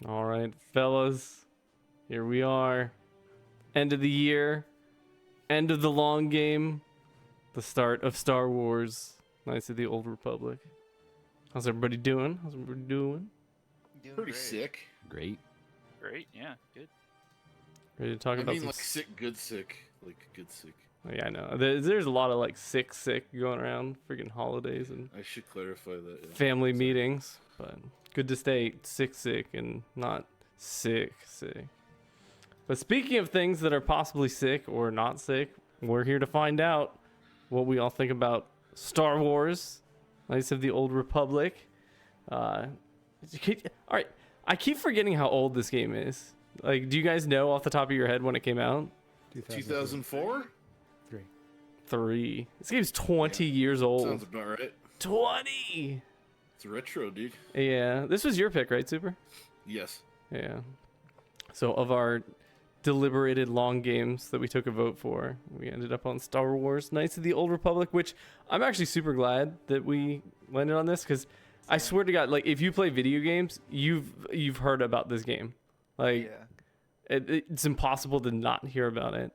All right, fellas, here we are. End of the year, end of the long game, the start of Star Wars, Knights of the Old Republic. How's everybody doing? Doing Pretty great. sick. Great. Great, yeah, good. Ready to talk I about mean, some like sick, good sick. Like good sick. Yeah, I know. There's a lot of like sick going around, freaking holidays and I should clarify that. Yeah. family Sorry. meetings, but good to stay sick and not sick. But speaking of things that are possibly sick or not sick, we're here to find out what we all think about Star Wars, Knights of the Old Republic. All right, I keep forgetting how old this game is. Like, do you guys know off the top of your head when it came out? 2004? 3. This game's 20 years old. Sounds about right. 20. It's retro, dude. Yeah, this was your pick, right, Super? Yes. Yeah. So of our deliberated long games that we took a vote for, we ended up on Star Wars Knights of the Old Republic, which I'm actually super glad that we landed on this, because I swear to God, like, if you play video games, you've heard about this game. Like, it's impossible to not hear about it.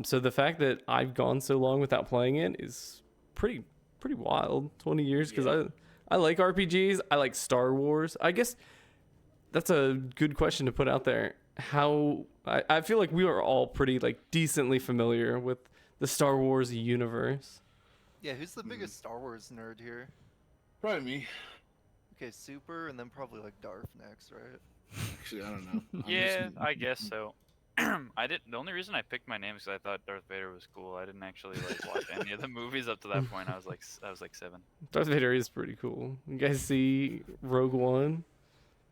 So the fact that I've gone so long without playing it is pretty wild. 20 years, because I like RPGs. I like Star Wars. I guess that's a good question to put out there. How I feel like we are all pretty like decently familiar with the Star Wars universe. Yeah, who's the biggest Star Wars nerd here? Probably me. Okay, Super, and then probably like Darth next, right? Actually, I don't know. Yeah, I guess so. The only reason I picked my name is because I thought Darth Vader was cool. I didn't actually like watch any of the movies up to that point. I was like 7. Darth Vader is pretty cool. You guys see Rogue One?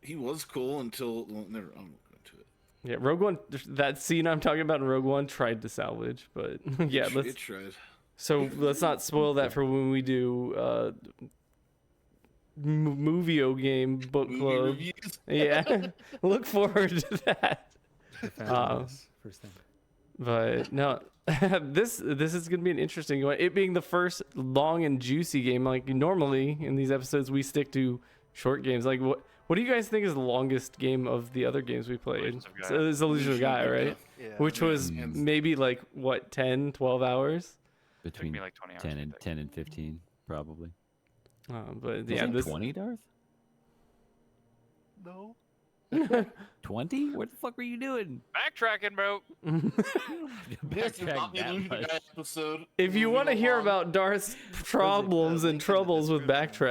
He was cool until never. I'm not going to it. Yeah, Rogue One. That scene I'm talking about in Rogue One tried to salvage, but yeah, It tried. So let's not spoil that for when we do movie-o game book Movie club. reviews. Yeah, look forward to that. First thing. But no, this is gonna be an interesting one. It being the first long and juicy game. Like normally in these episodes we stick to short games. Like what do you guys think is the longest game of the other games we played? Illusions of Gaia. So it's Illusion of Gaia, right? Yeah. Which was Yeah. maybe like what 10, 12 hours. Took Between me like 20 hours. 10 to and pick. 10 and 15, probably. But Was yeah, it this 20, Darth? No. 20? What the fuck were you doing? Backtracking, bro. This is not the that Illusion much. Guy episode. If you Moving want to hear along. about Darth's problems and link in the troubles with description.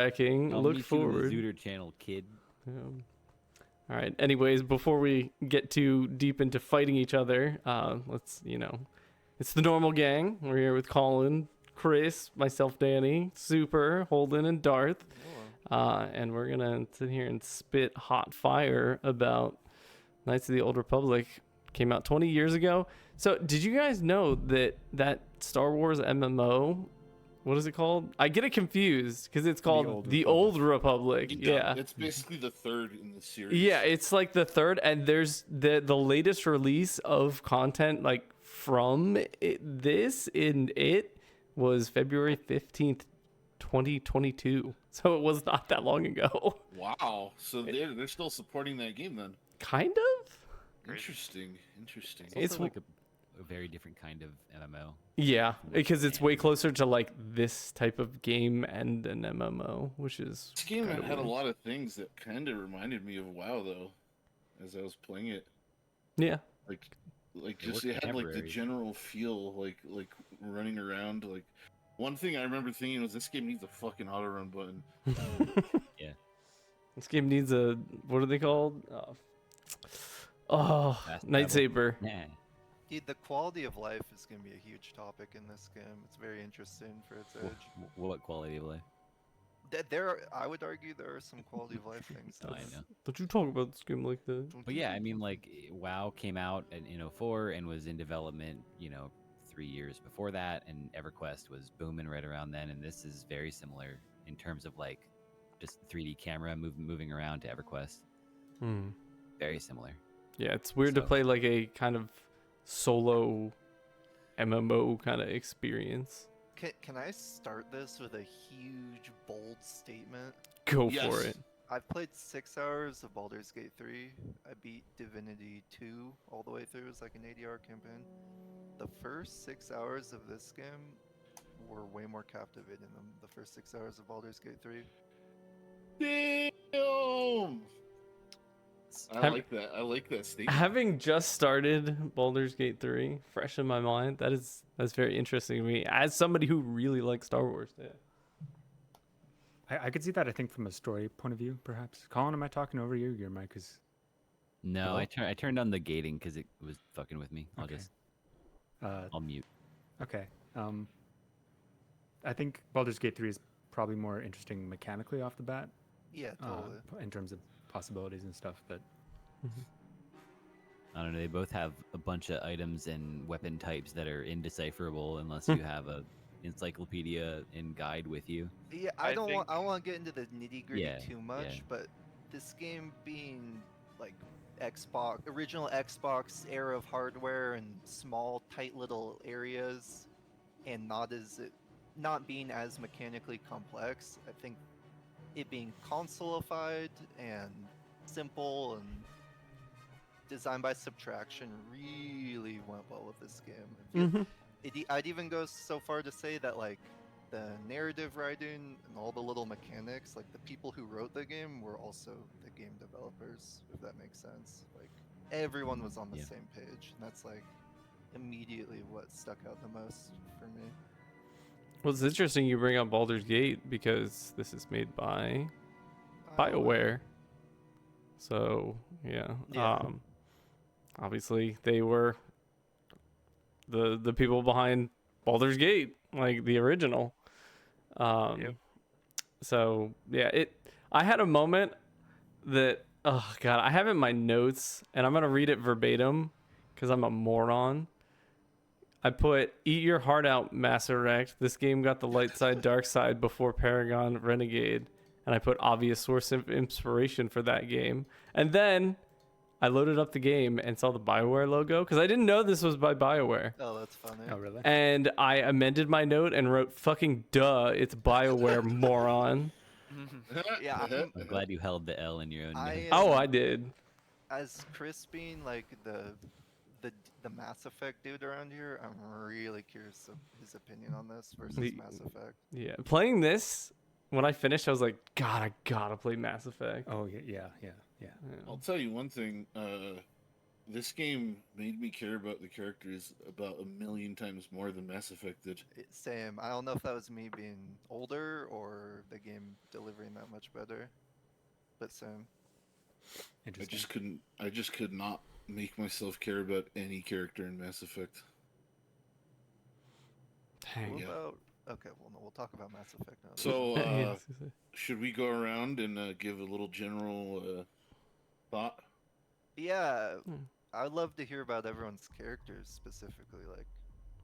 backtracking, I'll look meet you in forward. the Zooter channel, kid. All right. Anyways, before we get too deep into fighting each other, let's, it's the normal gang. We're here with Colin, Chris, myself, Danny, Super, Holden, and Darth. And we're going to sit here and spit hot fire about Knights of the Old Republic. Came out 20 years ago. So did you guys know that Star Wars MMO, what is it called? I get it confused because it's called The Old Republic. Yeah. It's basically the third in the series. Yeah, it's like the third, and there's the latest release of content like from it was February 15th, 2022. So it was not that long ago. Wow. So they're still supporting that game then. Kind of? Interesting. It's It's also like a very different kind of MMO. Yeah, because it's way closer to like this type of game and an MMO, which is This game kinda had a weird. lot of things that kind of reminded me of WoW though, as I was playing it. Yeah. Like It just looked it had like the contemporary. general feel, like running around. Like one thing I remember thinking was this game needs a fucking auto run button. Yeah. This game needs a, what are they called? Fast Lightsaber. Nah. Dude, the quality of life is going to be a huge topic in this game. It's very interesting for its age. What quality of life? I would argue there are some quality of life things. Oh, I know. Don't you talk about this game like that. But yeah, I mean, like, WoW came out in 04 and was in development, 3 years before that, and EverQuest was booming right around then, and this is very similar in terms of, like, just 3D camera moving around to EverQuest. Hmm. Very similar. Yeah, it's weird to So- play like a kind of solo MMO kind of experience. Can I start this with a huge, bold statement? Go Yes. for it. I've played 6 hours of Baldur's Gate 3. I beat Divinity 2 all the way through. It's like an 80-hour campaign. The first 6 hours of this game were way more captivating than the first 6 hours of Baldur's Gate 3. Damn! I Have- like that. I like that statement. Having just started Baldur's Gate 3, fresh in my mind, that's very interesting to me as somebody who really likes Star Wars. Yeah. I could see that, I think, from a story point of view, perhaps. Colin, am I talking over you? Your mic is... No, Hello? I turned on the gating because it was fucking with me. Okay. I'll mute. Okay. I think Baldur's Gate 3 is probably more interesting mechanically off the bat, Yeah, totally. in terms of possibilities and stuff, but I don't know. They both have a bunch of items and weapon types that are indecipherable unless you have a encyclopedia and guide with you. Yeah, I I don't think- want to get into the nitty gritty Yeah, too much, yeah. but this game being like original Xbox era of hardware and small, tight little areas, and not being as mechanically complex, I think it being console-ified and simple and designed by subtraction really went well with this game. Mm-hmm. I'd even go so far to say that like the narrative writing and all the little mechanics, like the people who wrote the game were also the game developers, if that makes sense. Like everyone was on the Yeah. same page, and that's like immediately what stuck out the most for me. Well, it's interesting you bring up Baldur's Gate because this is made by BioWare. So yeah. Yeah. Obviously they were the people behind Baldur's Gate, like the original. Yep. So yeah, I had a moment that, oh god, I have it in my notes and I'm gonna read it verbatim because I'm a moron. I put, "Eat your heart out, Mass Effect. This game got the light side, dark side before Paragon Renegade." And I put obvious source of inspiration for that game. And then I loaded up the game and saw the BioWare logo because I didn't know this was by BioWare. Oh, that's funny. oh, really? And I amended my note and wrote, "Fucking duh, it's BioWare, moron." Yeah, I'm glad you held the L in your own. I, notes. Oh, I did. as Chris being like the Mass Effect dude around here, I'm really curious of his opinion on this versus The- Mass Effect. Yeah, playing this, when I finished, I was like, God, I gotta play Mass Effect. Oh, yeah. Yeah. I'll tell you one thing. This game made me care about the characters about 1,000,000 times more than Mass Effect did. Same. I don't know if that was me being older or the game delivering that much better, but same. Interesting. I just could not make myself care about any character in Mass Effect. Dang. What Yeah. about? Okay, well, no, we'll talk about Mass Effect now. So, Yes. should we go around and give a little general thought? Yeah, Hmm. I'd love to hear about everyone's characters specifically. Like,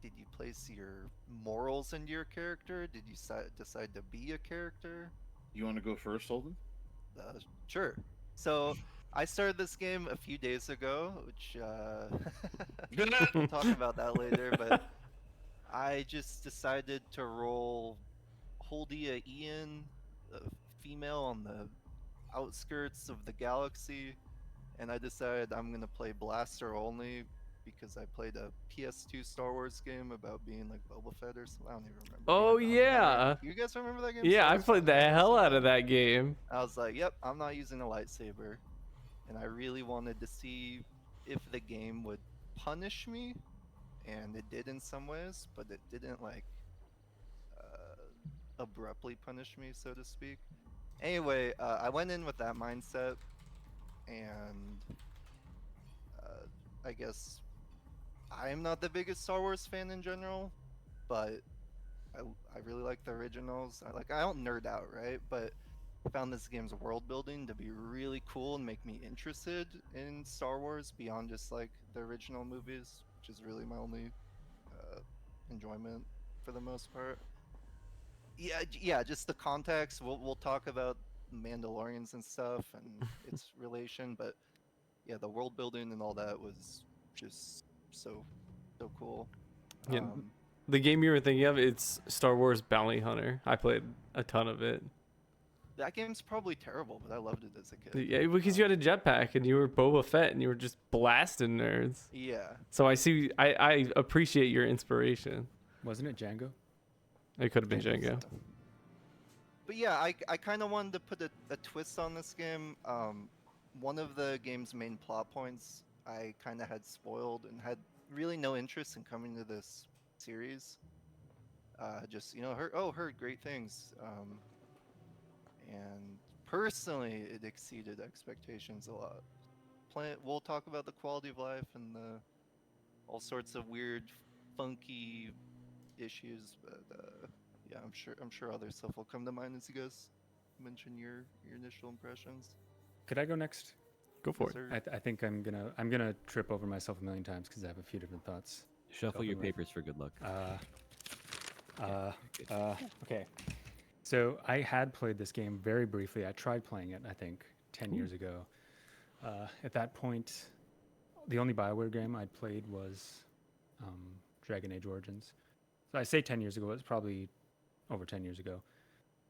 did you place your morals into your character? Did you decide to be a character? You want to go first, Holden? Sure. So, I started this game a few days ago, which we'll talk about that later. But I just decided to roll Holdia Ian, a female on the outskirts of the galaxy, and I decided I'm gonna play Blaster only because I played a PS2 Star Wars game about being like Boba Fett or something. I don't even remember. Oh, being a bounty hunter. yeah. You guys remember that game? Yeah, Star I Wars played the Bounty Hunter? hell out of that game. I was like, yep, I'm not using a lightsaber. And I really wanted to see if the game would punish me, and it did in some ways, but it didn't like abruptly punish me, so to speak. Anyway, I went in with that mindset, and I guess I'm not the biggest Star Wars fan in general, but I really like the originals. I don't nerd out, right? But I found this game's world building to be really cool and make me interested in Star Wars beyond just like the original movies, which is really my only enjoyment for the most part. Yeah, just the context. We'll talk about Mandalorians and stuff and its relation, but yeah, the world building and all that was just so cool. Yeah. The game you were thinking of, it's Star Wars Bounty Hunter. I played a ton of it. That game's probably terrible, but I loved it as a kid. Yeah, because you had a jetpack and you were Boba Fett and you were just blasting nerds. Yeah. So I appreciate your inspiration. Wasn't it Django? It could have been I think Django. so. But yeah, I kind of wanted to put a twist on this game. One of the game's main plot points I kind of had spoiled and had really no interest in coming to this series. Just heard great things. And personally, it exceeded expectations a lot. We'll talk about the quality of life and the all sorts of weird, funky issues, but yeah, I'm sure other stuff will come to mind as you guys mention your initial impressions. Could I go next? Go for it. Sir. I think I'm gonna trip over myself a million times because I have a few different thoughts. Shuffle your Definitely. papers for good luck. Okay. So I had played this game very briefly. I tried playing it, I think, 10 years ago. At that point, the only BioWare game I'd played was Dragon Age Origins. So I say 10 years ago, it's probably over 10 years ago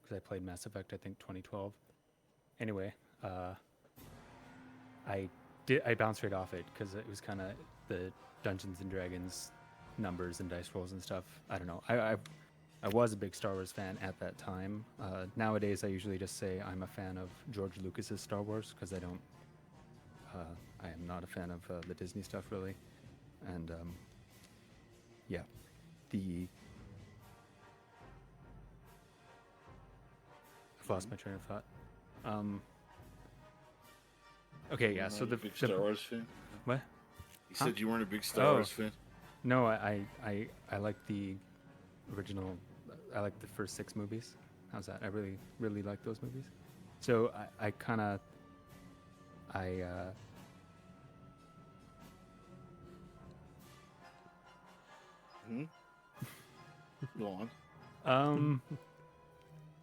because I played Mass Effect, I think, 2012. Anyway, I bounced right off it because it was kind of the Dungeons and Dragons numbers and dice rolls and stuff. I don't know. I was a big Star Wars fan at that time. Nowadays, I usually just say I'm a fan of George Lucas's Star Wars because I am not a fan of the Disney stuff really. And yeah, I've lost my train of thought. Okay, yeah. You're So not the a big Star Wars fan. what? You Huh? said you weren't a big Star Oh. Wars fan. No, I like the original. I like the first 6 movies. How's that? I really like those movies. So I kind of Hmm? Go on.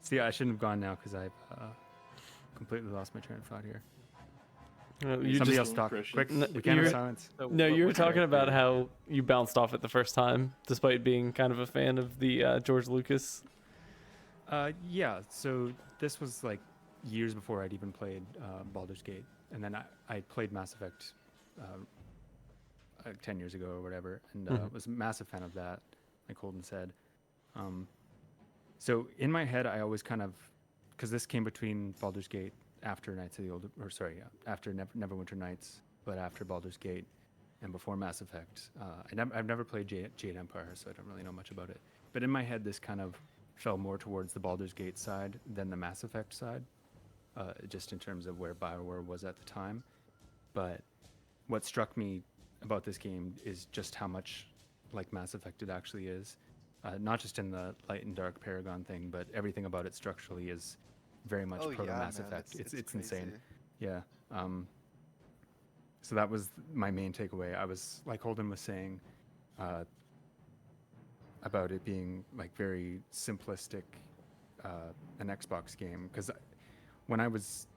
see, I shouldn't have gone now because I've completely lost my train of thought here. You Somebody just else talk. impressions. Quick, No, we can't have you're- silence. no, you were talking about how you bounced off it the first time, despite being kind of a fan of the George Lucas. Yeah, so this was like years before I'd even played Baldur's Gate, and then I played Mass Effect 10 years ago or whatever, and was a massive fan of that, like Holden said. So in my head, I always kind of, because this came between Baldur's Gate after after Neverwinter Nights, but after Baldur's Gate and before Mass Effect. I've never played Jade Empire, so I don't really know much about it. But in my head, this kind of fell more towards the Baldur's Gate side than the Mass Effect side, just in terms of where BioWare was at the time. But what struck me about this game is just how much like Mass Effect it actually is. Not just in the light and dark Paragon thing, but everything about it structurally is very much Oh proto yeah, Mass man, Effect. It's insane. crazy. Yeah. So that was my main takeaway. I was like Holden was saying about it being like very simplistic, an Xbox game. Because when I was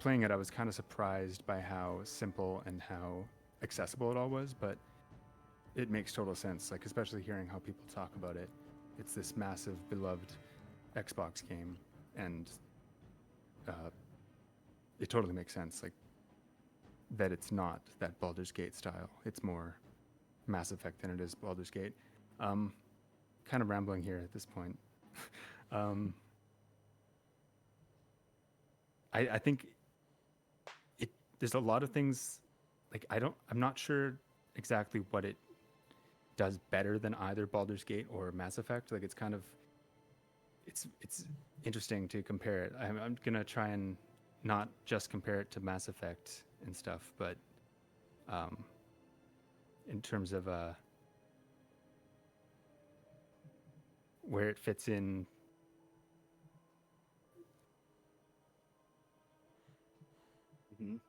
playing it, I was kind of surprised by how simple and how accessible it all was. But it makes total sense. Like especially hearing how people talk about it. It's this massive, beloved Xbox game, and it totally makes sense. Like that it's not that Baldur's Gate style. It's more Mass Effect than it is Baldur's Gate. Kind of rambling here at this point. I think there's a lot of things like I'm not sure exactly what it does better than either Baldur's Gate or Mass Effect. Like it's kind of it's interesting to compare it. I'm gonna try and not just compare it to Mass Effect and stuff, but in terms of where it fits in. Mhm.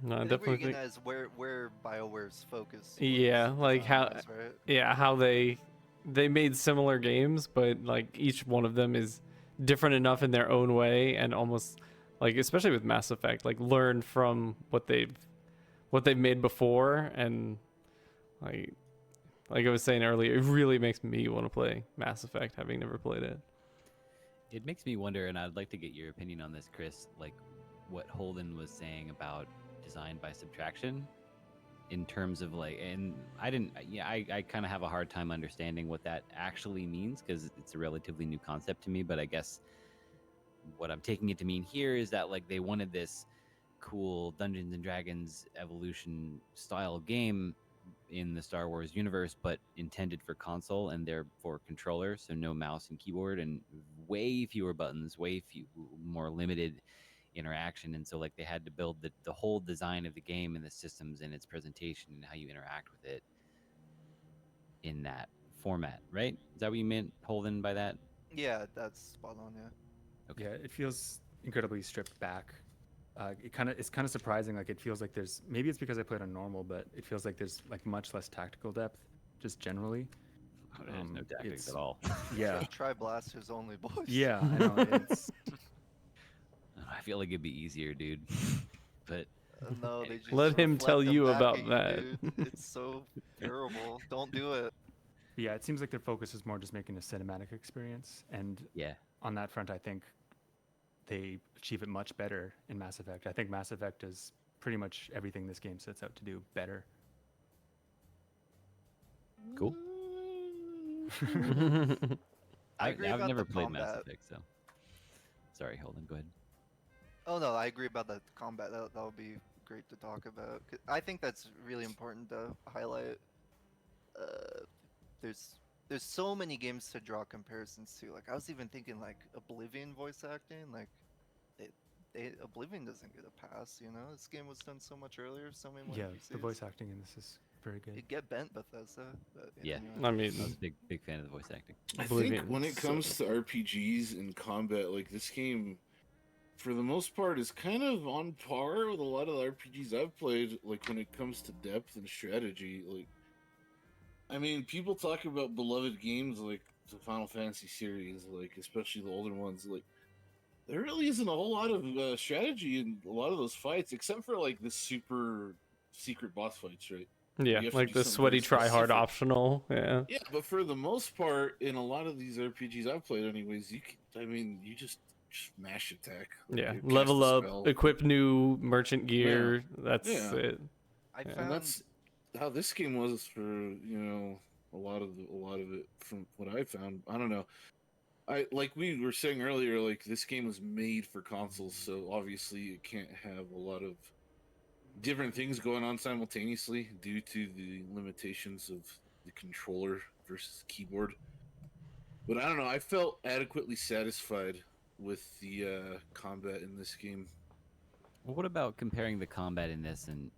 No, I I think what definitely you're getting think. at is where BioWare's focus. Yeah, was like how- on this, right? Yeah, how they made similar games, but like each one of them is different enough in their own way, and almost like especially with Mass Effect, like learn from what they've made before, and like I was saying earlier, it really makes me want to play Mass Effect, having never played it. It makes me wonder, and I'd like to get your opinion on this, Chris, like what Holden was saying about design by subtraction in terms of like, and I didn't, yeah, I kind of have a hard time understanding what that actually means because it's a relatively new concept to me, but I guess what I'm taking it to mean here is that like they wanted this cool Dungeons and Dragons evolution style game in the Star Wars universe, but intended for console and therefore controller, so no mouse and keyboard and way fewer buttons, way few more limited interaction. And so like they had to build the whole design of the game and the systems and its presentation and how you interact with it in that format, right? Is that what you meant, Holden, by that? Yeah, that's spot on. Yeah. Okay. Yeah, it feels incredibly stripped back. It's kind of surprising. Like it feels like there's, maybe it's because I played on normal, but it feels like there's like much less tactical depth, just generally. There's no tactics it's- at all. Yeah, Try blasters only, boys. yeah, I know. It's I feel like it'd be easier, dude. But No, they just Let him reflect tell them you back about at that. Dude. It's so terrible. Don't do it. yeah, it seems like their focus is more just making a cinematic experience, and yeah, on that front, I think they achieve it much better in Mass Effect. I think Mass Effect is pretty much everything this game sets out to do better. cool. I agree I've about never the played Mass combat. Effect, so sorry, Holden, go ahead. Oh no, I agree about the combat. That would be great to talk about. 'Cause I think that's really important to highlight. There's so many games to draw comparisons to. Like I was even thinking like Oblivion voice acting. Like Oblivion doesn't get a pass. You know, this game was done so much earlier. So many more Yeah, the PCs. voice acting in this is very good. It get bent Bethesda. But Yeah. anyway. I mean, I was a big fan of the voice acting. I Oblivion, think when it so- comes to RPGs and combat, like this game, for the most part, is kind of on par with a lot of the RPGs I've played. Like when it comes to depth and strategy, like I mean, people talk about beloved games like the Final Fantasy series, like especially the older ones. Like there really isn't a whole lot of strategy in a lot of those fights, except for like the super secret boss fights, right? yeah, have to like do the something sweaty very try hard specific. optional. Yeah. Yeah, but for the most part, in a lot of these RPGs I've played, anyways, you just mash attack. Like, Yeah, you cast level a up, spell. equip new merchant gear. That's Yeah. it. I Yeah. found And that's how this game was for a lot of it from what I found. I don't know. I like we were saying earlier, like this game was made for consoles, so obviously it can't have a lot of different things going on simultaneously due to the limitations of the controller versus keyboard. But I don't know. I felt adequately satisfied with the combat in this game. Well, what about comparing the combat in this? And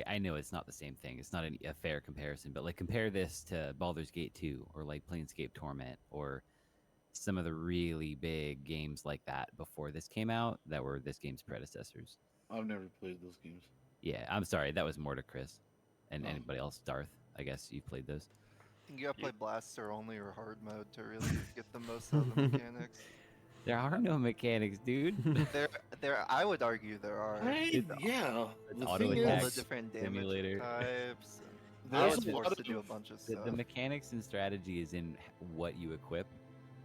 I know it's not the same thing. It's not a fair comparison, but like compare this to Baldur's Gate 2 or like Planescape Torment or some of the really big games like that before this came out that were this game's predecessors. I've never played those games. Yeah, I'm sorry. That was more to Chris. And Oh. anybody else? Darth, I guess you've played those. I think you gotta play blaster only or hard mode to really get the most out of the mechanics. There are no mechanics, dude. There. I would argue there are. Yeah. it's The auto thing All attack the is, different damage simulator. types. And There's I a was lot forced to do a of- bunch of the stuff. mechanics and strategy is in what you equip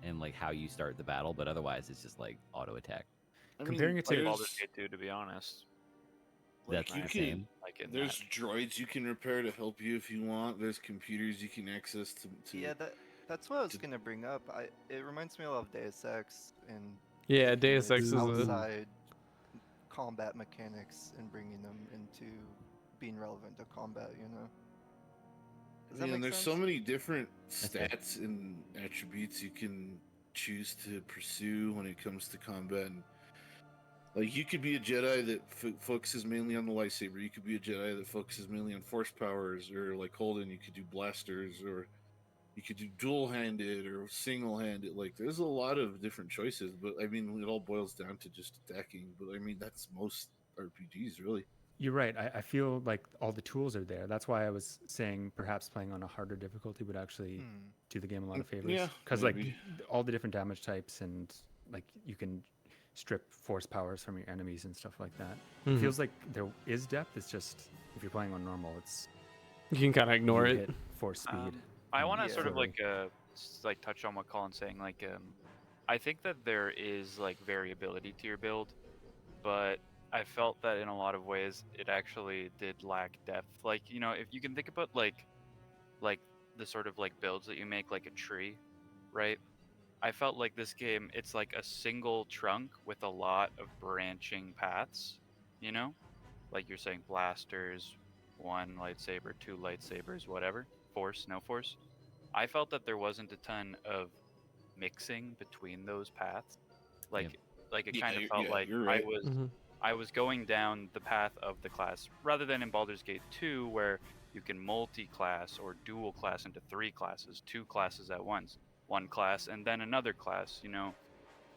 and like how you start the battle, but otherwise it's just like auto attack. I mean, Comparing it to- Like there's- Baldur's Gate 2, to be honest. That's you the can- same. Like in There's that. droids you can repair to help you if you want. There's computers you can access to Yeah, that's what I was to- gonna bring up. It reminds me a lot of Deus Ex and Yeah, taking Deus Ex its is a outside combat mechanics and bringing them into being relevant to combat. You know. Does that Yeah, make and there's sense? so many different Okay. stats and attributes you can choose to pursue when it comes to combat. And, like you could be a Jedi that focuses mainly on the lightsaber. You could be a Jedi that focuses mainly on force powers, or like Holden, you could do blasters, or you could do dual-handed or single-handed. Like there's a lot of different choices, but I mean, it all boils down to just attacking. But I mean, that's most RPGs, really. You're right. I feel like all the tools are there. That's why I was saying perhaps playing on a harder difficulty would actually Hmm. do the game a lot of Mm, favors. yeah, Because like maybe. all the different damage types and like you can strip force powers from your enemies and stuff like that. It Mhm. feels like there is depth. It's just if you're playing on normal, it's You can kind of ignore you it. hit force speed. I want to Yeah. sort of Totally. like touch on what Colin's saying. Like I think that there is like variability to your build, but I felt that in a lot of ways it actually did lack depth. Like, you know, if you can think about like the sort of like builds that you make like a tree, right? I felt like this game it's like a single trunk with a lot of branching paths, you know? Like you're saying blasters, one lightsaber, two lightsabers, whatever. Force, no force. I felt that there wasn't a ton of mixing between those paths. Yep. Like it Yeah, kind of felt like you're right. Mhm. I was going down the path of the class rather than in Baldur's Gate 2 where you can multi-class or dual class into 3 classes, 2 classes at once, one class and then another class, you know.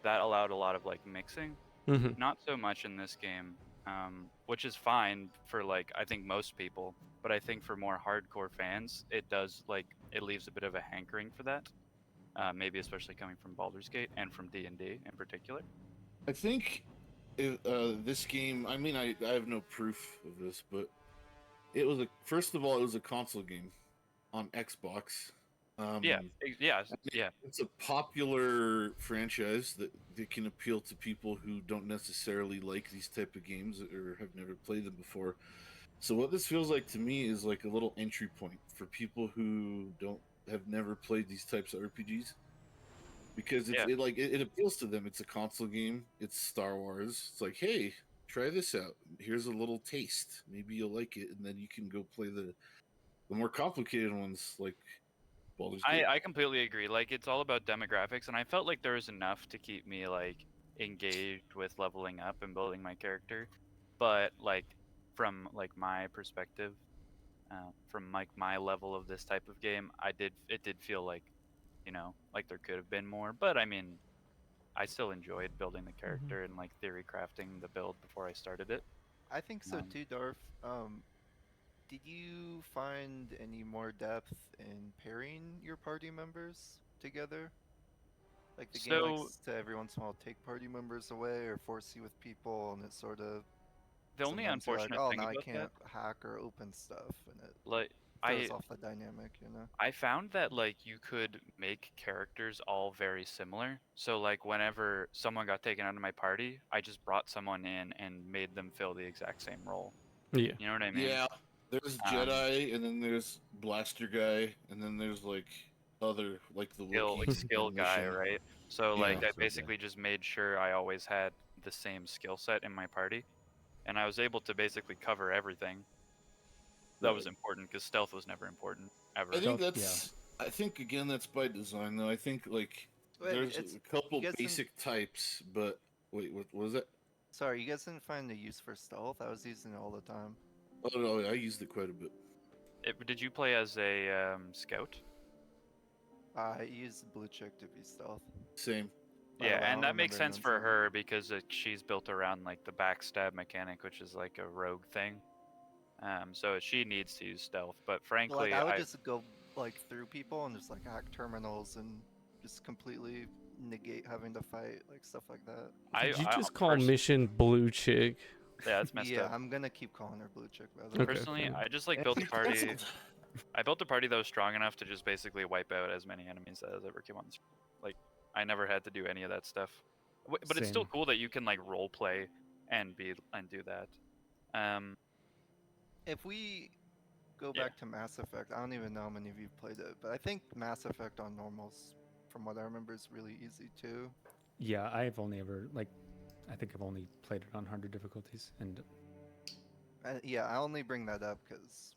That allowed a lot of like mixing. Mhm. Not so much in this game, which is fine for like I think most people, but I think for more hardcore fans, it does like it leaves a bit of a hankering for that. Maybe especially coming from Baldur's Gate and from D&D in particular. I think this game. I mean, I have no proof of this, but it was a first of all, it was a console game on Xbox. Yeah, yeah, yeah. It's a popular franchise that can appeal to people who don't necessarily like these type of games or have never played them before. So what this feels like to me is like a little entry point for people who don't have never played these types of RPGs because Yeah. it appeals to them. It's a console game. It's Star Wars. It's like, hey, try this out. Here's a little taste. Maybe you'll like it, and then you can go play the more complicated ones like Baldur's Gate. I completely agree. Like it's all about demographics, and I felt like there was enough to keep me like engaged with leveling up and building my character. But like from like my perspective, from like my level of this type of game, it did feel like, you know, like there could have been more. But I mean, I still enjoyed building the character and like theory crafting the build before I started it. I think so Um, too, Darth. Did you find any more depth in pairing your party members together? Like the game so likes to every once in a while take party members away or force you with people, and it sort of the only sometimes you're like, unfortunate oh, thing now I about that, can't hack or open stuff, and it like throws I off the dynamic, you know? I found that like you could make characters all very similar. So like whenever someone got taken out of my party, I just brought someone in and made them fill the exact same role. Yeah. You know what I mean? Yeah, there's Um, Jedi, and then there's Blaster guy, and then there's like other like the Wookiees skill in guy, Mission. right? So Yeah. like I Skill guy. basically just made sure I always had the same skill set in my party, and I was able to basically cover everything. That was Right. important because stealth was never important ever. I think Stealth, yeah. that's. I think again that's by design though. I think like Wait, there's it's a couple you guys didn't- basic types, but wait, what was it? Sorry, you guys didn't find a use for stealth? I was using it all the time. Oh no, I used it quite a bit. Did you play as a scout? I used blue chick to be stealth. Same. By the Yeah, way, I and don't that makes remember sense for anyone's name. her because she's built around like the backstab mechanic, which is like a rogue thing. So she needs to use stealth. But Like frankly, I would just go like through people and just like hack terminals and just completely negate having to fight, like stuff like that. Did you I just call pers- mission blue chick? Yeah, that's messed Yeah, up. I'm gonna keep calling her blue chick by the way. Okay, Personally, fine. I just like And built a she's party. That's- I built a party that was strong enough to just basically wipe out as many enemies as ever came on the screen. Like I never had to do any of that stuff. But it's still Same. cool that you can like role play and do that. If we go Yeah. back to Mass Effect, I don't even know how many of you played it, but I think Mass Effect on normals, from what I remember, is really easy too. Yeah, I've only ever I think I've only played it on harder difficulties, and Yeah, I only bring that up because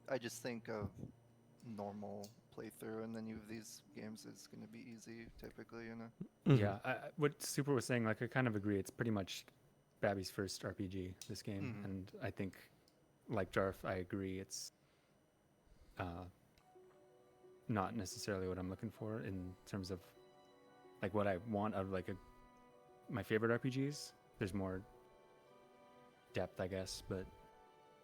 I just think of normal playthrough, and then you have these games is gonna be easy typically, you know. Mhm. yeah, what Super was saying, like I kind of agree. It's pretty much Babby's first RPG, this game, Mhm. and I think, like Jarf, I agree. It's not necessarily what I'm looking for in terms of like what I want out of like my favorite RPGs. There's more depth, I guess, but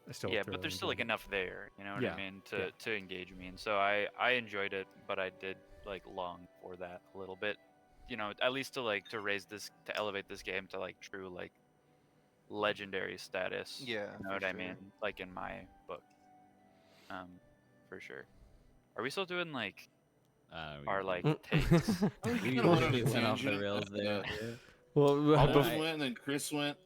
I still Yeah, but thoroughly there's still like enjoyed it. enough there, you know what Yeah, I mean, yeah. to engage me. And so I enjoyed it, but I did like long for that a little bit. You know, at least to raise this to elevate this game to like true like legendary status. Yeah, You know for what I sure. mean? Like in my book. For sure. Are we still doing like our like Mm. takes. We We kinda went on a really went off the tangent. rails there. Well, I'll bef- just went, and then Chris went.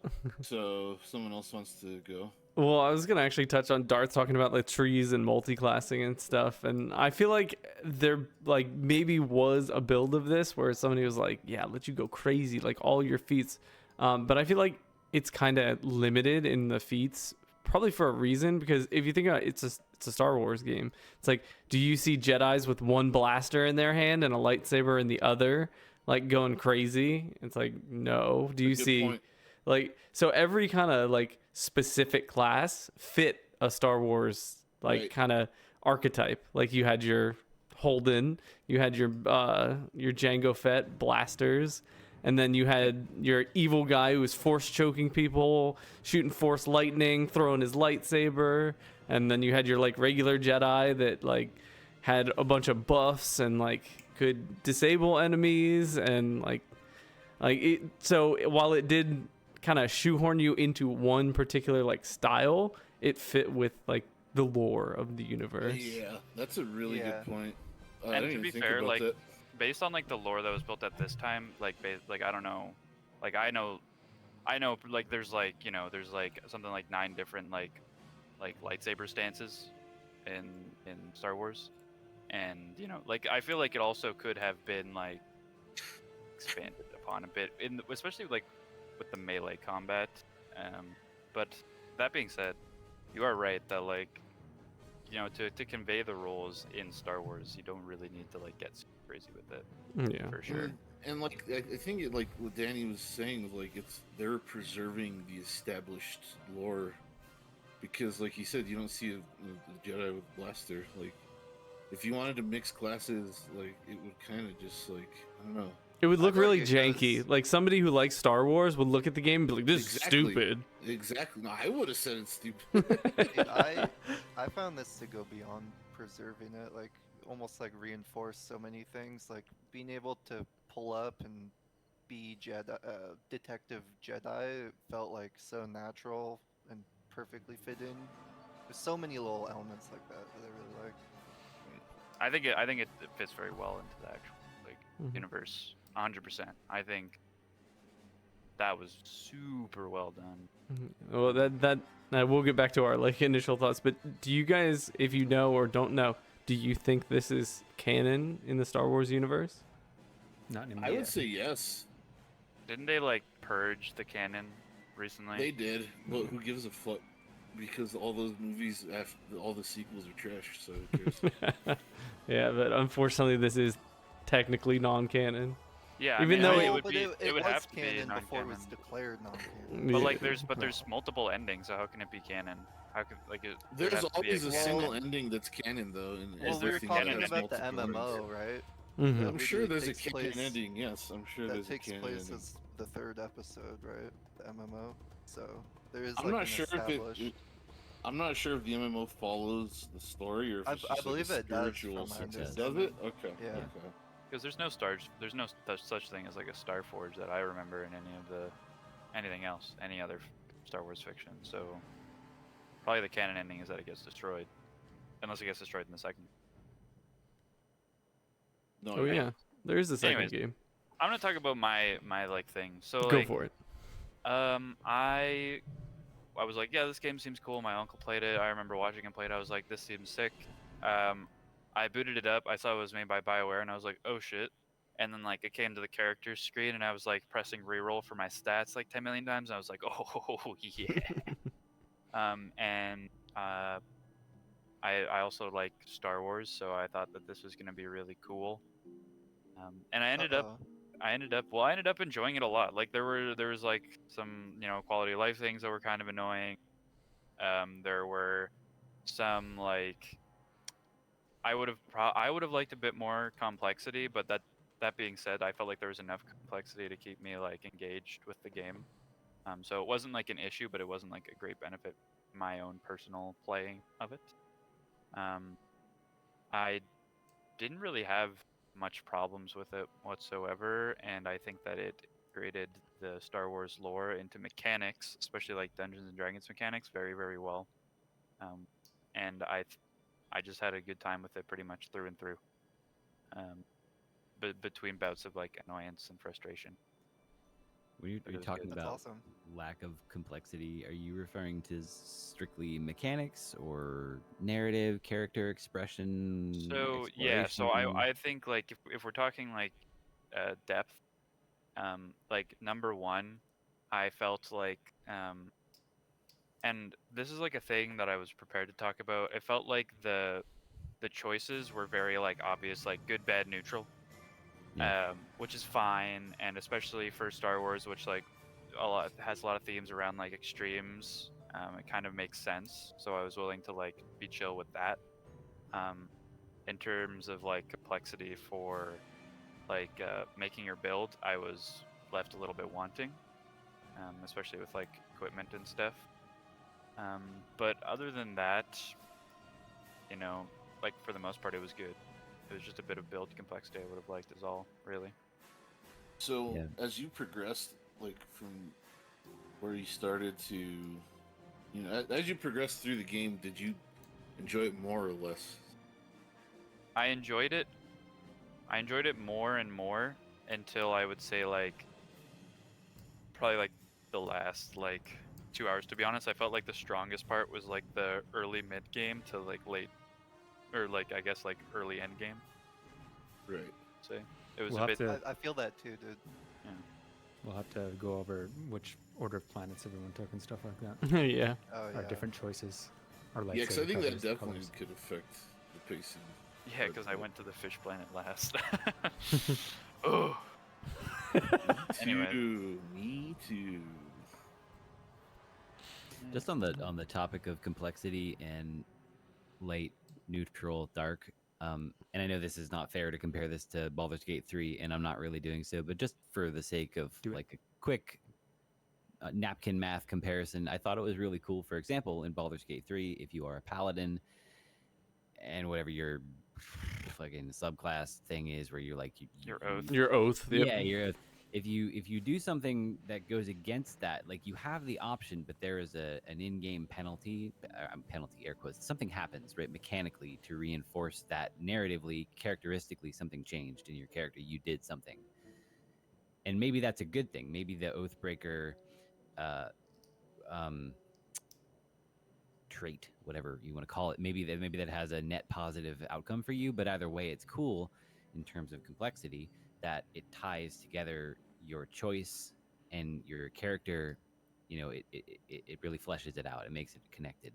So if someone else wants to go. well, I was gonna actually touch on Darth talking about like trees and multi-classing and stuff, and I feel like there like maybe was a build of this where somebody was like, "Yeah, let you go crazy, like all your feats," but I feel like it's kind of limited in the feats, probably for a reason. Because if you think about it, it's a Star Wars game. It's like, do you see Jedi's with one blaster in their hand and a lightsaber in the other, like going crazy? It's like, no. Do you Good see? point. Like, so every kind of like specific class fit a Star Wars like Right. kind of archetype. Like you had your Holden, you had your Jango Fett blasters, and then you had your evil guy who was force choking people, shooting force lightning, throwing his lightsaber, and then you had your like regular Jedi that like had a bunch of buffs and like could disable enemies and like it, so while it did kind of shoehorn you into one particular like style, it fit with like the lore of the universe. Yeah, that's a really Yeah. good point. I And didn't to even be think fair, about like that. based on like the lore that was built at this time, like I don't know, like I know like there's like there's like something like 9 different like lightsaber stances in Star Wars, and like I feel like it also could have been like expanded upon a bit especially like with the melee combat. But that being said, you are right that like to convey the roles in Star Wars, you don't really need to like get super crazy with it Yeah. for sure. And like I think it, like what Danny was saying was like they're preserving the established lore, because like he said, you don't see a Jedi with blaster. Like if you wanted to mix classes, like it would kind of just like I don't know. It would I look feel really like it janky. goes- Like somebody who likes Star Wars would look at the game and be like, "This Exactly. is stupid." Exactly. No, I would have said it's stupid. Dude, I found this to go beyond preserving it, like almost like reinforce so many things, like being able to pull up and be detective Jedi felt like so natural and perfectly fit in. There's so many little elements like that that I really like. I think it fits very well into the actual like Mhm. universe, 100%. I think that was super well done. Well, that we'll get back to our like initial thoughts. But do you guys, if you know or don't know, do you think this is canon in the Star Wars universe? Not anymore. I Yeah. would say yes. Didn't they like purge the canon recently? They did, but who gives a fuck? Because all those movies, after all the sequels are trash. So who cares? Yeah, but unfortunately, this is technically non-canon. Yeah, Even I mean, though it it- would but be it would was have to be canon before it non-canon. was declared non-canon. But Yeah. like there's multiple endings, so how can it be canon? How could like there'd There's have to be always a Well- single ending that's canon, though. And Is Well, we there were everything talking canon has about the multiple endings. MMO, right? Mhm. That I'm sure originally there's a takes canon place- ending. Yes, I'm sure That there's takes a canon place ending. as the 3rd episode, right? The MMO. So there is I'm like not an sure if established. I'm not sure if the MMO follows the story or if I- it's I just believe like a it does, spiritual from my success. Does understanding. it? Okay. Yeah. Okay. because there's no such thing as like a Star Forge that I remember in anything else, any other Star Wars fiction. So probably the canon ending is that it gets destroyed, unless it gets destroyed in the second. No. Oh yeah, there is a second Anyways, game. I'm gonna talk about my like thing. So Go like, for it. I was like, yeah, this game seems cool. My uncle played it. I remember watching him play it. I was like, this seems sick. I booted it up. I saw it was made by BioWare, and I was like, oh shit. And then like it came to the characters screen, and I was like pressing reroll for my stats like 10 million times. And I was like, oh yeah. And I also like Star Wars, so I thought that this was gonna be really cool. And I ended up enjoying it a lot. Like there was like some quality of life things that were kind of annoying. There were some like I would have liked a bit more complexity, but that being said, I felt like there was enough complexity to keep me like engaged with the game. So it wasn't like an issue, but it wasn't like a great benefit my own personal playing of it. I didn't really have much problems with it whatsoever, and I think that it integrated the Star Wars lore into mechanics, especially like Dungeons and Dragons mechanics, very very well. And I just had a good time with it pretty much through and through. between bouts of like annoyance and frustration. When It you're was talking good. That's about awesome. lack of complexity, are you referring to strictly mechanics or narrative, character expression, So yeah, so exploration? I think like if we're talking like depth, like number one, I felt like and this is like a thing that I was prepared to talk about. It felt like the choices were very like obvious, like good, bad, neutral, Yeah. which is fine, and especially for Star Wars, which like a lot has a lot of themes around like extremes. It kind of makes sense, so I was willing to like be chill with that. Um, in terms of like complexity for like making your build, I was left a little bit wanting, especially with like equipment and stuff. Um, but other than that, you know, like for the most part, it was good. It was just a bit of build complexity I would have liked, is all really. So Yeah. as you progressed, like from where you started to, as you progressed through the game, did you enjoy it more or less? I enjoyed it. I enjoyed it more and more until I would say like probably like the last like 2 hours. To be honest, I felt like the strongest part was like the early mid game to like late or like I guess like early end game. Right. Say it was We'll a have bit. to I feel that too, dude. Yeah. we'll have to go over which order of planets everyone took and stuff like that. Yeah. Oh Our yeah. different choices. Our Yeah, because I lightsaber think that colors, definitely colors. could affect the pacing. Yeah, because I went to the fish planet last. Oh. Anyway. Me too. Just on the topic of complexity and light, neutral, dark. And I know this is not fair to compare this to Baldur's Gate 3, and I'm not really doing so, but just for the sake of Do it. like a quick napkin math comparison, I thought it was really cool. For example, in Baldur's Gate 3, if you are a paladin and whatever your fucking subclass thing is, where you're like Your oath. Your oath. Yep. yeah, you're if you do something that goes against that, like you have the option, but there is an in-game penalty, penalty air quotes. Something happens, right, mechanically to reinforce that narratively, characteristically, something changed in your character. You did something, and maybe that's a good thing. Maybe the Oathbreaker, uh, um, trait, whatever you want to call it, maybe that has a net positive outcome for you. But either way, it's cool in terms of complexity that it ties together your choice and your character. It really fleshes it out. It makes it connected.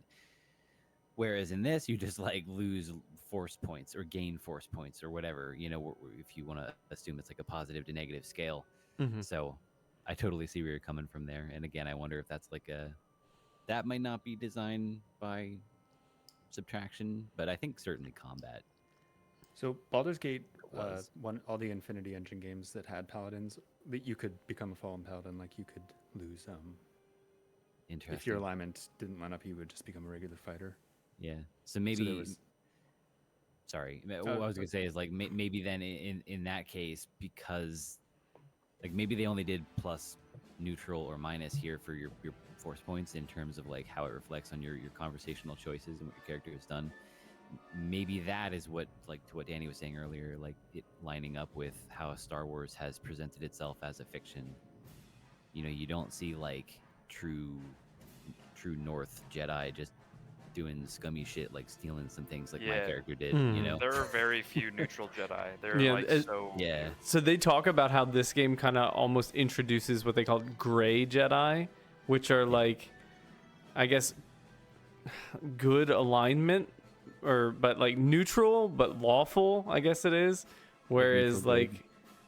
Whereas in this, you just like lose force points or gain force points or whatever. If you want to assume it's like a positive to negative scale. Mhm. So I totally see where you're coming from there. And again, I wonder if that's like that might not be designed by subtraction, but I think certainly combat So Baldur's Gate was. all the Infinity Engine games that had paladins, that you could become a fallen paladin. Like you could lose Interesting. if your alignment didn't line up, you would just become a regular fighter. Yeah. So So maybe. there was Sorry. What I was gonna say is like maybe then in that case, because like maybe they only did plus, neutral, or minus here for your force points in terms of like how it reflects on your conversational choices and what your character has done. Maybe that is what, like, to what Danny was saying earlier, like it lining up with how Star Wars has presented itself as a fiction. You don't see like true North Jedi just doing scummy shit like stealing some things like my Yeah. character did. There are very few neutral Jedi. They're Yeah, like it- so. Yeah. So they talk about how this game kind of almost introduces what they call gray Jedi, which are like, I guess, good alignment, but like neutral but lawful, I guess it is. Whereas neutral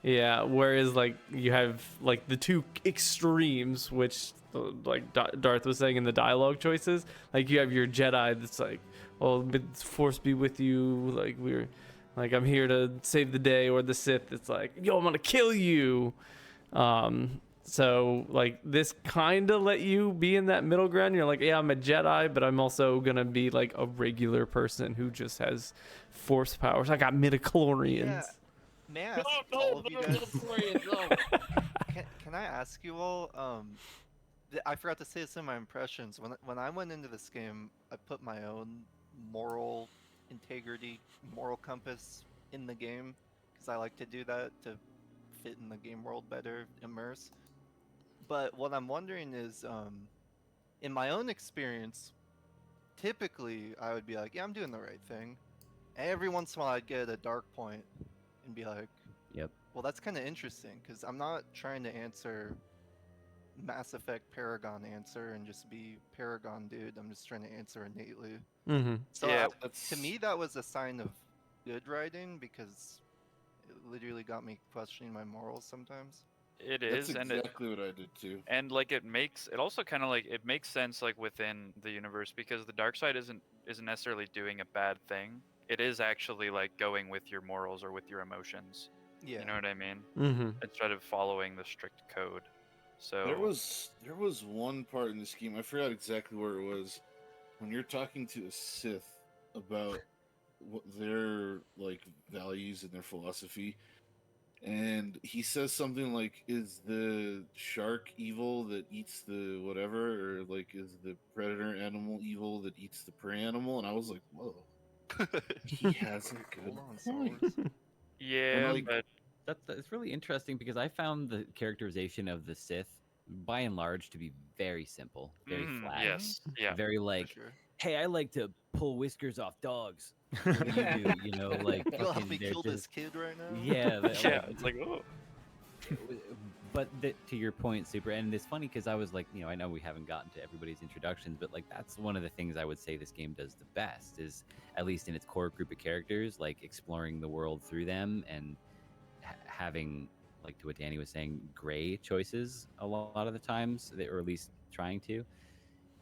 good. whereas like you have like the two extremes, which like Darth was saying in the dialogue choices, like you have your Jedi that's like, well, force be with you, like I'm here to save the day, or the Sith that's like, yo, I'm gonna kill you. So like this kind of let you be in that middle ground. You're like, yeah, I'm a Jedi, but I'm also gonna be like a regular person who just has force powers. I got midichlorians. Yeah. May I ask all of you guys? Can I ask you all? I forgot to say this in my impressions. When I went into this game, I put my own moral integrity, moral compass in the game. because I like to do that to fit in the game world better, immerse. But what I'm wondering is, in my own experience, typically I would be like, yeah, I'm doing the right thing. Every once in a while I'd get a dark point and be like, Yep. well, that's kind of interesting because I'm not trying to answer Mass Effect Paragon answer and just be Paragon dude. I'm just trying to answer innately. Mm-hmm. So Yeah. to me, that was a sign of good writing because it literally got me questioning my morals sometimes. It That's is, and exactly what I did too. like it also kind of like it makes sense like within the universe because the dark side isn't necessarily doing a bad thing. It is actually like going with your morals or with your emotions. Yeah. You know what I mean? Mm-hmm. Instead of following the strict code. So There was one part in this game, I forgot exactly where it was, when you're talking to a Sith about what their like values and their philosophy, and he says something like, "Is the shark evil that eats the whatever, or like is the predator animal evil that eats the prey animal?" And I was like, "Whoa, he has a good Hold on, point." Star Wars. yeah, like- but That's really interesting because I found the characterization of the Sith, by and large, to be very simple, very flat, yes, yeah. very For like, sure. hey, I like to pull whiskers off dogs. What do you do? You know, like You help fucking, me they're kill this just kid right now? yeah, Yeah, it's like oh. But to your point, Super, and it's funny because I was like, I know we haven't gotten to everybody's introductions, but like that's one of the things I would say this game does the best is, at least in its core group of characters, like exploring the world through them and having, like to what Danny was saying, gray choices a lot of the times, or at least trying to,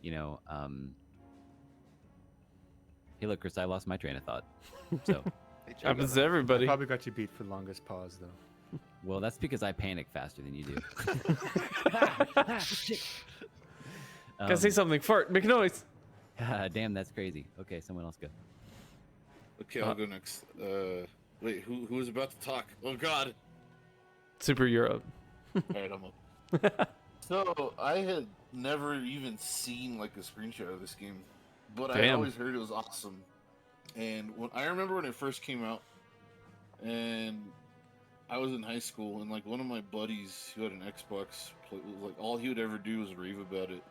you know. Hey, look, Chris, I lost my train of thought. So, Hey, check Happens it to out. I everybody. probably got you beat for the longest pause though. well, that's because I panic faster than you do. Gotta say something. Fart. Make a noise. Damn, that's crazy. Okay, someone else go. Okay, I'll go next. Wait, who was about to talk? Oh God! Super Europe. All right, I'm up. So I had never even seen like a screenshot of this game, but I Damn. always heard it was awesome. And I remember when it first came out, and I was in high school, and like one of my buddies who had an Xbox, like all he would ever do was rave about it.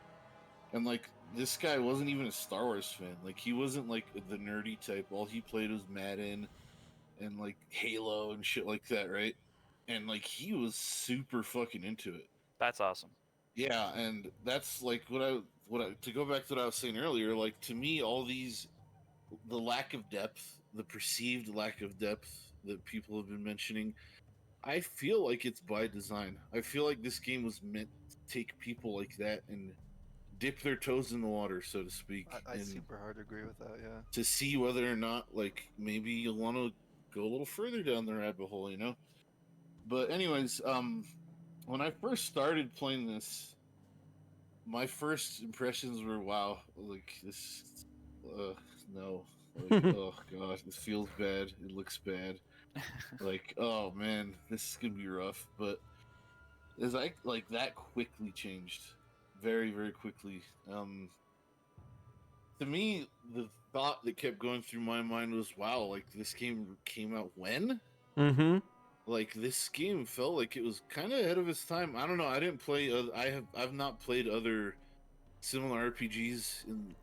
And like this guy wasn't even a Star Wars fan. Like he wasn't like the nerdy type. All he played was Madden and like Halo and shit like that, right? And like he was super fucking into it. That's awesome. Yeah, and that's like what I to go back to what I was saying earlier, like to me all these, the lack of depth, the perceived lack of depth that people have been mentioning, I feel like it's by design. I feel like this game was meant to take people like that and dip their toes in the water, so to speak, I and super hard agree with that, yeah. to see whether or not like maybe you'll want to go a little further down the rabbit hole, you know. But anyways, when I first started playing this, my first impressions were, wow, like this, no, like, oh god, this feels bad, it looks bad, like, oh man, this is gonna be rough. But as I like that quickly changed, very very quickly. To me, the thought that kept going through my mind was, wow, like this game came out when? Mm-hmm. Like this game felt like it was kind of ahead of its time. I don't know. I didn't play. I've not played other similar RPGs in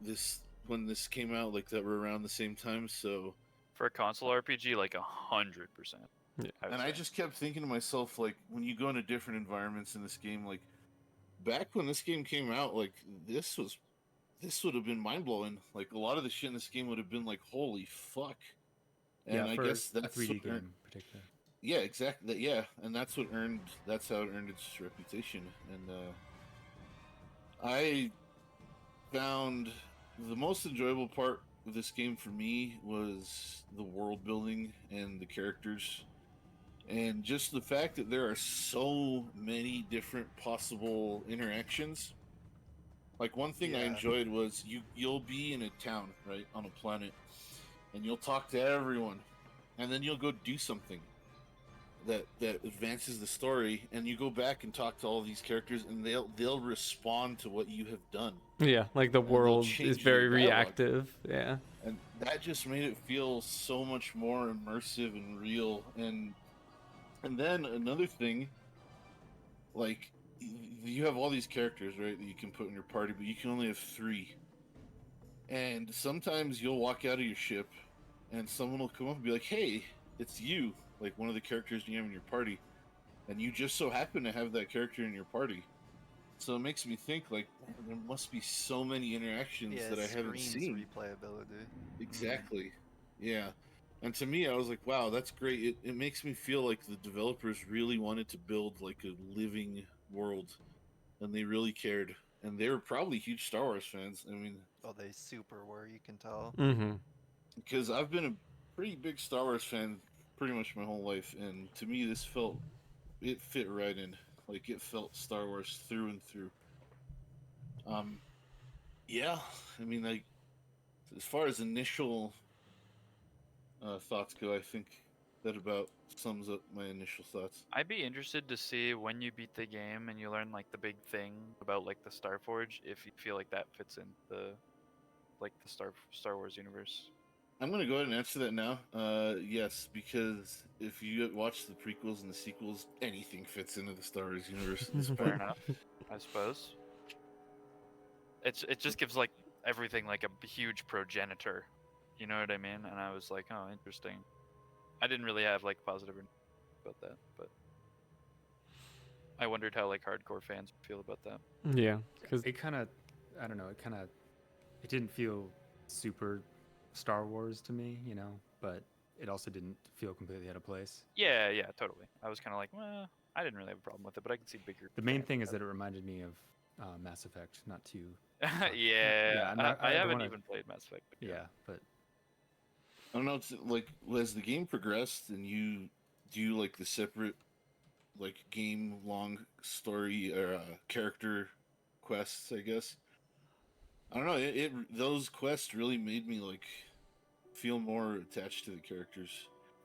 this when this came out, like that were around the same time. So, For a console RPG, like 100%. Yeah. and I just kept thinking to myself, like when you go into different environments in this game, like back when this game came out, like this would have been mind blowing. Like a lot of the shit in this game would have been like, holy fuck. And Yeah, I for guess a that's 3D what game in particular. yeah, exactly. Yeah, and that's how it earned its reputation. And I found the most enjoyable part of this game for me was the world building and the characters, and just the fact that there are so many different possible interactions. Like one thing I Yeah. enjoyed was you'll be in a town, right, on a planet, and you'll talk to everyone, and then you'll go do something. that advances the story, and you go back and talk to all these characters, and they'll respond to what you have done, Yeah, like the and they'll world change is their very dialogue. reactive. Yeah. And that just made it feel so much more immersive and real. And then another thing, like you have all these characters, right, that you can put in your party, but you can only have 3. And sometimes you'll walk out of your ship, and someone will come up and be like, "Hey, it's you!" Like one of the characters you have in your party, and you just so happen to have that character in your party. So it makes me think, like, man, there must be so many interactions Yeah, that I it haven't screams seen. replayability. Exactly. Yeah. And to me, I was like, wow, that's great. It makes me feel like the developers really wanted to build like a living world, and they really cared. And they were probably huge Star Wars fans. I mean, Oh, they super were, you can tell. Mm-hmm. because I've been a pretty big Star Wars fan pretty much my whole life, and to me, it fit right in. Like it felt Star Wars through and through. Um, yeah. I mean, like as far as initial thoughts go, I think that about sums up my initial thoughts. I'd be interested to see when you beat the game and you learn like the big thing about like the Starforge, if you feel like that fits in the like the Star Wars universe. I'm gonna go ahead and answer that now. Yes, because if you watch the prequels and the sequels, anything fits into the Star Wars universe at this Fair point. enough, I suppose. It just gives like everything like a huge progenitor, you know what I mean? And I was like, oh, interesting. I didn't really have like positive about that, but I wondered how like hardcore fans would feel about that. Yeah, because It kind of, I don't know, it didn't feel super Star Wars to me, you know, but it also didn't feel completely out of place. Yeah, yeah, totally. I was kind of like, well, I didn't really have a problem with it, but I can see bigger. The main fans thing is have that it reminded me of Mass Effect, not too. it. Yeah, I'm not- I I don't haven't wanna- even played Mass Effect. But Yeah, but I don't know. It's like as the game progressed, and you do like the separate, like game long story or character quests, I guess. I don't know. Those quests really made me like feel more attached to the characters.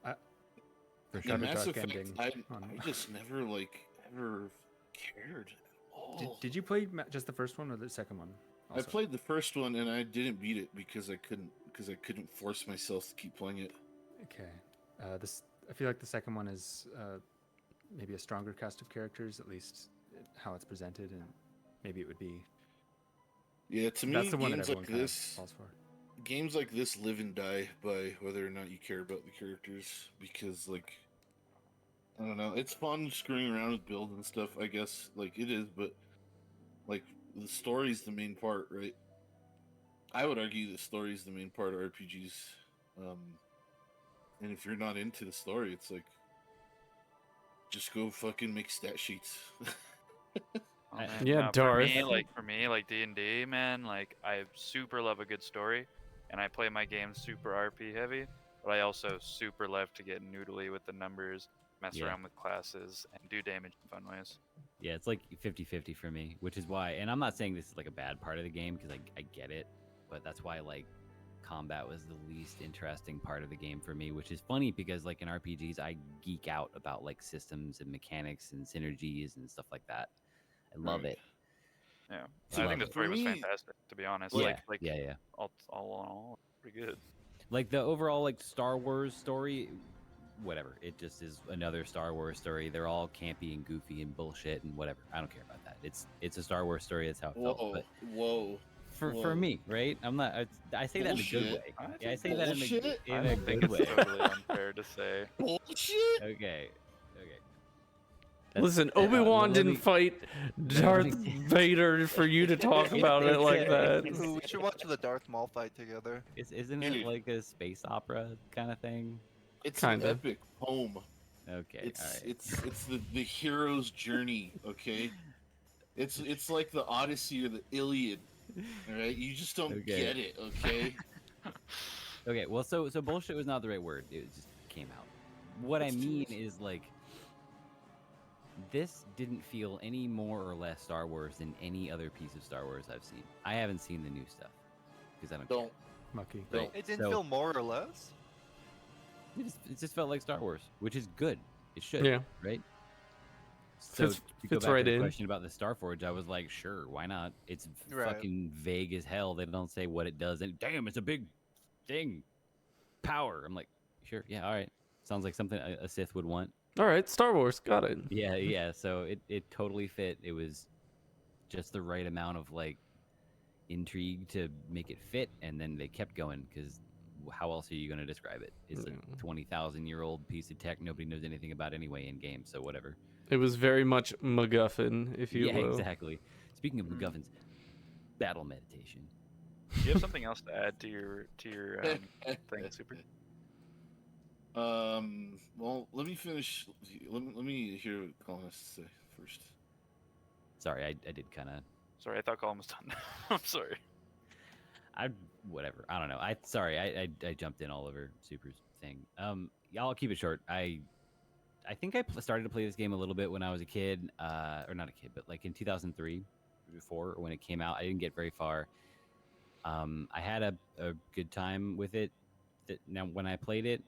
for In sure, the Mass dark Effect, ending. I on- just never like ever cared at all. Did you play just the first one or the second one? I also? played the first one and I didn't beat it because I couldn't force myself to keep playing it. Okay. This I feel like the second one is maybe a stronger cast of characters, at least how it's presented, and maybe it would be. Yeah, to me, That's the one that games everyone like kind of this, falls for. games like this live and die by whether or not you care about the characters. Because, like, I don't know, it's fun screwing around with builds and stuff. I guess, like it is, but like the story's the main part, right? I would argue the story's the main part of RPGs. And if you're not into the story, it's like just go fucking make stat sheets. Oh, I- man, Yeah, no, Darth. For me, like D&D, man, like I super love a good story, and I play my games super RP heavy, but I also super love to get noodly with the numbers, mess Yeah. around with classes, and do damage in fun ways. Yeah, it's like 50-50 for me, which is why, and I'm not saying this is like a bad part of the game because I get it, but that's why like combat was the least interesting part of the game for me, which is funny because like in RPGs, I geek out about like systems and mechanics and synergies and stuff like that. I love Right. it. Yeah, See, I think the for story was me- fantastic, to be honest. Yeah, Like yeah. all in all, pretty good. Like the overall like Star Wars story, whatever. It just is another Star Wars story. They're all campy and goofy and bullshit and whatever. I don't care about that. It's a Star Wars story. That's how it felt. Whoa, But whoa. for whoa. me, right? I'm not. I say that in a good Bullshit. way. I Yeah, I think say that bullshit. in I a don't think good it's way. totally unfair to say. Bullshit. Okay. listen, uh, Obi-Wan let didn't me- fight Darth Vader for you to talk about it like that. Ooh, we should watch the Darth Maul fight together. Isn't it Dude. like a space opera kind of thing? It's Kinda. an epic poem. Okay. It's all right. it's the hero's journey. Okay, it's like the Odyssey or the Iliad. All right, you just don't Okay. get it. Okay. Okay, well, so bullshit was not the right word. It just came out. What I It's mean true. is like, this didn't feel any more or less Star Wars than any other piece of Star Wars I've seen. I haven't seen the new stuff because I don't. Don't. Mucky. Right. It didn't So- feel more or less. It just felt like Star Wars, which is good. It should, Yeah. right? So Fits- to go fits back right to the in. question about the Starforge, I was like, sure, why not? It's Right. fucking vague as hell. They don't say what it does, and damn, it's a big thing. Power. I'm like, sure, yeah, all right. Sounds like something a Sith would want. All right, Star Wars, got it. Yeah, yeah. So it totally fit. It was just the right amount of like intrigue to make it fit, and then they kept going because how else are you going to describe it? It's Yeah. a 20,000-year-old piece of tech nobody knows anything about anyway in game. So whatever. It was very much MacGuffin, if you Yeah, will. exactly. Speaking of Mm. MacGuffins, battle meditation. Do you have something else to add to your thing, Super? Well, let me finish. Let me hear what Colin has to say first. Sorry, I did kind of. Sorry, I thought Colin was done. I'm sorry. Whatever. I don't know. I jumped in all over Super's thing. Yeah, I'll keep it short. I think I started to play this game a little bit when I was a kid, or not a kid, but like in 2003, before when it came out. I didn't get very far. I had a good time with it. Now, when I played it,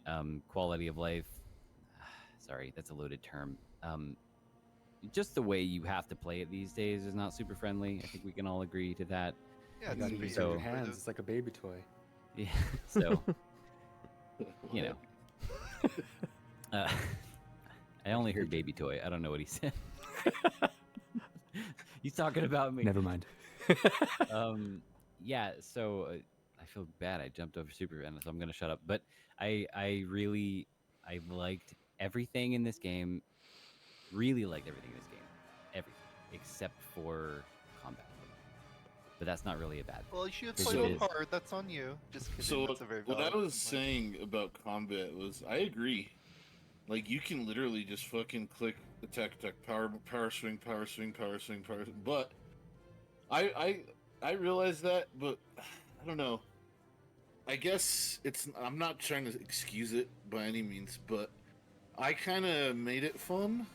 quality of life. Sorry, that's a loaded term. Just the way you have to play it these days is not super friendly. I think we can all agree to that. Yeah, You gotta it's use pretty it in your so- hands. intuitive. It's like a baby toy. Yeah. So, you know. I only heard baby toy. I don't know what he said. He's talking about me. Never mind. Yeah. So I feel bad. I jumped over Super, and so I'm gonna shut up. But I liked everything in this game. Really liked everything in this game. Everything except for combat. But that's not really a bad thing. Well, you should have Because played it it is. hard. That's on you. Just kidding. So That's a very what I valid was complaint. saying about combat was, I agree. Like you can literally just fucking click attack, power swing, power swing, power swing, power. But I realize that, but I don't know. I guess it's. I'm not trying to excuse it by any means, but I kind of made it fun.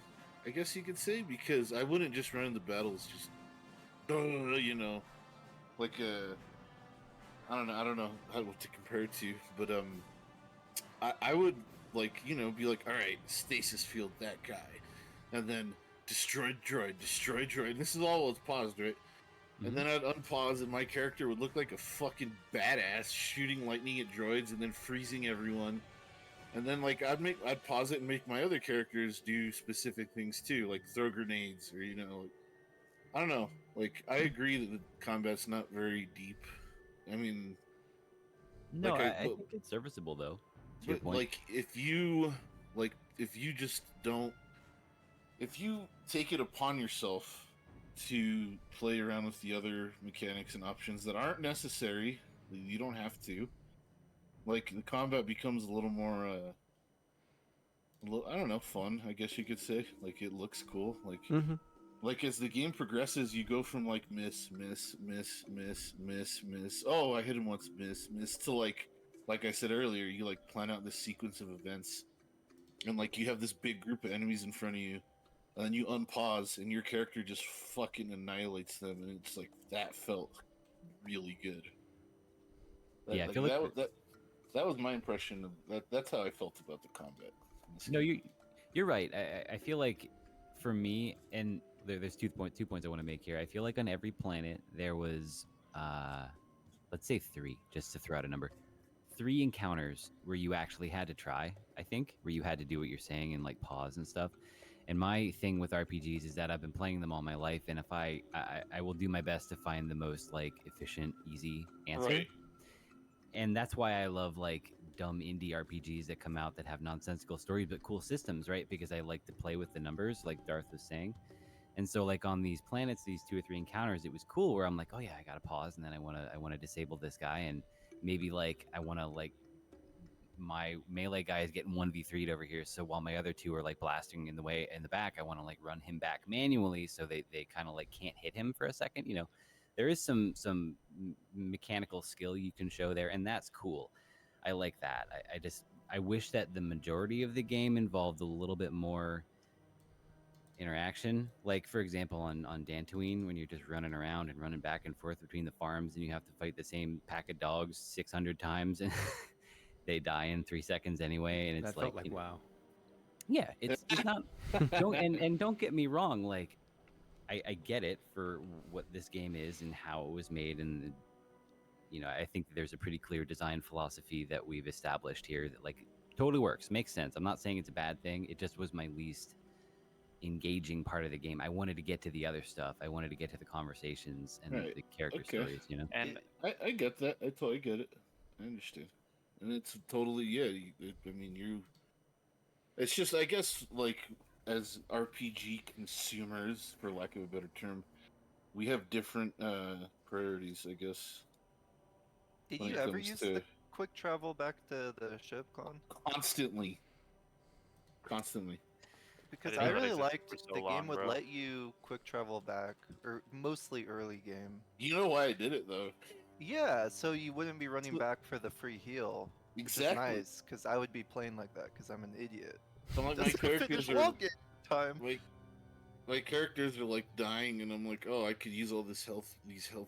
I guess you could say, because I wouldn't just run into battles just, you know, like I don't know how to compare it to, but I would like, you know, be like, all right, stasis field that guy, and then destroy droid. This is all while it's paused, right? Mhm. And then I'd unpause, and my character would look like a fucking badass, shooting lightning at droids and then freezing everyone. And then like I'd pause it and make my other characters do specific things too, like throw grenades or, you know, like, I don't know. Like I agree that the combat's not very deep. I mean, No, like, I think it's serviceable though. To your but point. like if you just don't, if you take it upon yourself to play around with the other mechanics and options that aren't necessary, you don't have to. Like the combat becomes a little more I don't know, fun, I guess you could say. Like it looks cool. Mm-hmm. Like as the game progresses, you go from like miss. Oh, I hit him once, miss to like I said earlier, you like plan out this sequence of events, and like you have this big group of enemies in front of you, and then you unpause, and your character just fucking annihilates them, and it's like that felt really good. Yeah, I feel like that was my impression of that. That's how I felt about the combat. No, you're right. I feel like for me, and there's two points I want to make here. I feel like on every planet there was, let's say 3, just to throw out a number, 3 encounters where you actually had to try. I think where you had to do what you're saying and like pause and stuff. And my thing with RPGs is that I've been playing them all my life, and if I will do my best to find the most like efficient, easy answer. Right. And that's why I love like dumb indie RPGs that come out that have nonsensical stories but cool systems, right? Because I like to play with the numbers, like Darth was saying. And so like on these planets, these 2 or 3 encounters, it was cool where I'm like, oh yeah, I gotta pause, and then I wanna disable this guy, and maybe like I wanna like my melee guy is getting 1v3'd over here, so while my other 2 are like blasting in the back, I want to like run him back manually so they kind of like can't hit him for a second, you know. There is some mechanical skill you can show there, and that's cool. I like that. I wish that the majority of the game involved a little bit more interaction. Like for example, on Dantooine, when you're just running around and running back and forth between the farms, and you have to fight the same pack of dogs 600 times, and they die in 3 seconds anyway. And it's That felt like you know, wow. Yeah, it's not. Don't get me wrong. Like, I get it for what this game is and how it was made, and I think there's a pretty clear design philosophy that we've established here that like totally works, makes sense. I'm not saying it's a bad thing. It just was my least engaging part of the game. I wanted to get to the other stuff. I wanted to get to the conversations and Right. the character Okay. stories. And I get that. I totally get it. I understand. And it's totally, yeah. I mean, it's just, I guess, like, as RPG consumers, for lack of a better term, we have different priorities, I guess, Did when you it ever comes use to the quick travel back to the ship, Con? constantly. Constantly. Because didn't I know that really existed liked for so the game long, would bro. let you quick travel back, or mostly early game. You know why I did it, though? Yeah, so you wouldn't be running So- back for the free heal, which is Exactly. nice, because I would be playing like that, because I'm an idiot. So, like, my Doesn't characters finish are... long game time. My characters are like dying, and I'm like, oh, I could use all these health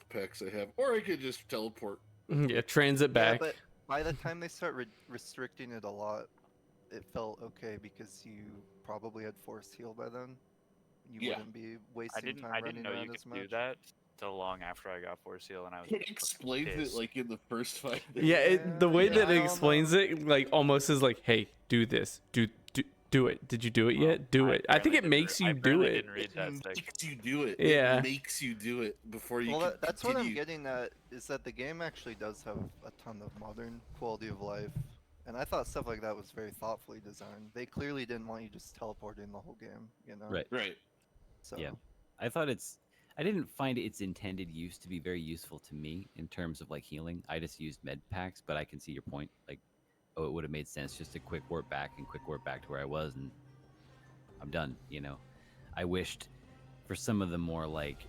packs I have, or I could just teleport. Yeah, transit Yeah, back. but by the time they start restricting it a lot, it felt okay because you probably had force heal by then. You Yeah. wouldn't be wasting time I running didn't know you around could as much. do that till long after I got Force Heal, and I was It explains it pissed. like in the first 5 Yeah, minutes. the way Yeah, that I it don't explains know. it, like almost is like, hey, do this, do it. Did you do it Well, yet? Do it. I think it makes you do it. Didn't read that section. Makes you do it. Yeah. It makes you do it before you Well, can that's what I'm continue. getting at, is that the game actually does have a ton of modern quality of life. And I thought stuff like that was very thoughtfully designed. They clearly didn't want you just teleporting the whole game, you know? Right. Right. So, Yeah. I didn't find its intended use to be very useful to me in terms of like healing. I just used med packs, but I can see your point. Like, oh, it would have made sense just to quick warp back to where I was, and I'm done. I wished for some of the more like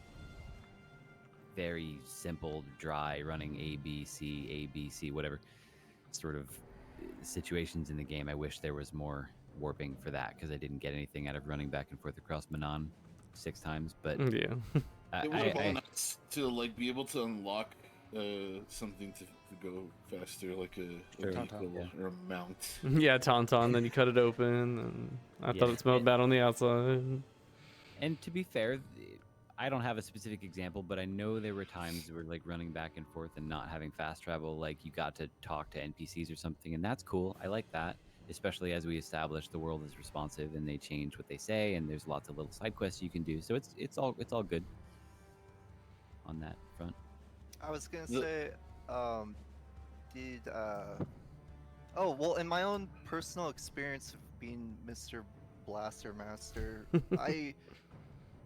very simple, dry running A B C, whatever sort of situations in the game. I wish there was more warping for that because I didn't get anything out of running back and forth across Manon 6 times. But Yeah. It would have I, been nice to like be able to unlock something to go faster, like a Sure. vehicle Yeah. or a mount. Yeah, Tauntaun, then you cut it open, and I thought Yeah. it smelled bad on the outside. And to be fair, I don't have a specific example, but I know there were times where like running back and forth and not having fast travel, like you got to talk to NPCs or something, and that's cool. I like that, especially as we establish the world is responsive and they change what they say, and there's lots of little side quests you can do. So it's all good on that front. I was gonna The- say, did oh well, in my own personal experience of being Mr. Blaster Master,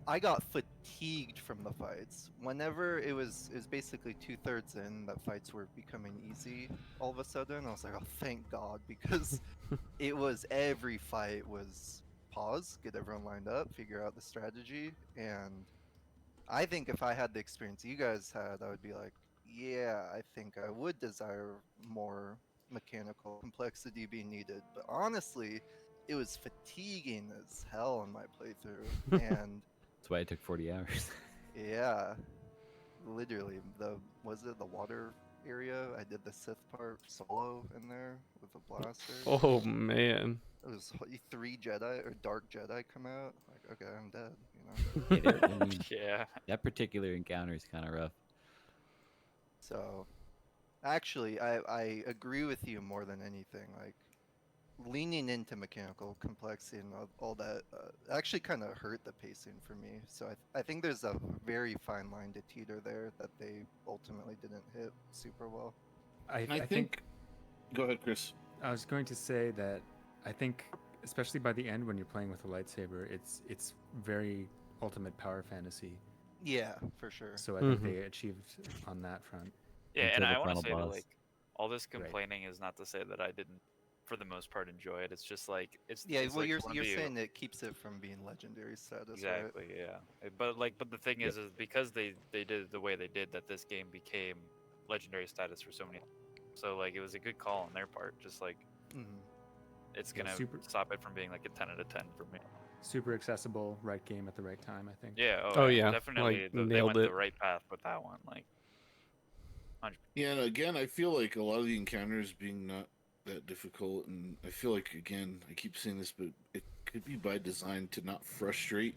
I got fatigued from the fights. Whenever it was basically 2/3 in that fights were becoming easy. All of a sudden, I was like, oh, thank God, because it was every fight was pause, get everyone lined up, figure out the strategy, and I think if I had the experience you guys had, I would be like, yeah, I think I would desire more mechanical complexity being needed. But honestly, it was fatiguing as hell in my playthrough. And That's why it took 40 hours. yeah, literally, was it the water area? I did the Sith part solo in there with a blaster. Oh man. It was 3 Jedi or Dark Jedi come out. Like, okay, I'm dead. I mean, Yeah. that particular encounter is kind of rough. So, actually, I agree with you more than anything. Like, leaning into mechanical complexity and all that actually kind of hurt the pacing for me. So I think there's a very fine line to teeter there that they ultimately didn't hit super well. I think. Go ahead, Chris. I was going to say that I think, especially by the end when you're playing with a lightsaber, it's very ultimate power fantasy. Yeah, for sure. So I think they achieved on that front. Yeah, Until and the I want final to say that boss. like all this complaining is not to say that I didn't, for the most part, enjoy it. It's just like Yeah, it's well, like you're one of you're the- saying it keeps it from being legendary status, right? exactly, yeah. But the thing is because they did it the way they did, that this game became legendary status for so many. So like it was a good call on their part. Just like Mhm. it's Yeah, gonna super- stop it from being like a 10 out of 10 for me. Super accessible, right game at the right time, I think. Yeah. Oh, yeah, Definitely. like, They nailed went it. the right path with that one. Like. Yeah, and again, I feel like a lot of the encounters being not that difficult, and I feel like again, I keep saying this, but could be by design to not frustrate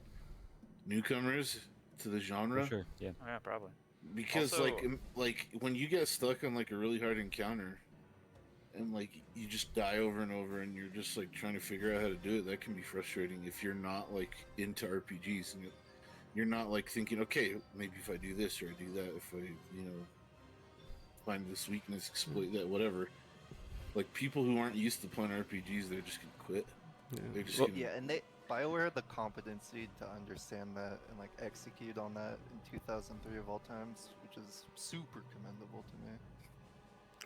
newcomers to the genre. For sure. Yeah. Oh, yeah, probably. Because Also- like when you get stuck on like a really hard encounter, and like you just die over and over, and you're just like trying to figure out how to do it, that can be frustrating if you're not like into RPGs and you're not like thinking, okay, maybe if I do this or I do that, if I find this weakness, exploit that, whatever. Like people who aren't used to playing RPGs, they're just gonna quit. Yeah. They're just Well, gonna, Yeah, and BioWare had the competency to understand that and like execute on that in 2003 of all times, which is super commendable to me.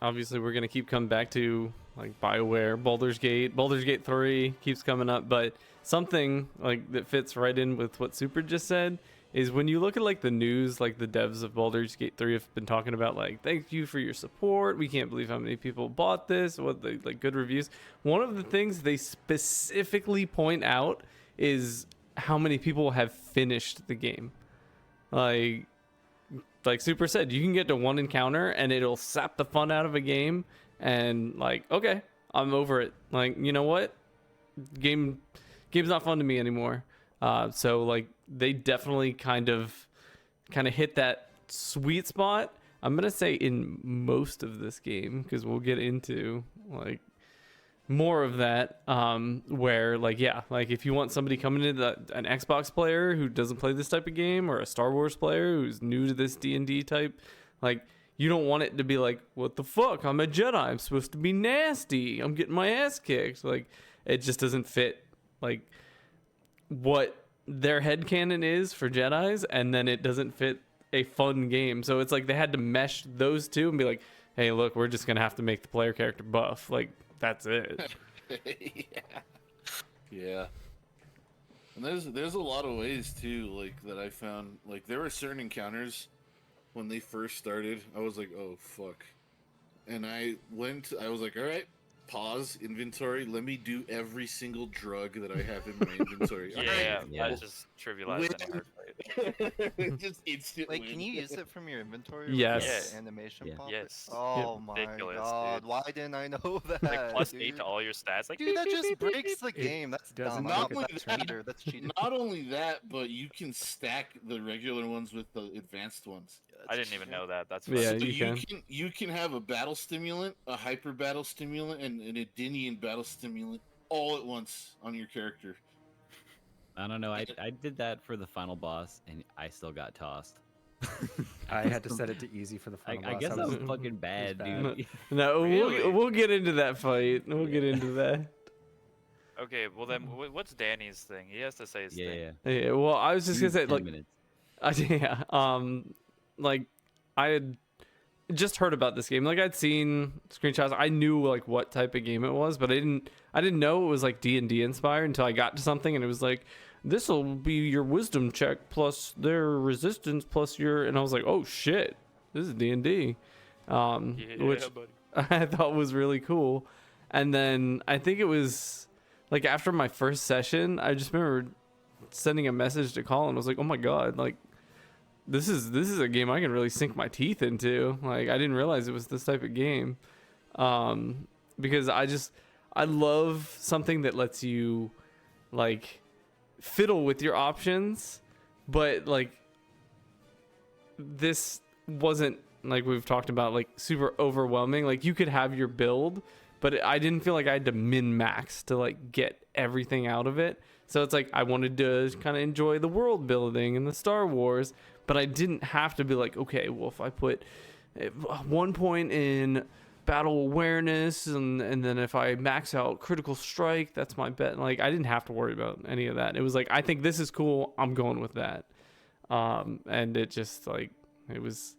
Obviously, we're gonna keep coming back to like BioWare, Baldur's Gate 3 keeps coming up, but something like that fits right in with what Super just said is when you look at like the news, like the devs of Baldur's Gate 3 have been talking about like, thank you for your support. We can't believe how many people bought this. What the like good reviews. One of the things they specifically point out is how many people have finished the game. Like Super said, you can get to one encounter and it'll sap the fun out of a game, and like, okay, I'm over it. Like, you know what? Game's not fun to me anymore. So like they definitely kind of hit that sweet spot. I'm gonna say in most of this game, because we'll get into like more of that, where like, yeah, like if you want somebody coming in, an Xbox player who doesn't play this type of game, or a Star Wars player who's new to this D&D type, like you don't want it to be like, what the fuck, I'm a Jedi, I'm supposed to be nasty, I'm getting my ass kicked. Like it just doesn't fit like what their headcanon is for Jedis, and then it doesn't fit a fun game. So it's like they had to mesh those two and be like, hey, look, we're just gonna have to make the player character buff. Like that's it. yeah. And there's a lot of ways too, like that I found. Like there were certain encounters when they first started, I was like, oh fuck. And I was like, all right, pause, inventory, let me do every single drug that I have in my inventory. All Yeah, right, yeah. I just trivialized any hard fight. just instantly. Wait, can you use it from your inventory? Yes. With the animation Yeah. pop? Yes. Oh my Ridiculous, god, dude. why didn't I know that? Like plus dude? 8 to all your stats. Like Dude, that beep, just beep, beep, breaks beep, the game. That's doesn't dumb. make That's it cheater. That's cheating. Not only that, but you can stack the regular ones with the advanced ones. I didn't even know that. That's Yeah, funny. you You can have a battle stimulant, a hyper battle stimulant, and an Edenian battle stimulant all at once on your character. I don't know. I did that for the final boss, and I still got tossed. I had to set it to easy for the I, final I boss. guess I I was was- fucking bad, bad. dude. No, Really? we'll get into that fight. We'll get into that. Okay, well then, what's Danny's thing? He has to say his Yeah, thing. yeah. Yeah, well, I was just gonna say 10 like, minutes. yeah, like I had just heard about this game. Like I'd seen screenshots. I knew like what type of game it was, but I didn't know it was like D&D inspired until I got to something and it was like, this will be your wisdom check plus their resistance plus your, and I was like, oh shit, this is D&D, Yeah, which buddy. I thought was really cool. And then I think it was like after my first session, I just remember sending a message to Colin. I was like, oh my god, like this is a game I can really sink my teeth into. Like I didn't realize it was this type of game, because I love something that lets you like fiddle with your options, but like this wasn't, like we've talked about, like super overwhelming. Like you could have your build, but I didn't feel like I had to min max to like get everything out of it. So it's like I wanted to kind of enjoy the world building and the Star Wars, but I didn't have to be like, okay, well, if I put 1 point in battle awareness and then if I max out critical strike, that's my bet. Like I didn't have to worry about any of that. It was like, I think this is cool, I'm going with that. And it just like it was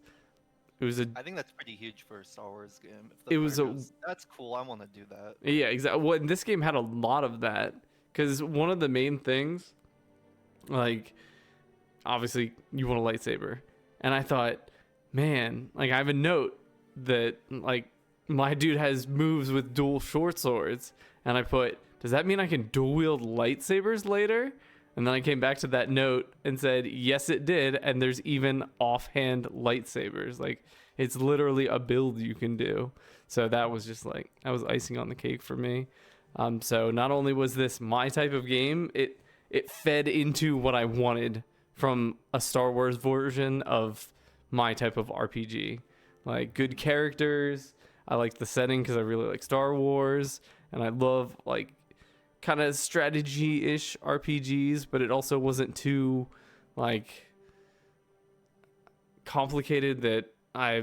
a I think that's pretty huge for a Star Wars game. If It was player a- goes, that's cool. I want to do that. Yeah, exactly. Well, and this game had a lot of that because one of the main things, like, obviously you want a lightsaber, and I thought, man, like I have a note that like my dude has moves with dual short swords, and I put, does that mean I can dual wield lightsabers later? And then I came back to that note and said, yes, it did. And there's even offhand lightsabers. Like, it's literally a build you can do. So that was just like, that was icing on the cake for me. So not only was this my type of game, it fed into what I wanted from a Star Wars version of my type of RPG. Like good characters. I like the setting because I really like Star Wars, and I love like kind of strategy-ish RPGs, but it also wasn't too like complicated that I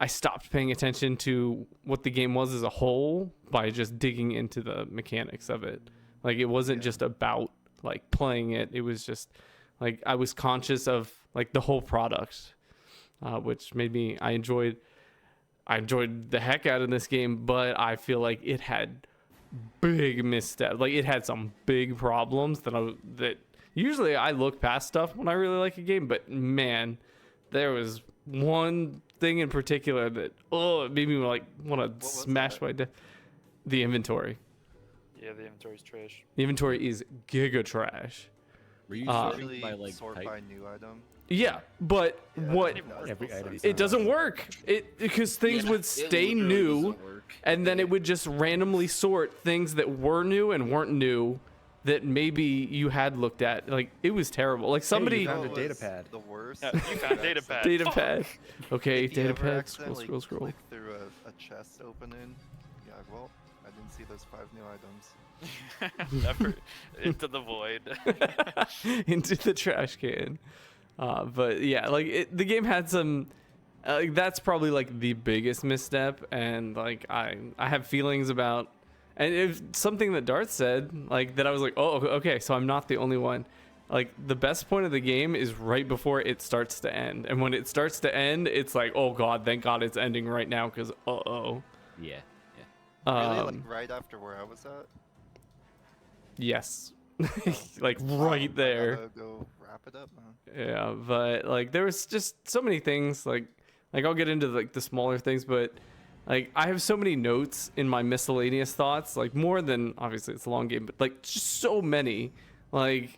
stopped paying attention to what the game was as a whole by just digging into the mechanics of it. Like it wasn't just about like playing it. It was just like I was conscious of like the whole product, which made me I enjoyed the heck out of this game, but I feel like it had big missteps. Like it had some big problems that usually I look past stuff when I really like a game, but man, there was one thing in particular that it made me like want to smash the inventory. Yeah, the inventory's trash. The inventory is giga trash. Were you Usually sorting by like sort type? by new item. Yeah, but what Every item. it doesn't work. Because things would stay new, and then it would just randomly sort things that were new and weren't new that maybe you had looked at. Like it was terrible. Like somebody found a What data was pad. The worst. Yeah, you found data pad. data pad. Okay, If you data ever pad. accidentally Scroll. click through a chest opening. Yeah, well, I didn't see those 5 new items. Never into the void. Into the trash can. But yeah, like the game had some. That's probably like the biggest misstep, and like I have feelings about, and it's something that Darth said, like that I was like, oh, okay, so I'm not the only one. Like the best point of the game is right before it starts to end, and when it starts to end, it's like, oh god, thank God it's ending right now, because Yeah. Really, like right after where I was at. yes, Oh, like wow, right there. I gotta go wrap it up, man. Yeah, but like there was just so many things like I'll get into like the smaller things, but like I have so many notes in my miscellaneous thoughts, like more than obviously it's a long game, but like just so many. Like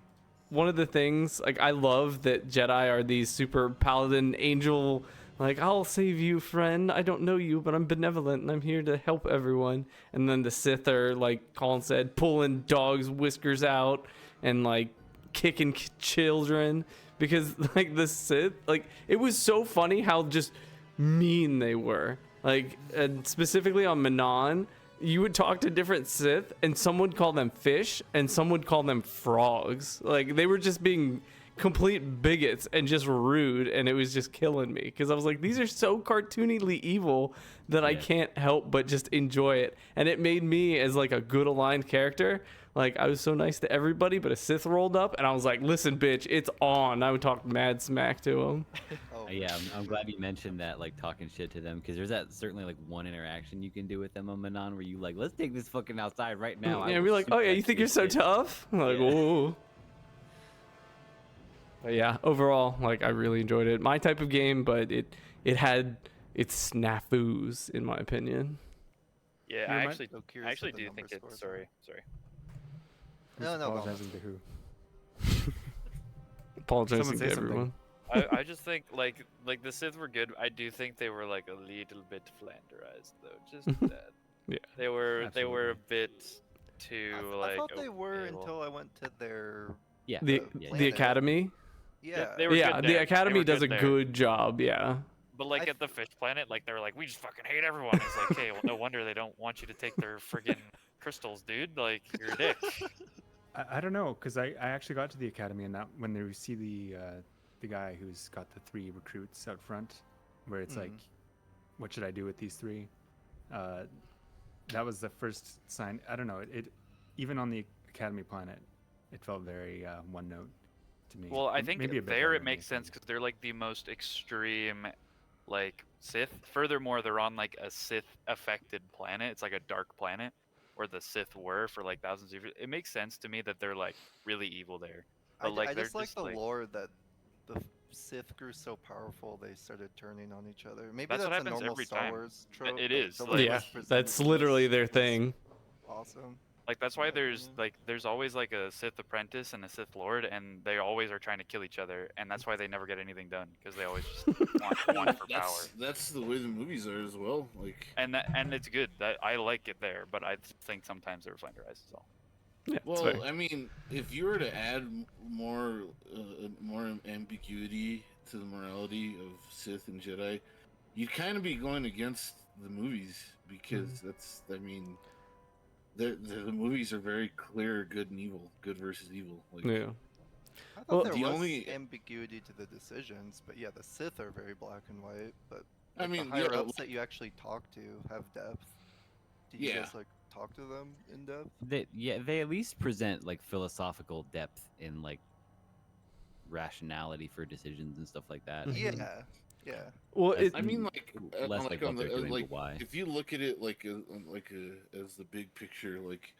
one of the things, like I love that Jedi are these super paladin angel, like I'll save you, friend. I don't know you, but I'm benevolent and I'm here to help everyone. And then the Sith are like Colin said, pulling dogs' whiskers out and like kicking children, because like the Sith, like it was so funny how just mean they were. Like and specifically on Manon, you would talk to different Sith and some would call them fish and some would call them frogs. Like they were just being complete bigots and just rude, and it was just killing me because I was like, these are so cartoonily evil that I can't help but just enjoy it. And it made me, as like a good aligned character, like I was so nice to everybody, but a Sith rolled up and I was like, listen bitch, it's on. I would talk mad smack to him. Oh, Yeah, I'm shit. glad you mentioned that, like talking shit to them, because there's that certainly like one interaction you can do with them on Manon where you like, let's take this fucking outside right now. I Yeah, will be like, oh yeah, suplex you think you're this so kid." tough? I'm like, Yeah. whoa. But yeah, overall, like I really enjoyed it. My type of game, but it had its snafus, in my opinion. Yeah, You I remind- actually, So I curious actually what the do number think it's. scores Sorry. No, no, Apologizing to who? Apologizing Someone to say something. everyone. I just think like the Sith were good. I do think they were like a little bit flanderized though. Just that. Yeah. They were a Absolutely. bit too I thought they okay, were well, until I went to their. Yeah. The yeah. the planet. academy. Yeah. they were Yeah, good the there. They academy were does a there. good job. Yeah. But like I at the fish planet, like they were like, we just fucking hate everyone. It's like, hey, well, no wonder they don't want you to take their friggin' crystals, dude. Like you're a dick. I don't know, because I actually got to the academy, and that when they see the guy who's got the 3 recruits out front, where it's like, what should I do with these 3? That was the first sign. I don't know. It even on the academy planet, it felt very one note to me. Well, I think Maybe a bit there better it in the makes sense academy. because they're like the most extreme, like Sith. Furthermore, they're on like a Sith-affected planet. It's like a dark planet, where the Sith were for like thousands of years. It makes sense to me that they're like really evil there. But like I they're just like just the like lore that the Sith grew so powerful they started turning on each other. Maybe That's that's, what a happens normal every Star time. Wars trope. It but is, the like- way it Yeah, was presented that's literally was their thing. Awesome. Like that's why my there's opinion. there's always like a Sith apprentice and a Sith Lord, and they always are trying to kill each other, and that's why they never get anything done because they always just want for power. That's the way the movies are as well. Like, And it's good that I like it there, but I just think sometimes they refine their eyes is all. Yeah, it's well, fair. I mean, if you were to add more ambiguity to the morality of Sith and Jedi, you'd kind of be going against the movies because that's, I mean, the movies are very clear, good and evil, good versus evil. Like, Yeah. I thought Well, there the was only- ambiguity to the decisions, but yeah, the Sith are very black and white. But I like, mean, the higher yeah, ups that you actually talk to have depth. Did you Yeah. guys like talk to them in depth? They at least present like philosophical depth in like rationality for decisions and stuff like that. Mhm. Yeah, yeah. Well, That's- it, I mean, like, less like what they're doing, like, but why. if you look at it like as the big picture, like,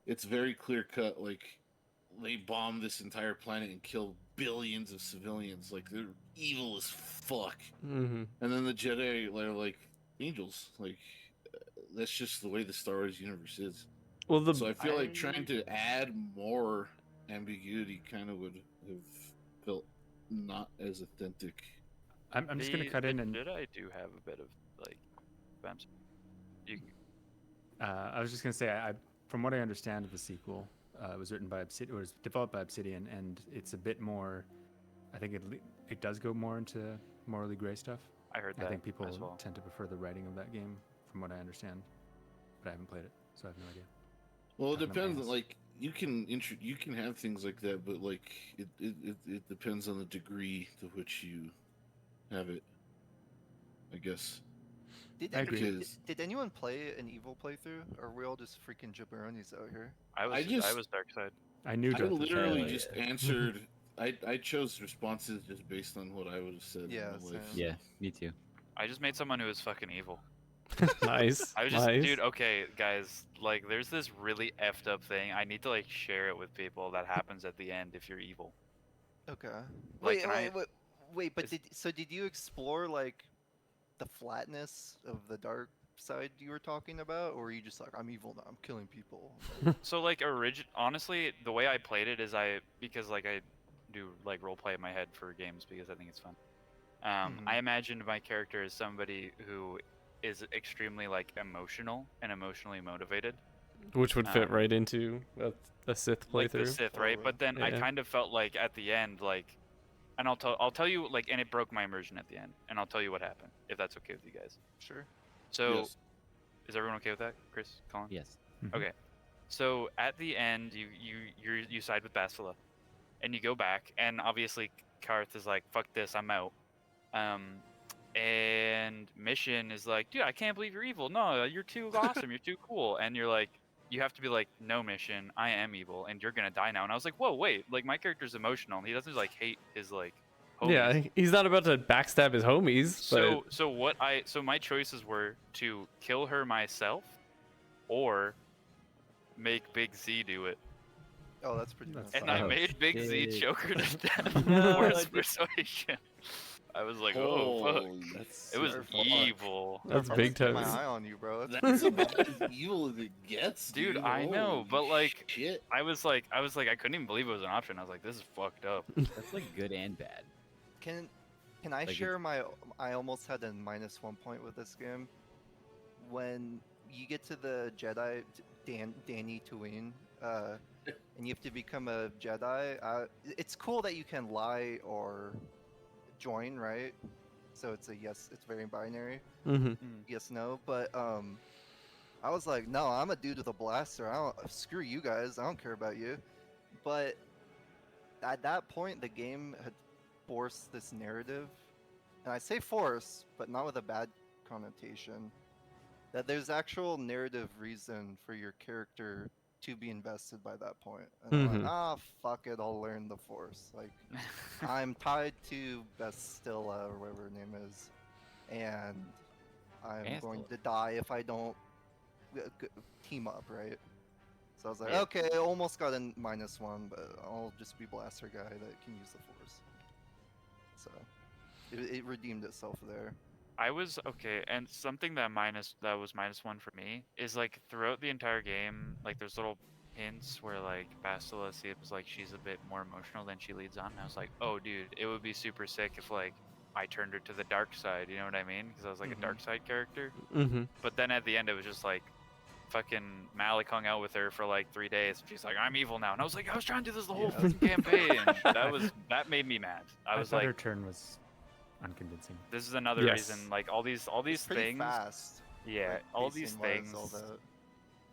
it's very clear cut. Like, they bomb this entire planet and kill billions of civilians. Like, they're evil as fuck. mhm. And then the Jedi are like angels. Like, that's just the way the Star Wars universe is. Well, the So I feel like trying to add more ambiguity kind of would have felt not as authentic. I'm just gonna cut in and Jedi do have a bit of like, you I was just gonna say, from what I understand of the sequel, it was written by Obsidian, or was developed by Obsidian, and it's a bit more. I think it does go more into morally gray stuff. I heard I that think people as well. tend to prefer the writing of that game, from what I understand, but I haven't played it, so I have no idea. Well, it Nothing on my depends. hands. Like, you can have things like that, but like it depends on the degree to which you have it. I guess. Did, I agree. Because did anyone play an evil playthrough, or are we all just freaking jabronis out here? I was dark side. I knew. I Darth was literally gonna- just answered. I chose responses just based on what I would have said Yeah, in my life. same. Yeah, me too. I just made someone who was fucking evil. nice. I was just, nice. dude, okay, guys, like, there's this really effed up thing. I need to, like, share it with people that happens at the end if you're evil. Okay. Like, Wait, can I- wait, but It's- did you explore like the flatness of the dark side you were talking about, or were you just like, I'm evil now, I'm killing people? So, like, honestly, the way I played it is because, like, I do, like, roleplay in my head for games because I think it's fun. I imagined my character as somebody who is extremely, like, emotional and emotionally motivated. Which would fit um, right into a Sith Like the playthrough. Sith, right? Totally. But then I Yeah. kind of felt like at the end, like, and I'll tell you, like, and it broke my immersion at the end, and I'll tell you what happened if that's okay with you guys. Sure. So, Yes. is everyone okay with that, Chris, Colin? Yes. Okay. So at the end, you side with Bastila, and you go back, and obviously Karth is like, "Fuck this, I'm out." And Mission is like, "Dude, I can't believe you're evil. No, you're too awesome. You're too cool." And you're like, you have to be like, "No, Mission, I am evil, and you're gonna die now." And I was like, "Whoa, wait! Like my character's emotional. He doesn't like hate his like homies." Yeah, he's not about to backstab his homies. But So my choices were to kill her myself, or make Big Z do it. Oh, that's pretty That's messed And up. I Oh, made Big Z shit. choke her to death. No, Force I did- persuasion. I was like, oh fuck. Holy That's It was super fuck. evil. That's I'll big just keep time. my eye on you, bro. That's about as evil as it gets, Dude, dude. I know, Holy but, like, shit. I was like, I couldn't even believe it was an option. I was like, this is fucked up. That's like good and bad. Can I Like, share my? I almost had a -1 point with this game. When you get to the Jedi, Danny Tuin, and you have to become a Jedi. It's cool that you can lie or join, right? So it's a yes. It's very binary. hmm Yes, no. But I was like, no, I'm a dude with a blaster. I don't screw you guys. I don't care about you. But at that point, the game had forced this narrative, and I say force, but not with a bad connotation. That there's actual narrative reason for your character to be invested by that point. And I'm like, Mhm. ah, fuck it, I'll learn the force. Like, I'm tied to Bastilla or whatever her name is, and I'm going Bastila. to die if I don't team up, right? So I was like, Yeah. okay, I almost got a -1, but I'll just be blaster guy that can use the force. So it redeemed itself there. I was okay, and something that was -1 for me is like throughout the entire game, like there's little hints where like Bastila seems like she's a bit more emotional than she leads on. And I was like, oh dude, it would be super sick if like I turned her to the dark side. You know what I mean? Because I was like a dark side character. Mm-hmm. But then at the end, it was just like fucking Malik hung out with her for like 3 days. And she's like, I'm evil now, and I was like, I was trying to do this the whole Yeah. fucking campaign. That made me mad. I was thought like, her turn was unconvincing. this is another Yes. reason. Like all these It's pretty things. fast. Yeah, like, all these pacing-wise, things. all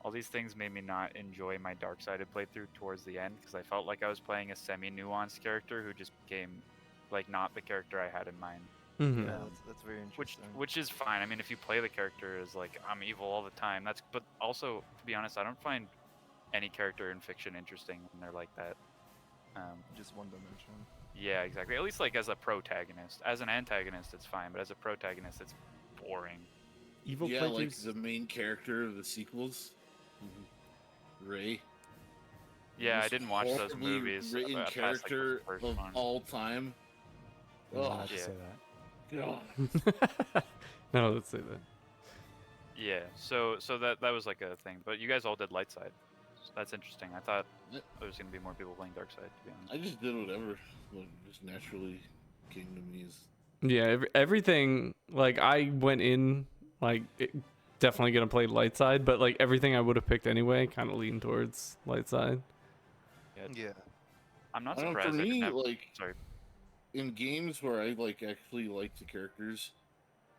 All these things made me not enjoy my dark-sided playthrough towards the end because I felt like I was playing a semi-nuanced character who just became like not the character I had in mind. Mm-hmm. Yeah, that's very Which interesting. is fine. I mean, if you play the character as like I'm evil all the time, that's. But also, to be honest, I don't find any character in fiction interesting when they're like that. Just one dimension. Yeah, exactly. At least like as a protagonist. As an antagonist, it's fine, but as a protagonist, it's boring. Evil Yeah, like playthroughs. the main character of the sequels, Ray. Yeah, I most didn't watch those horribly movies. Written past, like, the character first of one. all time. I'm not Oh, allowed to yeah. say that. God. No, let's say that. Yeah, so that was like a thing, but you guys all did light side. So that's interesting. I thought there was gonna be more people playing dark side, to be honest. I just did whatever just naturally came to me. Yeah, everything, like I went in like definitely gonna play light side, but like everything I would have picked anyway kind of leaned towards light side. Yeah. I'm not I don't know, surprised. for I didn't me, have, like sorry. in games where I like actually like the characters,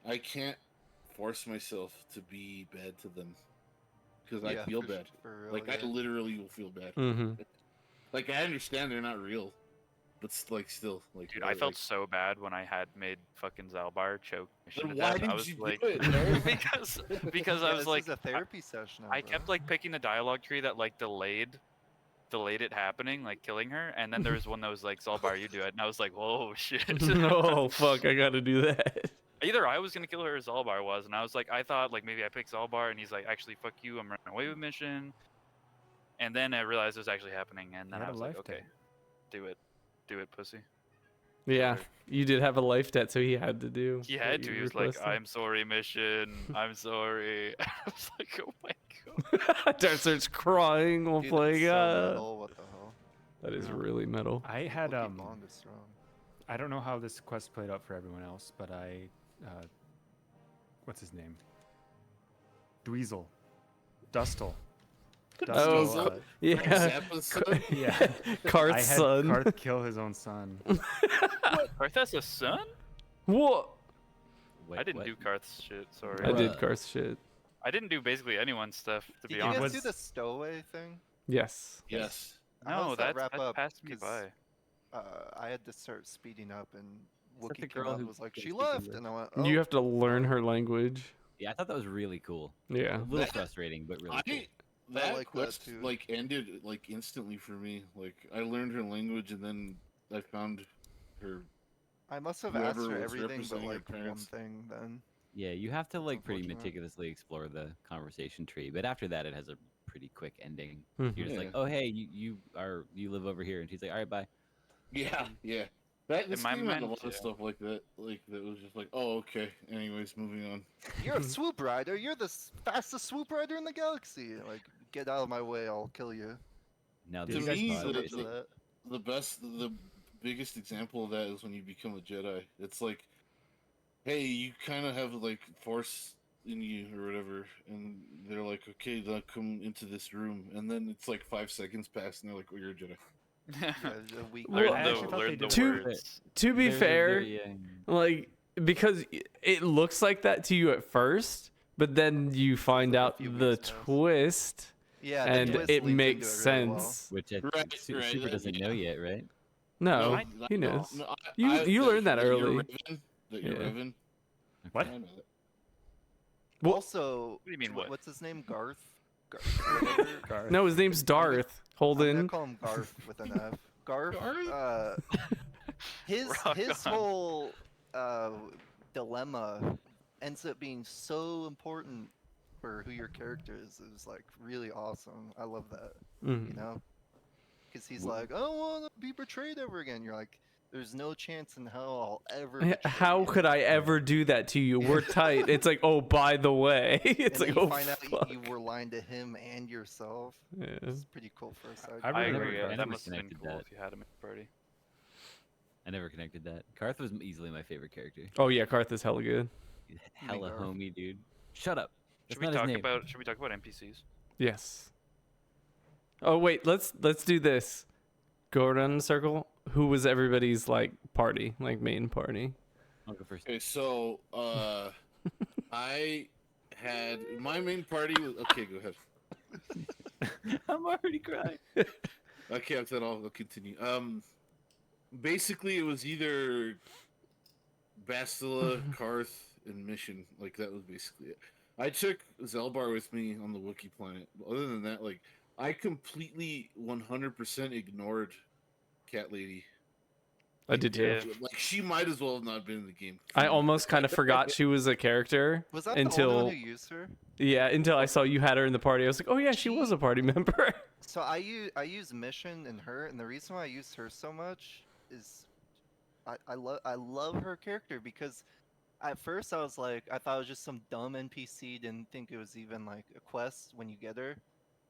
I can't force myself to be bad to them because I Yeah, feel for bad. for real, Like yeah. I literally will feel bad. Mm-hmm. Like I understand they're not real, but like still, like Dude, I felt like, so bad when I had made fucking Zalbar choke mission Then to why death. I did was you like, do it? man? because Yeah, I was this like, is a therapy session. I bro. kept like picking the dialogue tree that like delayed it happening, like killing her, and then there was one that was like, Zalbar, you do it, and I was like, whoa, shit. Oh fuck, I gotta do that. Either I was gonna kill her or Zalbar was, and I was like, I thought like maybe I picked Zalbar, and he's like, actually, fuck you, I'm running away with mission. And then I realized it was actually happening, and then You had I a was like, life okay, debt. do it, pussy. Yeah, you did have a life debt, so he had to do. He what had to. you He was like, requested. I'm sorry, mission. I'm sorry. I was like, oh my god. Dart starts crying while Dude, playing. it's so metal, what the hell? That is Yeah. really metal. I had Loki Bond is strong. I don't know how this quest played out for everyone else, but I what's his name? Dweezil. Dustle. Oh, Dustle, Yeah, episode? yeah. I Karth's had son. Karth kill his own son. Karth has a son? What? Wait, I didn't what? do Karth's shit, sorry. I did Bruh. Karth's shit. I didn't do basically anyone's stuff, to Did be you guys honest. do the stowaway thing? Yes. Yes. How No, does that that's wrap up? passed me 'Cause, by. I had to start speeding up, and that the Wookie came girl out and who was like, goes "She speaking left," with- and I went, "Oh." You have to learn her language. Yeah, I thought that was really cool. Yeah. A little frustrating, but really cool. That like that quest too. like ended like instantly for me. Like I learned her language and then I found her. I must have asked whoever her was everything but representing her like one parents. thing then. Yeah, you have to like pretty unfortunate. meticulously explore the conversation tree, but after that, it has a pretty quick ending. Mhm. You're just like, Yeah. oh hey, you live over here, and she's like, all right, bye. Yeah, yeah. That this my game had a mind, lot of yeah. stuff like that. Like that was just like, oh okay. Anyways, moving on. You're a swoop rider. You're the fastest swoop rider in the galaxy. Like, get out of my way. I'll kill you. Now To this me, is So the- much of that. the biggest example of that is when you become a Jedi. It's like, hey, you kind of have like force in you or whatever, and they're like, okay, now come into this room, and then it's like 5 seconds pass, and they're like, oh, you're a Jedi. Yeah, a week. Well, learn I actually thought they the did Two- words. To be There's a fair, very, like because it looks like that to you at first, but then you find like a out few the weeks pass. twist, Yeah, the and twist it leads makes into it really well. sense. which I, Right, Super right, doesn't know yet, right? No, I- he knows. No, You learned that you're early. Revan, that you're Yeah. Revan. What? I know that. Well- Also, What do you mean, what? what's his name? Garth. Whatever. Garth. No, his name's Darth. I'm gonna Holden. call him Garth with an F. Garth. Garth? His Rock his on. whole dilemma ends up being so important for who your character is. It was like really awesome. I love that. You Mhm. know, because he's like, I don't want to be betrayed ever again. You're like, There's no chance in hell I'll ever betray How you. could I ever do that to you? We're tight. It's like, oh, by the way. It's And like, then you oh, find out fuck. you were lying to him and yourself. Yeah. It's pretty cool for a side. I I really agree. like That Karth. must have been Connected cool that. if you had him in the party. I never connected that. Karth was easily my favorite character. Oh, yeah, Karth is hella good. Hella Garth. homie, dude. Shut up. That's Should we not his talk name. about NPCs? Yes. Oh, wait, let's do this. Go around in a circle. Who was everybody's, like, party, like, main party? I'll go first. Okay, so I had my main party was okay. Go ahead. I'm already crying. Okay, after that I'll continue. Basically it was either Bastila, Karth, and Mission. Like that was basically it. I took Zelbar with me on the Wookiee planet. Other than that, like I completely 100% ignored Cat Lady. I did too. Yeah. Like she might as well have not been in the game. I almost kind of forgot she was a character Was that the only until one who used her? until I saw you had her in the party. I was like, oh yeah, she was a party member. So I use Mission and her, and the reason why I use her so much is I love her character because at first I was like I thought it was just some dumb NPC, didn't think it was even like a quest when you get her.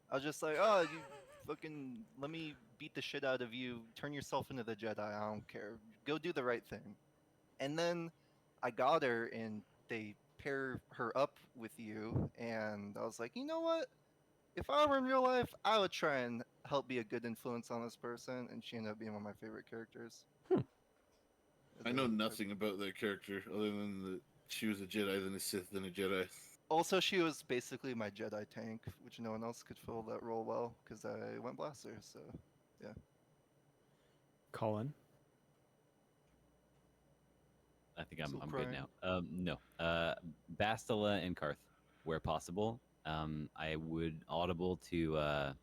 I was just like, oh, you fucking let me beat the shit out of you, turn yourself into the Jedi. I don't care. Go do the right thing. And then I got her, and they pair her up with you, and I was like, you know what? If I were in real life, I would try and help be a good influence on this person, and she ended up being one of my favorite characters. I know nothing about that character other than that she was a Jedi, then a Sith, then a Jedi. Also, she was basically my Jedi tank, which no one else could fill that role well because I went blaster. So Colin. I think I'm Still good crying. now. No. Bastila and Karth, where possible. I would audible to.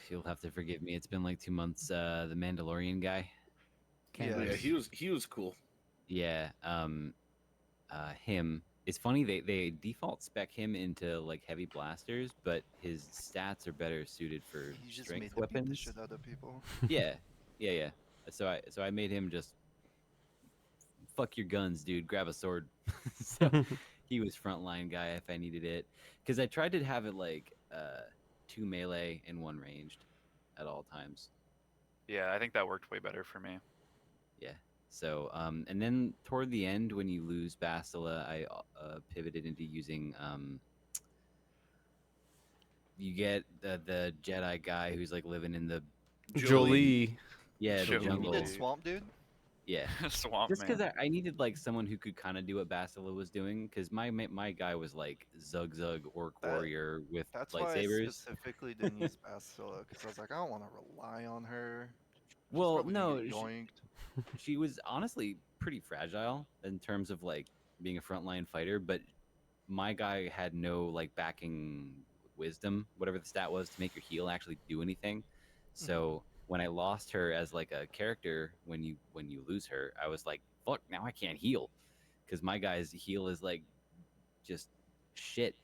You'll have to forgive me. It's been like 2 months. The Mandalorian guy. Yeah. Yeah, he was cool. Yeah. Him. It's funny they default spec him into like heavy blasters, but his stats are better suited for you just strength made to beat the weapons. shit out of people. Yeah. So I made him just fuck your guns, dude. Grab a sword. So he was frontline guy if I needed it, because I tried to have it like 2 melee and 1 ranged at all times. Yeah, I think that worked way better for me. Yeah. So and then toward the end when you lose Bastila, I pivoted into using you get the Jedi guy who's like living in the Jolie. yeah the Jolie. You jungle. did Swamp Dude? Yeah. Swamp Just because Man. I needed like someone who could kind of do what Bastila was doing, because my guy was like Zug Orc That- warrior with That's why I lightsabers. specifically didn't use Bastila because I was like, I don't want to rely on her. She's Well, probably gonna no, get yoinked. she was honestly pretty fragile in terms of like being a frontline fighter, but my guy had no like backing wisdom, whatever the stat was, to make your heal actually do anything. So when I lost her as like a character, when you lose her, I was like, fuck, now I can't heal, because my guy's heal is like just shit.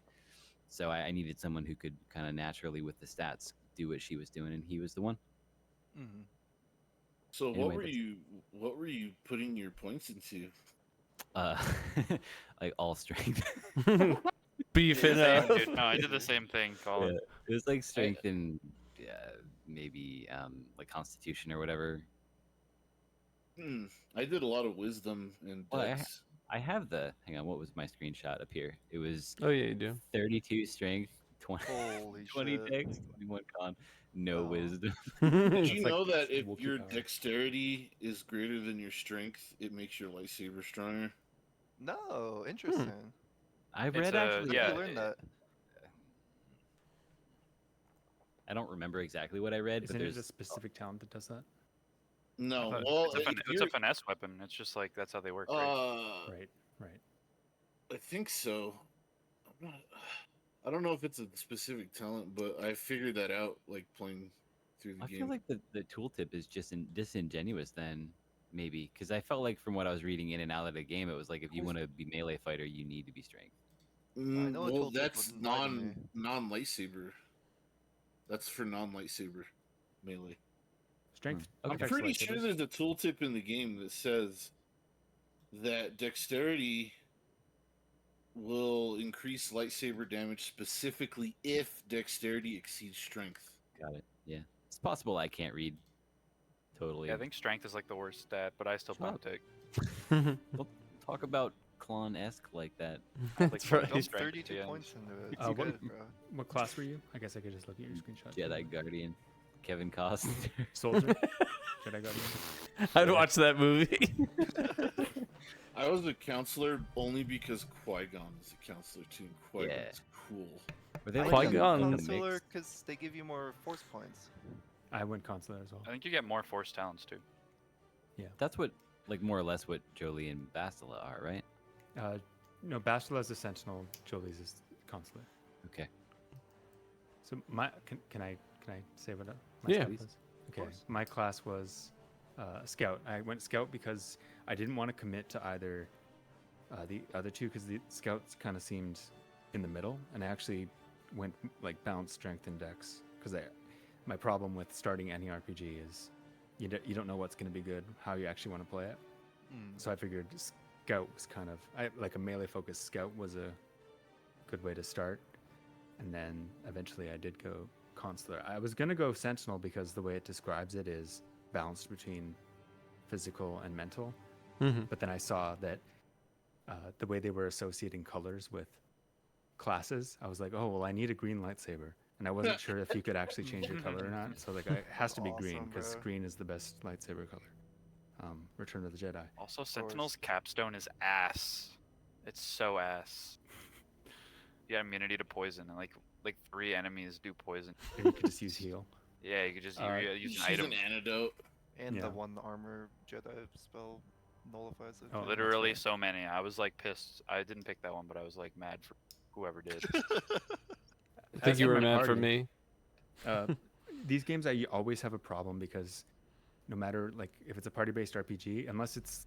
So I needed someone who could kind of naturally with the stats do what she was doing, and he was the one. Mhm. So Anyway, what were you putting your points into? Uh, like all strength. Beef it Same, up. dude. No, I did the same thing, Colin. It was like strength and maybe like constitution or whatever. I did a lot of wisdom and Well, dex. I have the hang on. What was my screenshot up here? It was Oh yeah, you do. 32 strength, 20, Holy 20 shit. dex, 21 con, no Oh. wisdom. Did you It's like know that if Wookiee your power. dexterity is greater than your strength, it makes your lightsaber stronger? No, interesting. I It's read a- actually. How'd yeah, you learn that? I don't remember exactly what I read, Isn't but it there's a specific talent that does that? No. But Well, it's, a if it's a you're- finesse weapon. It's just like that's how they work. Right? Right. Right. I think so. I don't know if it's a specific talent, but I figured that out like playing through the I game. feel like the tooltip is just disingenuous then, maybe, because I felt like from what I was reading in and out of the game, it was like if you want to be melee fighter, you need to be strength. know a Well, tooltip that's wouldn't lie to me. non lightsaber. That's for non lightsaber melee. Strength. Okay. I'm affects pretty sure lightsabers. there's a tooltip in the game that says that dexterity will increase lightsaber damage specifically if dexterity exceeds strength. Got it. Yeah, it's possible I can't read. Totally. Yeah, I think strength is like the worst stat, but I still Shut pump up. tick. Don't talk about Klon-esque like that. That's like, right. don't- Dump strength at 32 the end. points into it. Uh, It's what- good, bro. What class were you? I guess I could just look at your screenshot. Jedi Guardian, Kevin Costner. Soldier. Jedi Guardian. I'd watch that movie. I was a counselor only because Qui-Gon is a counselor too. and Qui-Gon's cool. Were they I like Qui-Gon. got in the Consular mix? because they give you more force points. I went consular as well. I think you get more force talents too. That's what, like, more or less what Jolie and Bastila are, right? No, Bastila is a sentinel. Jolie's is consular. Okay. So can I say what my Yeah. scout was? Okay, course. my class was scout. I went scout because I didn't want to commit to either the other two because the scouts kind of seemed in the middle, and I actually went like balanced strength and dex because my problem with starting any RPG is you don't know what's going to be good, how you actually want to play it. So I figured scout was kind of like a melee focused scout was a good way to start, and then eventually I did go consular. I was gonna go sentinel because the way it describes it is balanced between physical and mental, but then I saw that the way they were associating colors with classes, I was like, oh well, I need a green lightsaber, and I wasn't sure if you could actually change your color or not. So like, it has to be green Awesome, because bro. green is the best lightsaber color. Return of the Jedi. Also, Sentinel's capstone is ass. It's so ass. You got immunity to poison, and like 3 enemies do poison. Or you could just use heal. Yeah, you could just use She's an item. an antidote. And Yeah. the one armor Jedi spell nullifies it. Oh, that's Literally right. so many. I was like pissed. I didn't pick that one, but I was like mad for whoever did. I think As you in were my mad for party. me. These games I always have a problem because no matter like if it's a party-based RPG, unless it's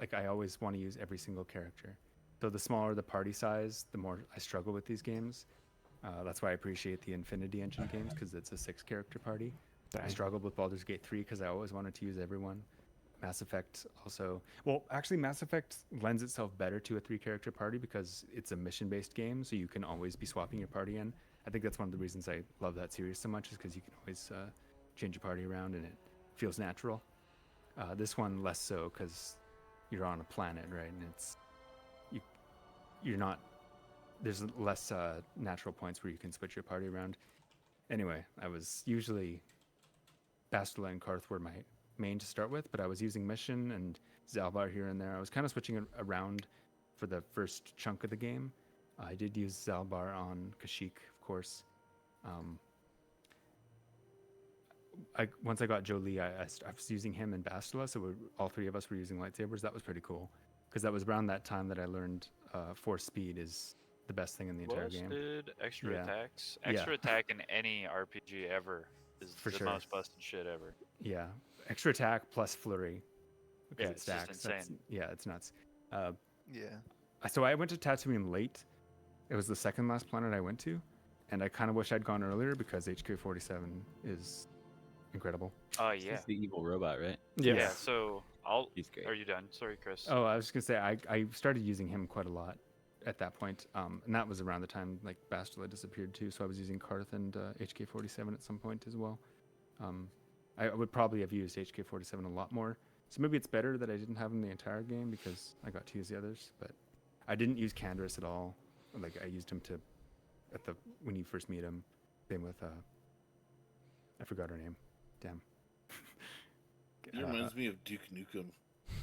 like I always want to use every single character. So the smaller the party size, the more I struggle with these games. That's why I appreciate the Infinity Engine games because it's a 6-character party. I Dang. struggled with Baldur's Gate 3 because I always wanted to use everyone. Mass Effect also. Well, actually, Mass Effect lends itself better to a 3-character party because it's a mission-based game, so you can always be swapping your party in. I think that's one of the reasons I love that series so much is because you can always change your party around and it feels natural. This one less so because you're on a planet, right? And you're not. There's less natural points where you can switch your party around. Anyway, I was usually Bastila and Karth were my main to start with, but I was using Mission and Zalbar here and there. I was kind of switching it around for the first chunk of the game. I did use Zalbar on Kashyyyk, of course. Once I got Jolie, I was using him and Bastila, so all 3 of us were using lightsabers. That was pretty cool because that was around that time that I learned force speed is the best thing in the entire game. Busted extra Yeah. attacks. Yeah. Extra attack in any RPG ever is For the sure. most busted shit ever. Yeah, extra attack plus flurry. Yeah, It it's just stacks. That's- insane. Yeah, it's nuts. Yeah. So I went to Tatooine late. It was the second last planet I went to, and I kind of wish I'd gone earlier because HK-47 is incredible. Oh yeah. He's the evil robot, right? Yeah. Yeah. So He's great. Are you done? Sorry, Chris. Oh, I was just gonna say I started using him quite a lot at that point, and that was around the time like Bastila disappeared too. So I was using Karth and HK-47 at some point as well. I would probably have used HK-47 a lot more. So maybe it's better that I didn't have him the entire game because I got to use the others. But I didn't use Canderous at all. Like I used him when you first meet him. Same with I forgot her name. Damn. It reminds me of Duke Nukem.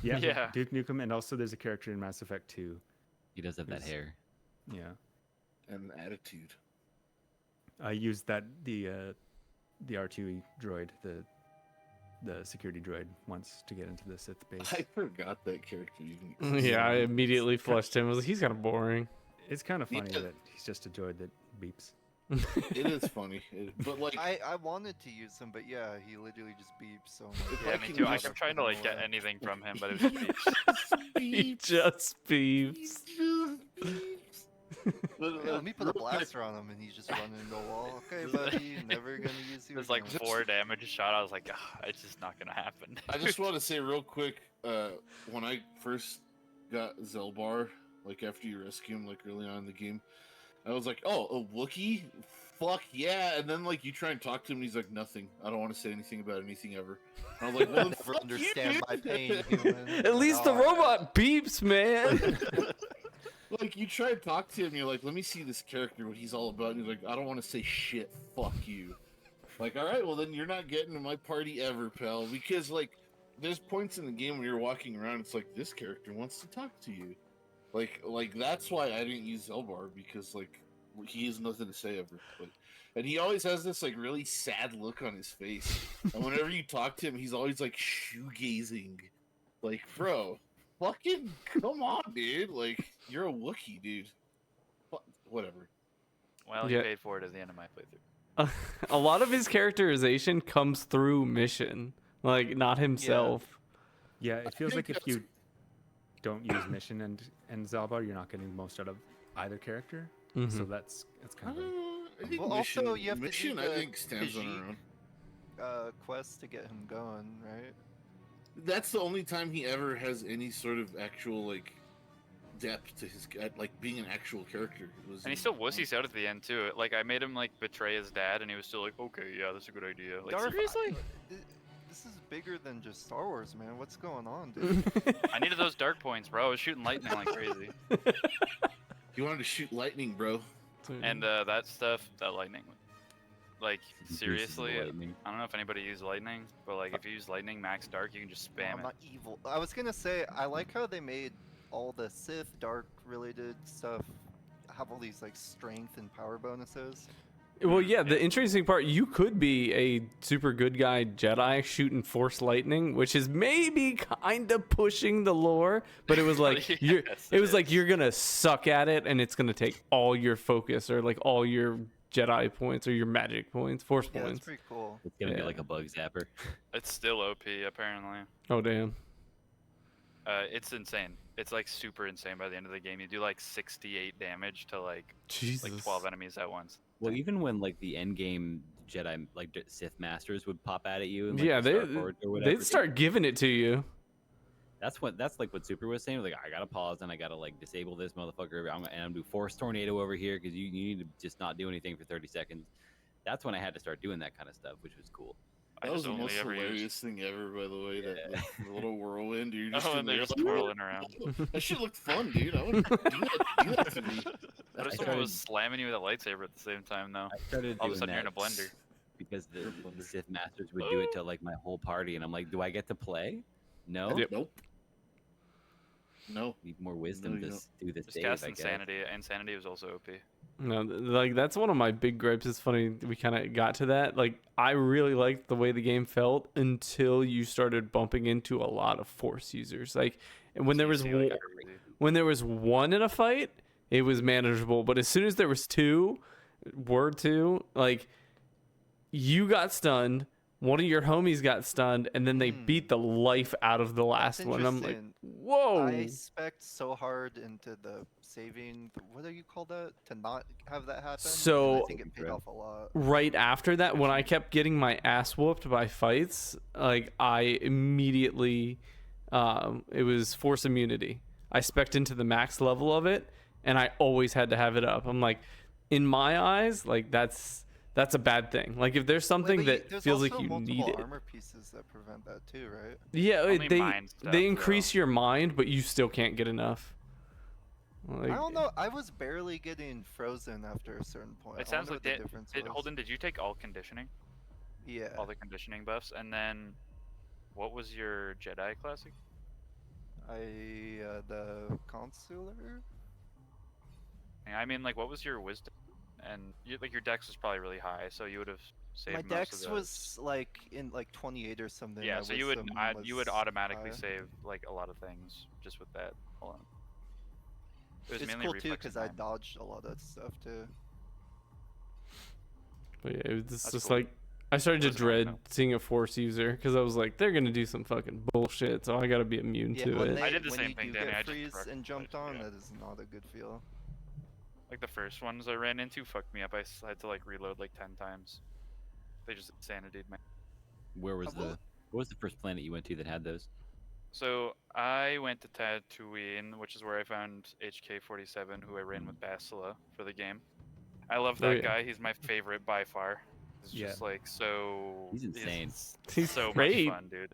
Yeah, Yeah. Duke Nukem, and also there's a character in Mass Effect 2. He does have that Who's- hair. Yeah. And attitude. I used the R2 droid, the security droid, once to get into the Sith base. I forgot that character even Yeah, existed. I immediately flushed him. I was like, he's kind of boring. It's kind of funny Yeah. that he's just a droid that beeps. It is funny, but like I wanted to use him, but yeah, he literally just beeps so much. If Yeah, I me can too. I just- kept trying to like get anything from him, but it was just beeps. He just beeps. Yeah, let me put a blaster on him and he's just running into a wall. Okay, buddy, never gonna use you. There's like again. 4 damage shot. I was like, it's just not gonna happen. I just want to say real quick, when I first got Zelbar, like after you rescue him, like early on in the game, I was like, oh, a Wookiee? Fuck yeah! And then like you try and talk to him, and he's like, nothing. I don't want to say anything about anything ever. And I was like, well, then Never fuck understand you, my dude. pain, human. At least the Oh, robot beeps, man. Like you try and talk to him, you're like, let me see this character, what he's all about. And he's like, I don't want to say shit. Fuck you. Like, all right, well then you're not getting in my party ever, pal. Because like, there's points in the game when you're walking around, it's like this character wants to talk to you. Like that's why I didn't use Zelbar, because like he has nothing to say ever. And he always has this like really sad look on his face. And whenever you talk to him, he's always like shoegazing. Like, bro, fucking come on, dude. Like, you're a Wookiee, dude. Whatever. Well, Yeah. you paid for it at the end of my playthrough. A lot of his characterization comes through mission, like not himself. Yeah, it feels think like if that's- you don't use mission and Zalbar, you're not getting most out of either character. Mhm. So that's kind of. I think Well, mission, also, you have to do mission I the think stands on Khajiit her own. quest to get him going, right? That's the only time he ever has any sort of actual like depth to his like being an actual character. It was And he still wussies out at the end too. Like I made him like betray his dad, and he was still like, okay, yeah, that's a good idea. Like Darth, seriously? This is bigger than just Star Wars, man. What's going on, dude? I needed those dark points, bro. I was shooting lightning like crazy. You wanted to shoot lightning, bro. And that stuff, that lightning, like Increases the seriously, lightning. I don't know if anybody used lightning, but like if you use lightning max dark, you can just No, spam I'm it. not evil. I was gonna say I like how they made all the Sith dark related stuff have all these like strength and power bonuses. Well, yeah, the interesting part, you could be a super good guy Jedi shooting force lightning, which is maybe kind of pushing the lore, but it was like you're Yes, it it was like is. you're going to suck at it and it's going to take all your focus or like all your Jedi points or your magic points, force Yeah, that's points. pretty cool. It's gonna Yeah. be like a bug zapper. It's still OP apparently. Oh damn. It's insane. It's like super insane by the end of the game. You do like 68 damage to like Jesus. 12 enemies at once. Well, even when like the end game Jedi like Sith masters would pop out at you, and, like, Yeah, the they Star Forge or whatever, they'd start giving it to you. That's like what Super was saying. Like, I gotta pause and I gotta like disable this motherfucker. I'm gonna do force tornado over here because you need to just not do anything for 30 seconds. That's when I had to start doing that kind of stuff, which was cool. I That was just the only most ever hilarious used. thing ever, by the way. That Yeah. the little whirlwind, dude. You're just Oh, in and they're there just like, whirling around. that shit looked fun, dude. I would do that to me. What if I someone was started- slamming you with a lightsaber at the same time though? I started All of a doing sudden you're in a that blender. because the Blender. Sith masters would do it to like my whole party, and I'm like, do I get to play? No. Yep. Nope. No. Need more wisdom No, you to do this Just Dave, cast I guess. insanity. Insanity was also OP. No, like that's one of my big gripes. It's funny we kind of got to that. Like I really liked the way the game felt until you started bumping into a lot of force users. Like when there was TC, like, one- crazy. when there was one in a fight, it was manageable. But as soon as there was two, like you got stunned, one of your homies got stunned, and then they beat the life out of the last That's one. I'm like, interesting. whoa. I spec'd so hard into the saving. What do you call that? To not have that happen. and So- I think it paid off a lot. Right after that, when I kept getting my ass whooped by fights, like I immediately, it was force immunity. I spec'd into the max level of it, and I always had to have it up. I'm like, in my eyes, like that's a bad thing. Like if there's something Wait, but that there's feels like also you multiple need it. armor pieces that prevent that too, right? Yeah, Only they mind stuff, they increase though. your mind, but you still can't get enough. Like, I don't know. I was barely getting frozen after a certain point. It I sounds wonder like what the difference was. Holden, did you take all conditioning? Yeah. All the conditioning buffs, and then what was your Jedi classic? The consular. I mean, like, what was your wisdom? And like your dex was probably really high, so you would have saved My most dex of those. was like in like 28 or something. Yeah, my so you would wisdom you would was automatically high. save like a lot of things just with that alone. It was It's mainly cool too reflex because and I mind. dodged a lot of stuff too. but yeah, it was That's just cool. like I started to It was annoying, dread seeing a force user because I was like, they're gonna do some fucking bullshit, so I gotta be immune Yeah, to when it. they, I did the when same you thing, do Danny, get I just freeze corrected and jumped it, on, yeah. that is not a good feel. Like the first ones I ran into fucked me up. I had to like reload like 10 times. They just insanitied me. Where was will- what was the first planet you went to that had those? So I went to Tatooine, which is where I found HK-47, who I ran with Basila for the game. I love Oh, that yeah. guy. He's my favorite by far. He's Yeah. just like so. He's insane. He's so great. much fun, dude.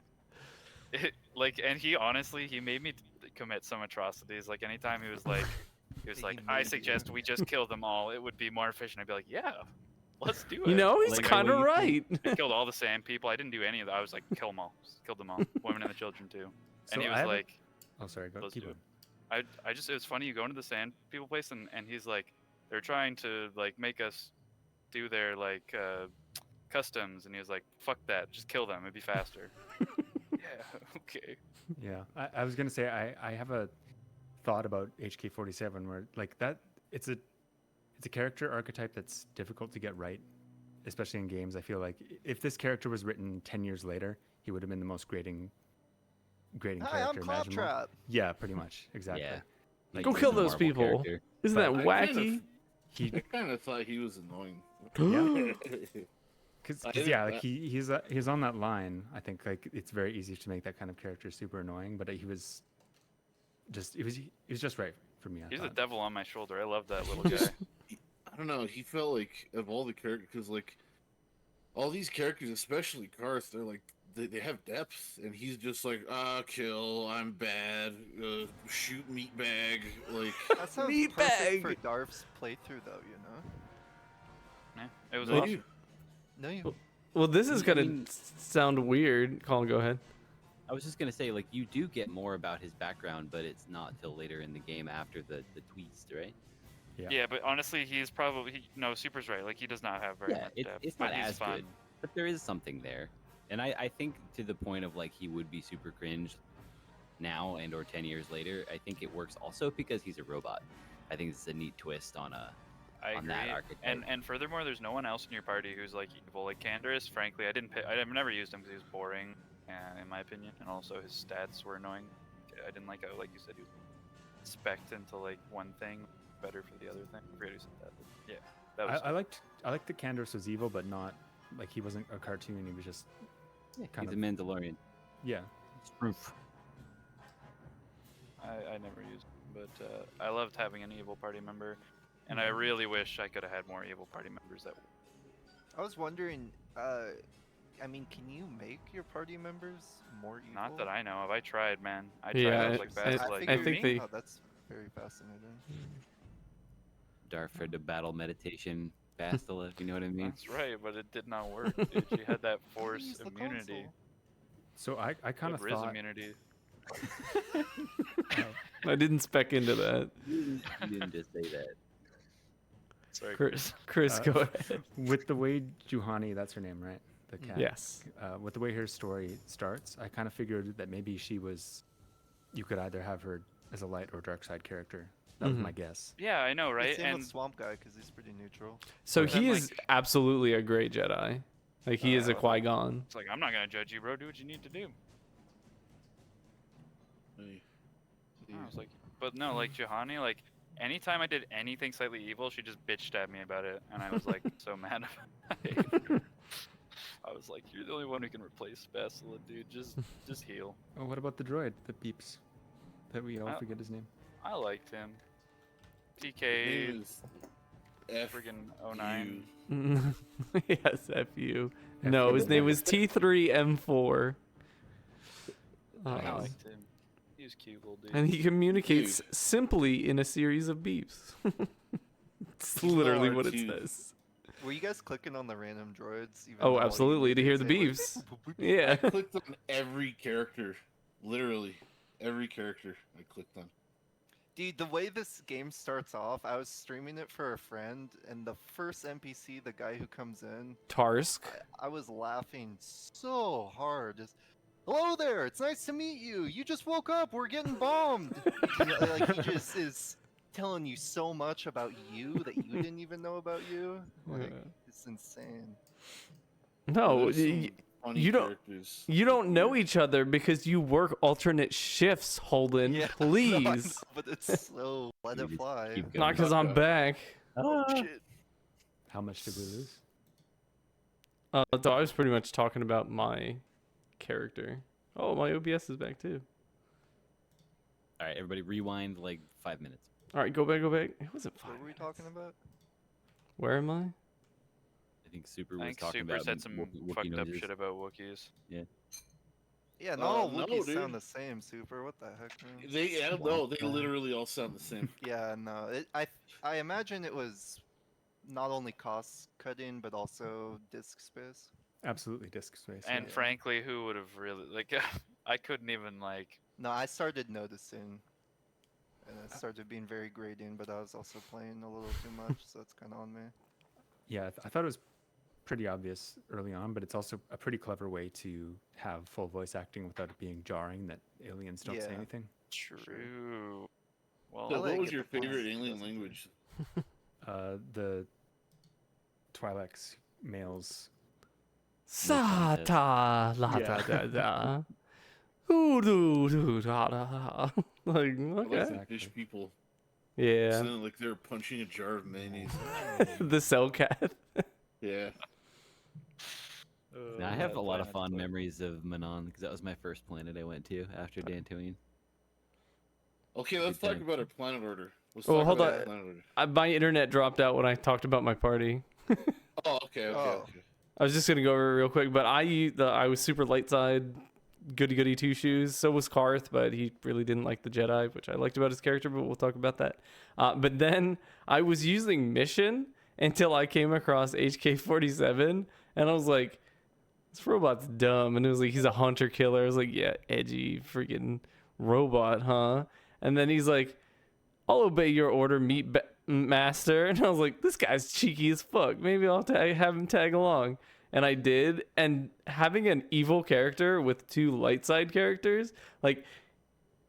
And he honestly, he made me commit some atrocities. Like anytime he was like, He I made you. suggest we just kill them all. It would be more efficient. I'd be like, yeah, let's do it. You know, he's Like, kind of what do you right. I killed all the sand people. I didn't do any of that. I was like, kill them all. Just killed them all. Women and the children too. So And he I was have a- like, Oh, sorry. Go let's keep do on. it. I just, it was funny. You go into the sand people place and he's like, they're trying to like make us do their like customs. And he was like, fuck that. Just kill them. It'd be faster. Yeah. Okay. Yeah, I was gonna say I have a thought about HK-47 where like that it's a character archetype that's difficult to get right, especially in games. I feel like if this character was written 10 years later, he would have been the most grating Hi, I'm character imaginable. Claptrap. Yeah, pretty much, exactly. Yeah. Like, Go he's kill a those Marvel people. character. Isn't But that I kind of- wacky? He, I kind of thought he was annoying. cause, I 'cause, didn't- yeah, like he's on that line. I think like it's very easy to make that kind of character super annoying, but he was just right for me. I He's the thought. devil on my shoulder. I love that little guy. I don't know. He felt like of all the characters, because like all these characters, especially Garth, they're like they have depth, and he's just like kill, I'm bad, shoot meatbag, like That sounds Meatbag. perfect for Darf's playthrough, though. You know. Yeah, it was Well, awesome. No, you. Well, this is I gonna mean- sound weird. Colin, go ahead. I was just gonna say, like, you do get more about his background, but it's not till later in the game after the twist, right? Yeah, but honestly, he's probably no. Super's right. Like he does not have very Yeah, much it's depth, it's but not he's as fun. good, but there is something there, and I think to the point of like he would be super cringe now and or 10 years later. I think it works also because he's a robot. I think it's a neat twist on I on agree. that archetype. And furthermore, there's no one else in your party who's like evil. Like Canderous, frankly, I've never used him because he was boring, in my opinion, and also his stats were annoying. I didn't like how, like you said, he was spec'd into like one thing, better for the other thing. I forget who said that. But yeah, that was. I liked that Candace was evil, but not like he wasn't a cartoon. He was just kind he's of a Mandalorian. yeah. Proof. I never used him, but I loved having an evil party member, and I really wish I could have had more evil party members that. I was wondering. I mean, can you make your party members more evil? Not that I know of. I tried, man. I tried. Yeah, I was like, I- that's I like, think me? they- Oh, that's very fascinating. Darth for the battle meditation, Bastila, if you know what I mean. That's right, but it did not work, dude. She had that force Use the immunity. console. So I kind of Riz thought immunity. I didn't spec into that. You didn't just say that. Sorry, Chris, Chris. Chris, go ahead. with the way Juhani, that's her name, right? The cat. Yes. With the way her story starts, I kind of figured that maybe you could either have her as a light or dark side character. That was Mhm. my guess. Yeah, I know, right? Same And with Swamp Guy because he's pretty neutral. So But then, he is like- absolutely a great Jedi. Like he is a Uh, Qui-Gon. it's like, I'm not gonna judge you, bro. Do what you need to do. Hey, I was like, but no, like Johanny, like anytime I did anything slightly evil, she just bitched at me about it, and I was like so mad. I was like, you're the only one who can replace Basila, dude. Just heal. Oh, what about the droid that beeps? That we all Oh. forget his name. I liked him. his TK name is F friggin' 09. Yes, F-U. No, his name was T3M4. I Uh, liked him. He was cute little dude. and he communicates Dude. simply in a series of beeps. It's literally what it R2. says. Were you guys clicking on the random droids? Even Oh, though all you absolutely, to did hear the say beeps. was boop, boop, boop, boop? Yeah. I clicked on every character, literally every character I clicked on. Dude, the way this game starts off, I was streaming it for a friend, and the first NPC, the guy who comes in, Tarsk. I was laughing so hard. Just, hello there, it's nice to meet you. You just woke up, we're getting bombed. Like he just is telling you so much about you that you didn't even know about you. Like Yeah. it's insane. No, There's some funny You don't- characters. You don't know Weird. each other because you work alternate shifts, Holden. Yeah, Please. no, I know, but it's so let We it just fly. keep Not going. because I'm back. Oh shit. How much did we lose? So I was pretty much talking about my character. Oh, my OBS is back too. All right, everybody, rewind like 5 minutes. All right, go back, go back. It wasn't 5 What were we minutes. talking about? Where am I? I think Super I was think talking Super about said some Wookiee fucked up noises. shit about Wookiees. Yeah, not all no, Wookiees dude. sound the same, Super. What the heck, man? They literally all sound the same. Yeah, no. I imagine it was not only cost cutting but also disk space. Absolutely, disk space. And Yeah. frankly, who would have really like? I couldn't even like. No, I started noticing, and it started being very grating. But I was also playing a little too much, so it's kind of on me. Yeah, I thought it was pretty obvious early on, but it's also a pretty clever way to have full voice acting without it being jarring that aliens don't say Yeah. anything. True. Well, So, I what like was it, your but once favorite it alien doesn't do. language? The Twi'leks males. Sa ta la da da da. Ooh doo doo da da da. Like, I like okay. the fish people. Yeah. Sounded like they were punching a jar of mayonnaise. The cell cat. Yeah. Now, I have a lot of Planet fond Toy. memories of Manon because that was my first planet I went to after Dantooine. Okay, let's Good talk time. about our planet order. Let's Oh, talk hold about on. our planet order. My internet dropped out when I talked about my party. Oh, okay. Oh. I was just gonna go over it real quick, but I was super light side, goody goody two shoes. So was Karth, but he really didn't like the Jedi, which I liked about his character. But we'll talk about that. But then I was using Mission until I came across HK-47, and I was like, this robot's dumb. And it was like, he's a hunter killer. I was like, yeah, edgy freaking robot, huh? And then he's like, I'll obey your order, master. And I was like, this guy's cheeky as fuck. Maybe I'll have him tag along. And I did. And having an evil character with two light side characters, like,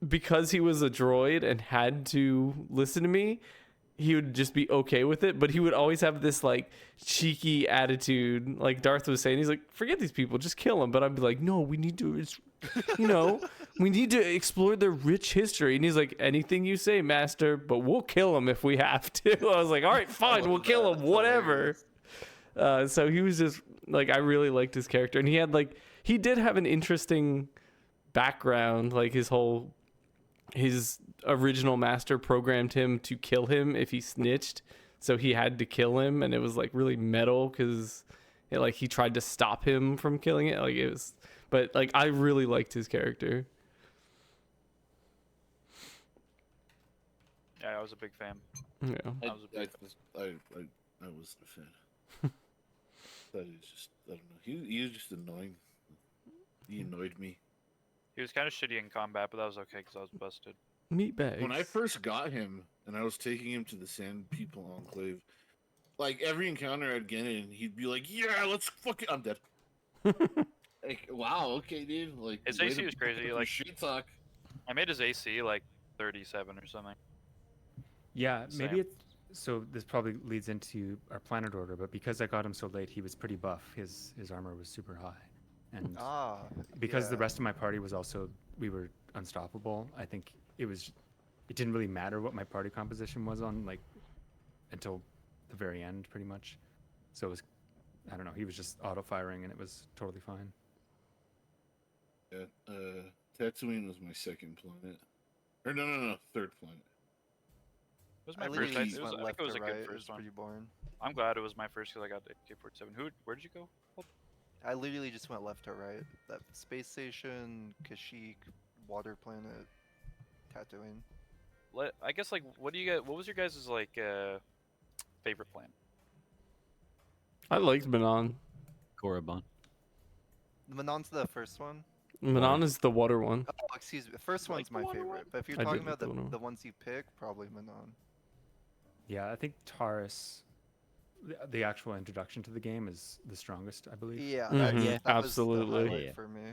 because he was a droid and had to listen to me, he would just be okay with it. But he would always have this, like, cheeky attitude. Like Darth was saying, he's like, forget these people, just kill them. But I'd be like, no, we need to, we need to explore their rich history. And he's like, anything you say, master, but we'll kill him if we have to. I was like, all right, fine, we'll kill him, That's whatever. hilarious. So he was just like, I really liked his character. And he did have an interesting background. Like his original master programmed him to kill him if he snitched. So he had to kill him. And it was like really metal because he tried to stop him from killing it. But like, I really liked his character. Yeah, I was a big fan. Yeah. I was a big wasn't a fan. That is just, I don't know. He was just annoying. He annoyed me. He was kind of shitty in combat, but that was okay because I was busted. Meatbags. When I first got him and I was taking him to the Sand People Enclave, like every encounter I'd get in, he'd be like, "Yeah, let's fucking." I'm dead. Like, wow, okay, dude. Like His way AC to was crazy, put your like- shit talk. I made his AC like 37 or something. Yeah, maybe Same. it's so. This probably leads into our planet order, but because I got him so late, he was pretty buff. His armor was super high, and because the yeah. rest of my party was also, we were unstoppable. I think it didn't really matter what my party composition was on, like, until the very end, pretty much. So it was, I don't know. He was just auto firing, and it was totally fine. Yeah, Tatooine was my second planet. Or no, third planet. It was I my literally first. just I went think left it was to a right. good It was first one. pretty boring. I'm glad it was my first because I got the AK-47. Where did you go? I literally just went left to right. That space station, Kashyyyk, water planet, Tatooine. I guess like what was your guys' like favorite plan? I liked Manon. Korriban. Manon's the first one. Manon is the water one. Oh, excuse me. The first You one's like the my water favorite. one? But if you're I talking did about like the water one. the ones you pick, probably Manon. Yeah, I think Taurus, the actual introduction to the game, is the strongest, I believe. Yeah, Mhm, that was the absolutely. highlight Yeah. for me.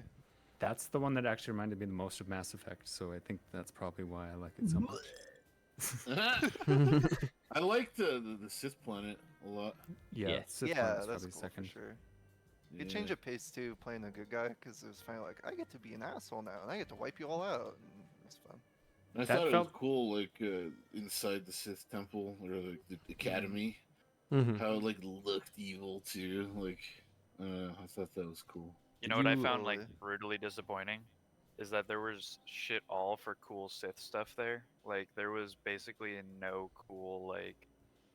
That's the one that actually reminded me the most of Mass Effect, so I think that's probably why I like it so much. I like the Sith planet a lot. Yeah, Yeah. Sith Yeah, Planet is that's probably cool second. for sure. You change of pace too, playing a good guy, because it was finally like, I get to be an asshole now, and I get to wipe you all out. And it's fun. I That thought it felt- was cool, like inside the Sith temple or like the academy, Mhm. how it like looked evil too. Like, I thought that was cool. You Did know what I you- found like Totally. brutally disappointing is that there was shit all for cool Sith stuff there. Like there was basically no cool like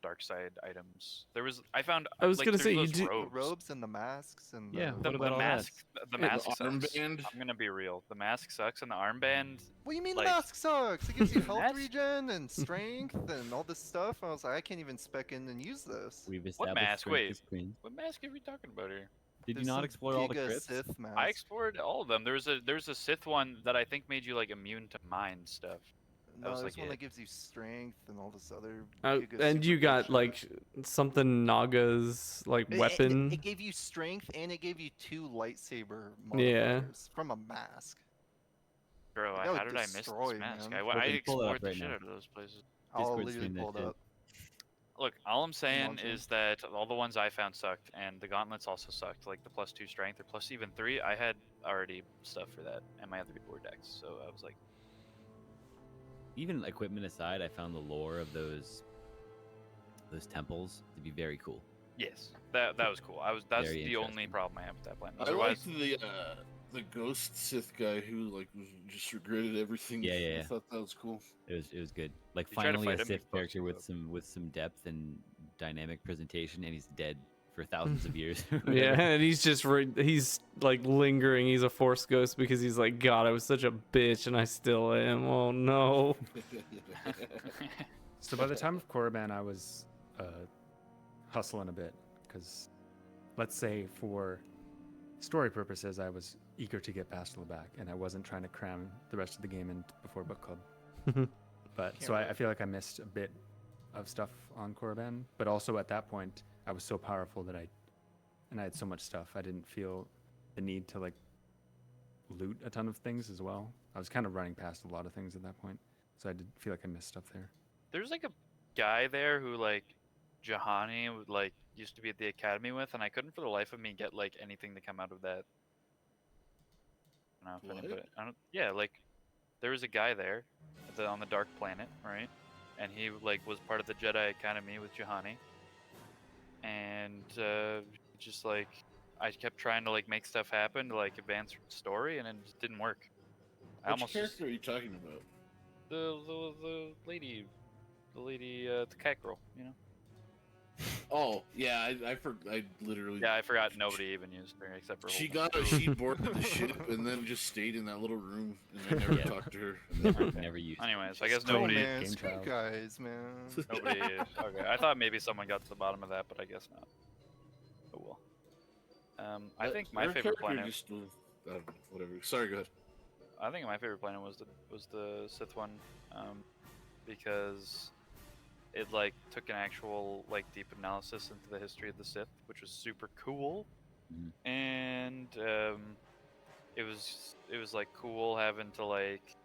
dark side items. I found I was like gonna there's say, you those do- The robes. robes and the masks and Yeah, the, what about all that? mask the And- mask The sucks. armband? I'm gonna be real. The mask sucks and the armband What do you mean like- the mask sucks? It gives you health Mask- regen and strength and all this stuff. I was like, I can't even spec in and use this. We've established mask? strength Wait. is queen. what mask are we talking about here? Did you There's not some explore all the Giga crypts? Sith mask. I explored all of them. There's a Sith one that I think made you like immune to mind stuff. No, was there's like one it. that gives you strength and all this other. and Giga you super got shit. like something Naga's like It- weapon. It gave you strength and it gave you 2 lightsaber Yeah. modifiers from a mask. Bro, That would how did I miss destroy, this mask? man. I Pull it up explored the right shit now. out of those places. I'll Discord literally stream that pull it shit. up. Look, all I'm saying launching. is that all the ones I found sucked, and the gauntlets also sucked. Like the +2 strength or plus even 3, I had already stuff for that, and my other people were decks. So I was like, Even equipment aside, I found the lore of those temples to be very cool. yes, that was cool. That's Very the only interesting. problem I have with that plan. I Otherwise, liked the ghost Sith guy who like just regretted everything. Yeah, yeah, I yeah. thought that was cool. It was good. Like You try to finally a fight him, he Sith fucks character you with up. some depth and dynamic presentation, and he's dead for thousands of years. Yeah, and he's just he's like lingering. He's a force ghost because he's like, God, I was such a bitch, and I still am. Oh no. So by the time of Korriban, I was hustling a bit because, let's say, for story purposes, I was eager to get past Lebac, and I wasn't trying to cram the rest of the game in before book club. But so I feel like I missed a bit of stuff on Korriban, but also at that point, I was so powerful that I had so much stuff, I didn't feel the need to like loot a ton of things as well. I was kind of running past a lot of things at that point, so I did feel like I missed stuff there. there's like a guy there who like Jahani would like used to be at the academy with, and I couldn't for the life of me get like anything to come out of that. I don't know if What? anybody, yeah, like there was a guy there on the Dark Planet, right? And he like was part of the Jedi Academy with Jahani, and just like I kept trying to like make stuff happen to like advance the story, and it just didn't work. I Which almost character are you talking about? the lady, the cat girl, you know. Oh yeah, I literally. Yeah, I forgot nobody even used her except for. She Holden. she boarded the ship and then just stayed in that little room, and I never Yeah. talked to her. Never used. Anyways, I guess Oh nobody. man, Game screw child. guys, man. Nobody. Okay, I thought maybe someone got to the bottom of that, but I guess not. Oh well. I think my Her favorite character planet. Just, I don't know, whatever. Sorry, go ahead. I think my favorite planet was the Sith one, because it like took an actual like deep analysis into the history of the Sith, which was super cool, Mhm. and it was like cool having to like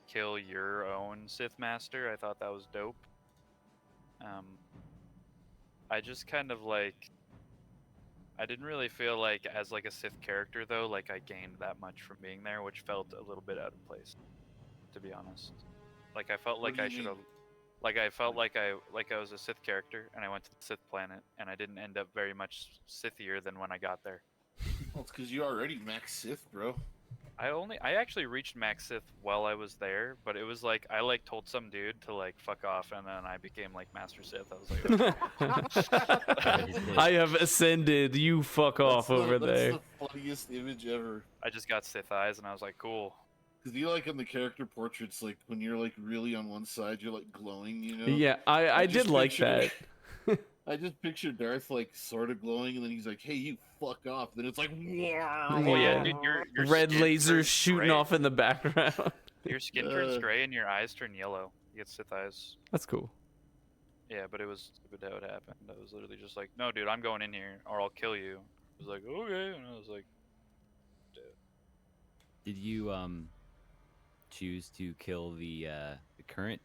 kill your own Sith master. I thought that was dope. I just kind of like. I didn't really feel like as like a Sith character though, like I gained that much from being there, which felt a little bit out of place, to be honest. Like I felt What like do I you should have, mean? like I felt like I was a Sith character and I went to the Sith planet and I didn't end up very much Sithier than when I got there. Well, it's because you already max Sith, bro. I actually reached max Sith while I was there, but it was like I like told some dude to like fuck off and then I became like Master Sith. I was like, okay. I have ascended. You fuck off over there. That's the funniest image ever. I just got Sith eyes and I was like, cool. Because you like in the character portraits, like when you're like really on one side, you're like glowing, you know. Yeah, I just did like picture- that. I just picture Darth like sort of glowing, and then he's like, "Hey, you fuck off!" Then it's like, Oh yeah, dude, your Red skin lasers turns shooting gray. off in the background. Your skin turns Uh. gray and your eyes turn yellow. You get Sith eyes. That's cool. Yeah, but it was stupid how it happened. I was literally just like, no, dude, I'm going in here or I'll kill you. I was like, okay, and I was like, Did you choose to kill the current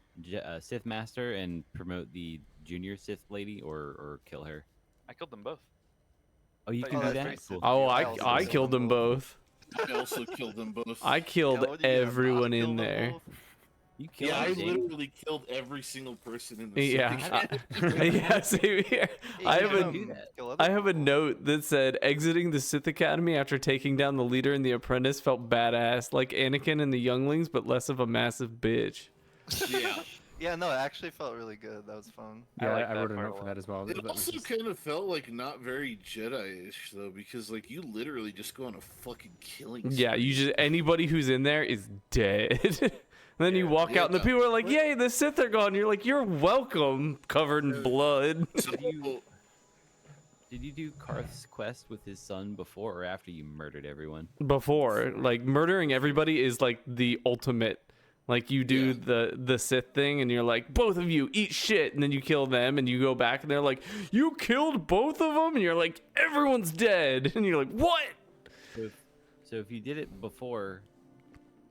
Sith master and promote the junior Sith lady, or kill her? I killed them both. Oh, you Oh, can Oh, do that's that. pretty Cool. simple. Oh, I I also I killed killed them them both. I also killed them both. I killed Yeah, what do you do, not everyone in kill them there. both? You killed Yeah, I them, Dave. literally killed every single person in the Yeah, syndicate. yeah. Same here. Hey, I you have can, a do that. kill other I have a people. note that said exiting the Sith Academy after taking down the leader and the apprentice felt badass, like Anakin and the younglings, but less of a massive bitch. Yeah. Yeah, no, it actually felt really good. That was fun. Yeah, like I that wrote a part a note for lot. that as well. It That was also just- kind of felt like not very Jedi-ish though, because like you literally just go on a fucking killing. Yeah, spree. you just anybody who's in there is dead. And then you Yeah. walk out and the Yeah. people are like, What? "Yay, the Sith are gone." You're like, "You're welcome," covered in blood. So, Did you do Karth's quest with his son before or after you murdered everyone? Before, like murdering everybody is like the ultimate. Like you do the Sith thing and you're like, both of you eat shit, and then you kill them and you go back and they're like, you killed both of them, and you're like, everyone's dead, and you're like, what? So if you did it before,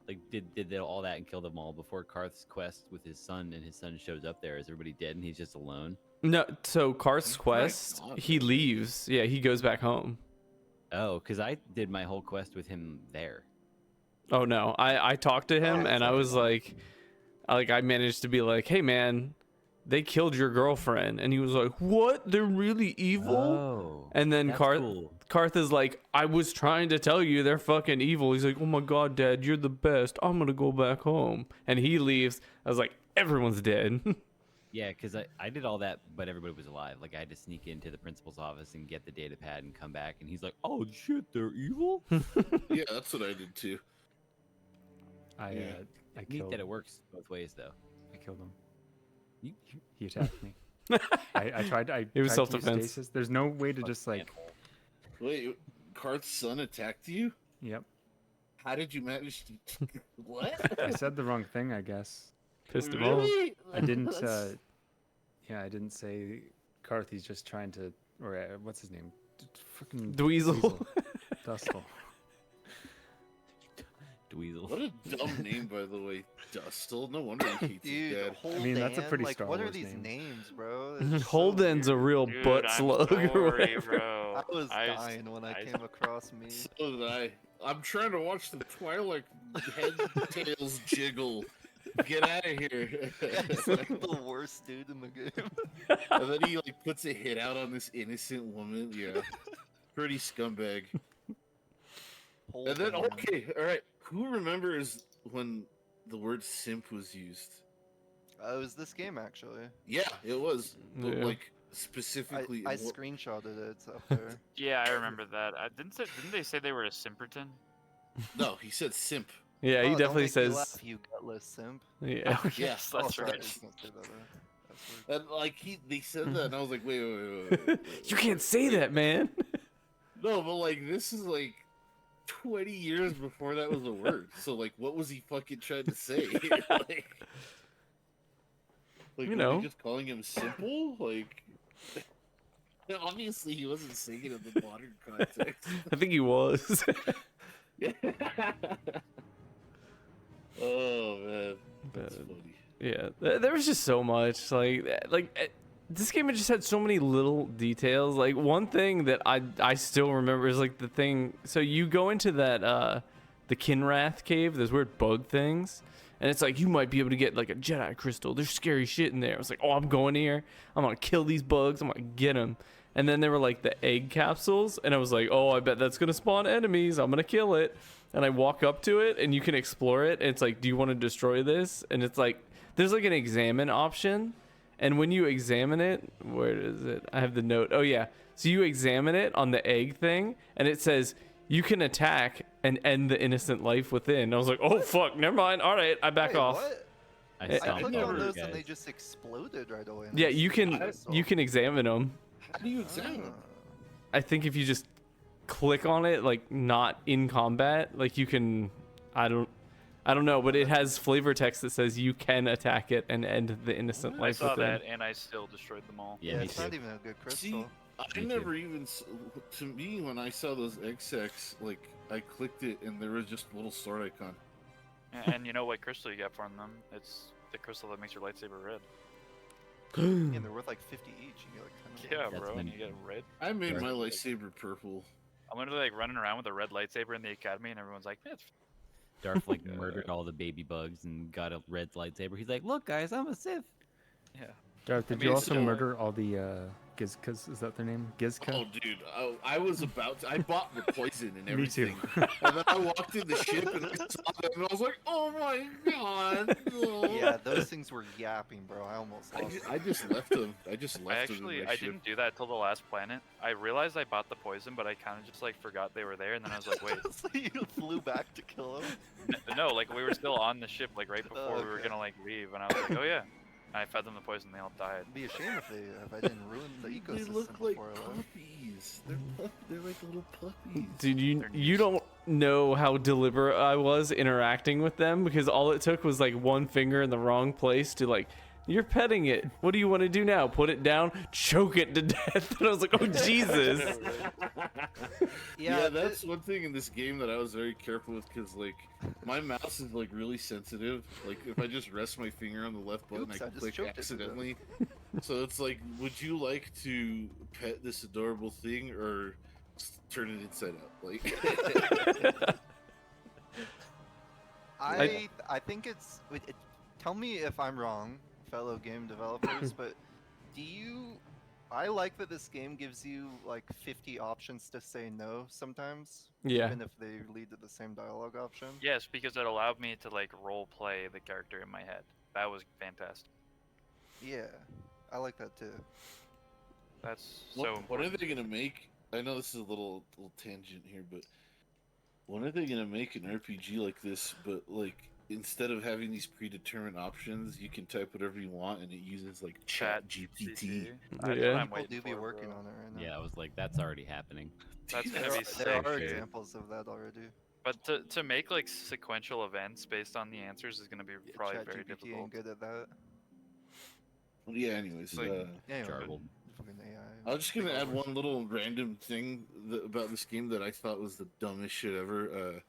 like did all that and killed them all before Karth's quest with his son, and his son shows up there, is everybody dead and he's just alone? No, so Karth's Oh my quest, God, he man. leaves. Yeah, he goes back home. Oh, because I did my whole quest with him there. Oh no, I talked to him Oh, and I sorry. was like I managed to be like, hey man, they killed your girlfriend, and he was like, what? They're really evil? Oh, And then that's Karth cool. Karth is like, I was trying to tell you they're fucking evil. He's like, oh my god, Dad, you're the best. I'm gonna go back home. And he leaves. I was like, everyone's dead. Yeah, because I did all that, but everybody was alive. Like I had to sneak into the principal's office and get the data pad and come back, and he's like, "Oh shit, they're evil." yeah, that's what I did too. I Neat killed. that it works both ways, though. I killed him. You, He attacked me. I tried. I It was tried to use self-defense. stasis. There's no way to just like. Wait, Karth's son attacked you? Yep. How did you manage to? What? I said the wrong thing, I guess. Pissed him off. Really? I didn't. That's- Yeah, I didn't say Karth. He's just trying to. Or what's his name? Fucking Dweezil. Dustle. Dweezil. What a dumb name, by the way. Dustle. No wonder he hates his Dude, dad. Holden, mean, that's a pretty like, Star what are Wars these name. names, bro? It's so Holden's a weird. real Dude, butt I'm slug or sorry, whatever. bro. I was I dying when I I- came across me. So did I. I'm trying to watch the Twilight head tails jiggle. Get out of here. He's like the worst dude in the game. And then he like puts a hit out on this innocent woman. Yeah. Pretty scumbag. And then Holden. okay, alright. Who remembers when the word simp was used? It was this game actually. Yeah, it was. But Yeah. like specifically I in what- screenshotted it. It's up there. Yeah, I remember that. Didn't they say they were a Simperton? No, he said simp. Yeah, Oh, he don't definitely make me says. laugh, you gutless simp. Yeah. Oh, Yeah. yes, that's Oh, sorry, I right. just don't say that, that's weird. And like they said that and I was like, wait. You can't say that, man. No, but like this is like 20 years before that was a word. So like what was he fucking trying to say? like You were know. they just calling him simple? Like obviously he wasn't saying it in the modern context. I think he was. Oh man. That's But- funny. Yeah, there was just so much this game had just had so many little details. Like one thing that I still remember is like the thing. So you go into that the Kinrath cave, those weird bug things, and it's like you might be able to get like a Jedi crystal. There's scary shit in there. I was like, oh, I'm going here. I'm gonna kill these bugs. I'm gonna get them. And then there were like the egg capsules, and I was like, oh, I bet that's gonna spawn enemies. I'm gonna kill it. And I walk up to it, and you can explore it. And it's like, do you want to destroy this? And it's like, there's like an examine option. And when you examine it, where is it? I have the note. Oh, yeah. So you examine it on the egg thing, and it says, you can attack and end the innocent life within. I was like, oh, fuck, never mind. All right, I back Wait, off. What? I I stomped clicked over on you those and they guys. just exploded right away. Yeah, you can examine them. How do you examine him? I think if you just click on it, like not in combat, like you can, I don't know, but it has flavor text that says you can attack it and end the innocent I life saw within. that, and I still destroyed them all. Yeah, me it's too. not even a good crystal. See, I Me too. never even. To me, when I saw those egg sacs, like I clicked it and there was just a little sword icon. And you know what crystal you got from them? It's the crystal that makes your lightsaber red. And they're worth like 50 each. You get like 10 of them. Yeah, That's bro, and been- you get red. I made Darth my Vader. lightsaber purple. I'm literally like running around with a red lightsaber in the academy, and everyone's like, "Man, it's Darth like murdered all the baby bugs and got a red lightsaber. He's like, look, guys, I'm a Sith. yeah." Darth, did mean, you it's also still- murder all the Gizkas? Is that their name? Gizka? Oh, dude, I was about to. I bought the poison and Me too. everything. And then I walked in the ship and I saw them and I was like, oh my god. No. Yeah, those things were yapping, bro. I almost lost. I just left them. I just left them. in my I ship. didn't do that till the last planet. I realized I bought the poison, but I kind of just like forgot they were there, and then I was like, wait, So you flew back to kill him? no, like we were still on the ship, like right before we were Okay. gonna like leave, and I was like, oh yeah. And I fed them the poison, they all died. It'd be a shame if I didn't ruin the They ecosystem look like before I left. puppies. They're like little puppies. Dude, you They're you don't know how deliberate I was interacting with them, because all it took was like one finger in the wrong place to like, you're petting it. What do you want to do now? Put it down, choke it to death. And I was like, oh Jesus. Yeah, that's one thing in this game that I was very careful with, because like my mouse is like really sensitive. Like if I just rest my finger on the left button, Oops, I I can just click choked it to death. accidentally. So it's like, would you like to pet this adorable thing or turn it inside out? Like, I think it's. Tell me if I'm wrong, fellow game developers, but do you? I like that this game gives you like 50 options to say no sometimes, Yeah. even if they lead to the same dialogue option. Yes, because it allowed me to like role play the character in my head. That was fantastic. Yeah, I like that too. That's what, so what are important. they gonna make? I know this is a little tangent here, but when are they gonna make an RPG like this? But like, instead of having these predetermined options, you can type whatever you want, and it uses like Chat GPT. That's what Yeah. I'm People waiting do be for, working bro. on it right now. Yeah, I was like, that's already happening. That's Dude, gonna There, be are- there sick, are dude. examples of that already. But to make like sequential events based on the answers is gonna be Yeah, probably very ChatGPT difficult. ain't good at that. Yeah. Anyways, Like, Anyway, Jarbled. fucking AI. I was just gonna add developers. one little random thing about this game that I thought was the dumbest shit ever.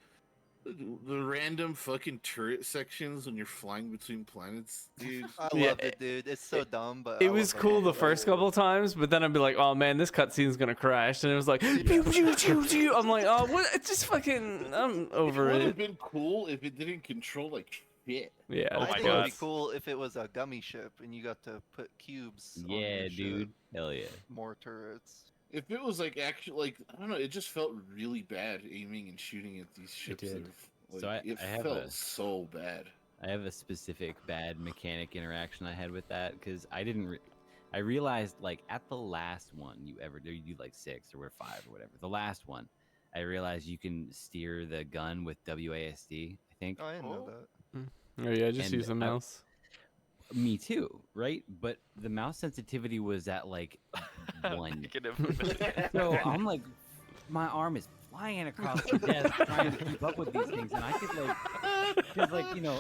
The random fucking turret sections when you're flying between planets, dude. I Yeah, loved it, dude. It's so dumb, but It I was love cool it. the first couple of times, but then I'd be like, oh man, this cutscene's gonna crash. And it was like, pew, pew, pew, pew. I'm like, oh, what? It's just fucking, I'm over It would it. have been cool if it didn't control like shit. Yeah. Oh I my think it'd be God. cool if it was a gummy ship and you got to put cubes. on Yeah, your dude. ship, Hell yeah. more turrets. If it was like actually like I don't know, it just felt really bad aiming and shooting at these ships. did. Like, So it I have felt a- so bad. I have a specific bad mechanic interaction I had with that because I didn't. I realized like at the last one you ever do, you do like 6 or 5 or whatever. The last one, I realized you can steer the gun with WASD. I think. Oh, I didn't know Oh. that. Oh yeah, just And use the I- mouse. Me too, right? But the mouse sensitivity was at like 1. Negative. So I'm like, my arm is flying across the desk trying to keep up with these things, and I could like, cause like you know,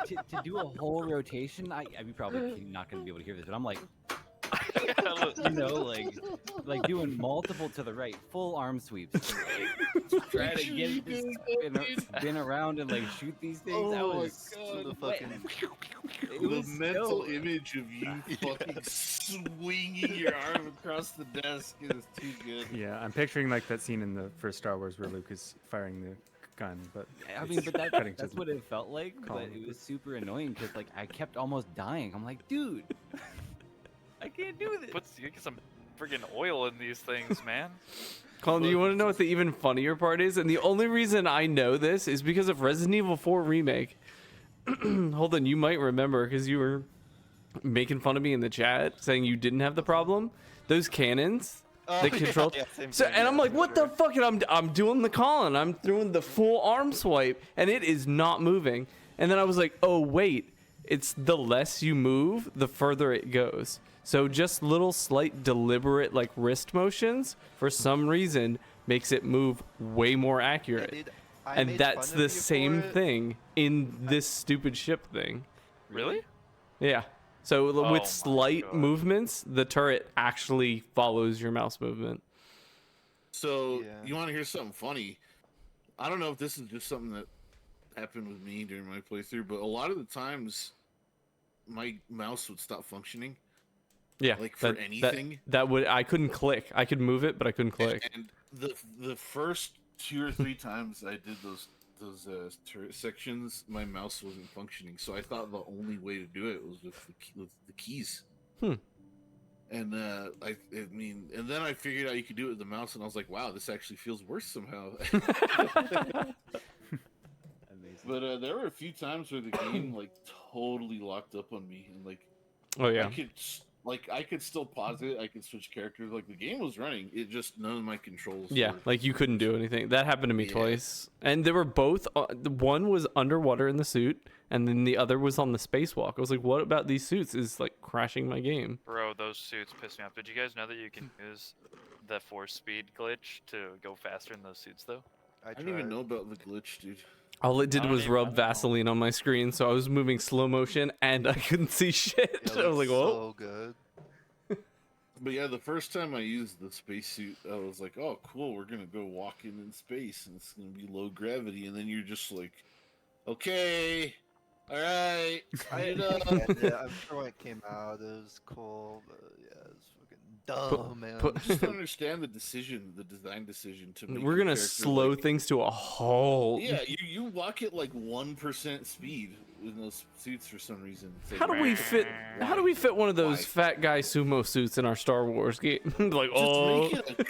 to do a whole rotation, I'm probably not gonna be able to hear this, but I'm like, you know, like doing multiple to the right, full arm sweeps, trying to get it to spin around and like shoot these things. Oh I my was God. The fucking it The was mental so- image of you fucking swinging your arm across the desk is too good. Yeah, I'm picturing like that scene in the first Star Wars where Luke is firing the gun, but I mean, but cutting to that's the what it felt like. But column. it was super annoying because like I kept almost dying. I'm like, dude, I can't do this. You get some friggin' oil in these things, man. Colin, do you want to know what the even funnier part is? And the only reason I know this is because of Resident Evil 4 Remake. Hold on, you might remember because you were making fun of me in the chat saying you didn't have the problem. Those cannons, Oh, they yeah, control. yeah, same So, thing, and I'm yeah, like, for what sure. the fuck? And I'm doing the Colin. I'm doing the full arm swipe, and it is not moving. And then I was like, oh wait, it's the less you move, the further it goes. So just little slight deliberate like wrist motions for some reason makes it move way more Yeah, accurate. dude, I And made that's fun of the you for same it. thing in this stupid ship thing. Really? Yeah. So Oh my with slight God. movements, the turret actually follows your mouse movement. So Yeah. you want to hear something funny? I don't know if this is just something that happened with me during my playthrough, but a lot of the times my mouse would stop functioning, Yeah, Like for anything. That would I couldn't click. I could move it, but I couldn't click. And the first 2 or 3 times I did those turret sections, my mouse wasn't functioning. So I thought the only way to do it was with the keys. And I mean, and then I figured out you could do it with the mouse, and I was like, wow, this actually feels worse somehow. Amazing. But there were a few times where the game like totally locked up on me, and like Oh yeah. I could still pause it. I could switch characters. Like the game was running. It just none of my controls. Yeah, were- like you couldn't do anything. That happened to me Yeah. twice. And they were both one was underwater in the suit and then the other was on the spacewalk. I was like, what about these suits is like crashing my game? Bro, those suits piss me off. Did you guys know that you can use the force speed glitch to go faster in those suits though? I didn't even know about the glitch, dude. All it did I don't was even- I rub don't know. Vaseline on my screen, so I was moving slow motion and I couldn't see shit. Yeah, I was like, whoa. so good. But yeah, the first time I used the spacesuit, I was like, "Oh, cool! We're gonna go walking in space, and it's gonna be low gravity." And then you're just like, "Okay, all right, I, yeah, I'm sure when it came out, it was cool, but yeah, it was fucking dumb, man. I just don't understand the design decision to make We're your gonna character, slow like- things to a halt. Yeah, you walk at like 1% speed in those suits for some reason. It's like, How do we fit? How do we fit one of those Why? fat guy sumo suits in our Star Wars game? Like, Just oh, make it a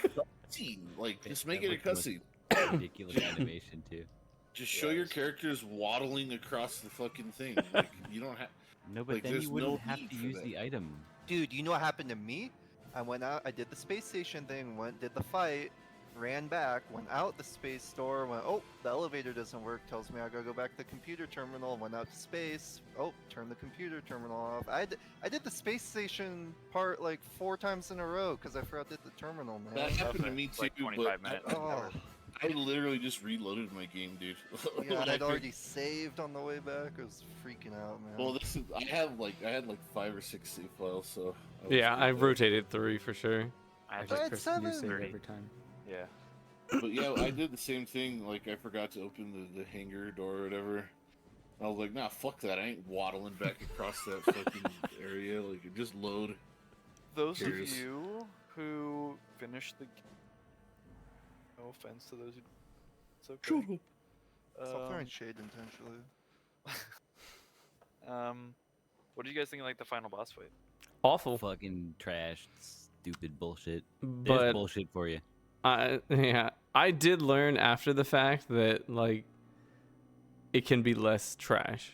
cutscene. Like, just make That it a looked the cutscene. ridiculous animation too. Just show your characters waddling across the fucking thing. Like, you don't have. No, but Like, then there's you wouldn't no have need to for use that. the item. Dude, you know what happened to me? I went out, I did the space station thing, did the fight, ran back, went out the space store, went, oh, the elevator doesn't work, tells me I gotta go back to the computer terminal, went out to space, oh, turn the computer terminal off. I did the space station part like 4 times in a row because I forgot to hit the terminal, man. That happened to me It's like too. 25 but minutes. Oh, I literally just reloaded my game, dude. yeah, When I'd I already saved on the way back. I was freaking out, man. Well, I had like 5 or 6 save files, so. was yeah, good I there. rotated 3 for sure. I had I like, had press new 7. save 30. every time. yeah. But yeah, I did the same thing. Like, I forgot to open the hangar door or whatever. I was like, nah, fuck that. I ain't waddling back across that fucking area. Like, just load. Those of Cheers. you who finished the no offense to those who it's okay. Stop throwing shade intentionally. What do you guys think of like the final boss fight? Awful, Fucking trash, stupid bullshit. There's but bullshit for you. I did learn after the fact that like it can be less trash.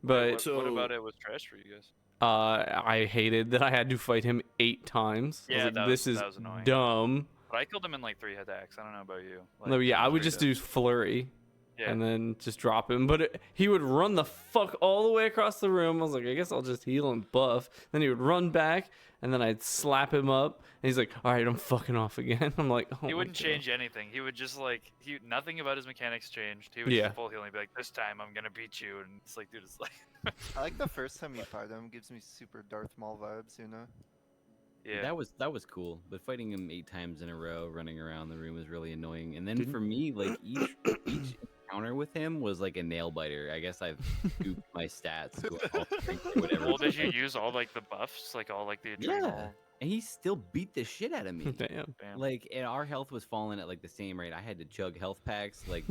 But What So- about it was trash for you guys? I hated that I had to fight him 8 times. I was Yeah, like, that this was- is that was annoying. dumb. But I killed him in like 3 attacks. I don't know about you. Like, No, yeah, I would 3 just attacks. do flurry Yeah. and then just drop him. But he would run the fuck all the way across the room. I was like, I guess I'll just heal and buff. Then he would run back, and then I'd slap him up. And he's like, all right, I'm fucking off again. I'm like, oh He my wouldn't God. change anything. He would just like nothing about his mechanics changed. He would Yeah. just full healing, be like, "This time I'm gonna beat you," and it's like, dude, it's like, I like the first time you fight him. Gives me super Darth Maul vibes, you know. yeah. That was cool, but fighting him 8 times in a row, running around the room was really annoying. And then Didn't- for me, like each encounter with him was like a nail biter. I guess I've scooped my stats to all strength or whatever. Well, did you use all like the buffs, like all like the adrenal? And he still beat the shit out of me. Damn. Bam. Like, and our health was falling at like the same rate. I had to chug health packs like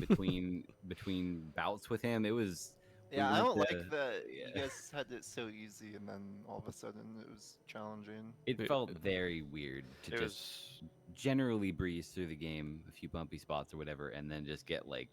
between bouts with him. It was Yeah, I went don't to- like that yeah. you guys had it so easy and then all of a sudden it was challenging. it Yeah. felt very weird to It just was generally breeze through the game, a few bumpy spots or whatever, and then just get like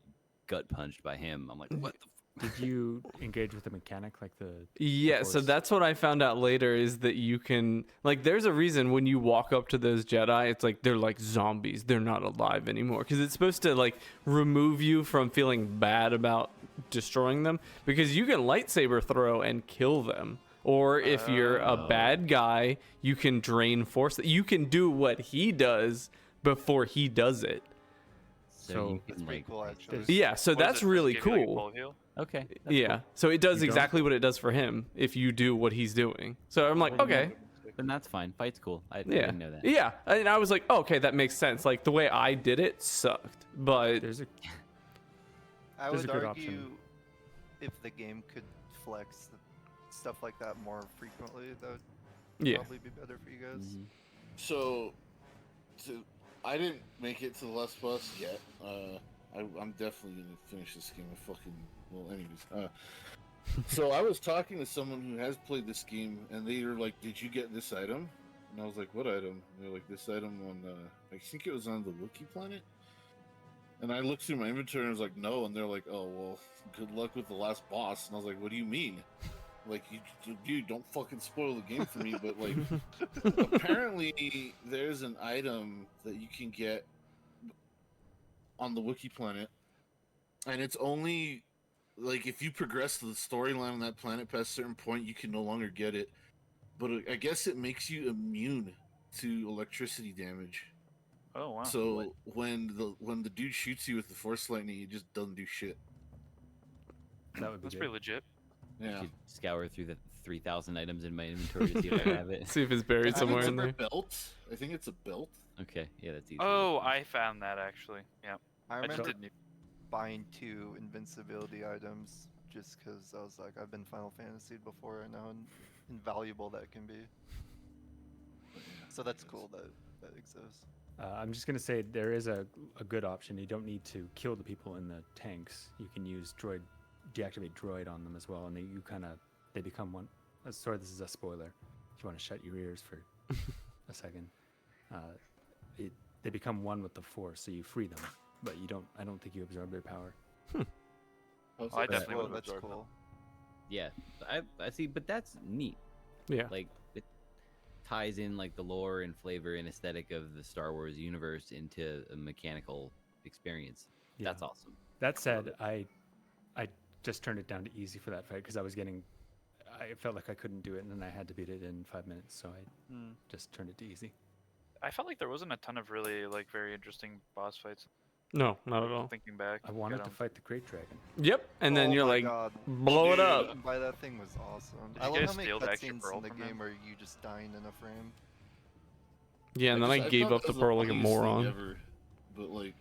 gut punched by him. I'm like, what the Did you engage with the mechanic like the? Yeah, so Force. that's what I found out later is that you can like there's a reason when you walk up to those Jedi, it's like they're like zombies. They're not alive anymore because it's supposed to like remove you from feeling bad about destroying them because you can lightsaber throw and kill them. Or if you're a bad guy, you can drain force. You can do what he does before he does it. So, you That's can, pretty like, cool, actually. there's- Yeah, so what does that's it- does it really give you, like, a cool. full heal? Okay. that's Yeah, cool. so it does You don't- exactly what it does for him if you do what he's doing. So I'm like, okay, Then that's fine. Fight's cool. I yeah, didn't know that. yeah, and I was like, oh, okay, that makes sense. Like the way I did it sucked, but There's a I There's a would good argue option. if the game could flex stuff like that more frequently, that would would Yeah. probably be better for you guys. Mhm. So, I didn't make it to the last boss yet. I'm definitely gonna finish this game. Anyways. So I was talking to someone who has played this game, and they were like, "Did you get this item?" And I was like, "What item?" And they're like, "This item on, I think it was on the Wookiee planet." And I looked through my inventory and I was like, "No." And they're like, "Oh well, good luck with the last boss." And I was like, "What do you mean?" Like, dude, don't fucking spoil the game for me. But like, apparently there's an item that you can get on the Wookiee planet, and it's only like if you progress to the storyline on that planet past a certain point, you can no longer get it. But I guess it makes you immune to electricity damage. Oh wow. So when the dude shoots you with the force lightning, it just doesn't do shit. That would be That's good. pretty legit. I Yeah. should scour through the 3,000 items in my inventory to see if I have it. See if it's I buried think somewhere it's in a there. belt. I think it's a belt. Okay, yeah, that's easy. Oh, I found that actually. Yeah. I I just remember didn't. buying 2 invincibility items just because I was like, I've been Final Fantasy before, I know how invaluable that can be. So that's cool that that exists. I'm just gonna say there is a good option. You don't need to kill the people in the tanks. You can use deactivate droid on them as well, and they become one. Sorry, this is a spoiler. If you want to shut your ears for a second, they become one with the Force, so you free them, but you don't. I don't think you absorb their power. Oh, I definitely Well, would have that's absorbed cool. Yeah, I see, but that's neat. Yeah. Like it ties in like the lore and flavor and aesthetic of the Star Wars universe into a mechanical experience. Yeah. That's awesome. That said, I just turned it down to easy for that fight because I felt like I couldn't do it, and then I had to beat it in 5 minutes, so I Hmm. just turned it to easy. I felt like there wasn't a ton of really like very interesting boss fights. No, not at all. Thinking back, I wanted get to 'em. fight the Great Dragon. Yep. And then Oh you're my like, God. blow it Dude. up. By that thing was awesome. Did I you love guys how many steal the extra cutscenes pearl in the from game him? are you just dying in a frame. Yeah, and then I gave thought up that the was pearl like a funniest thing moron. ever, but like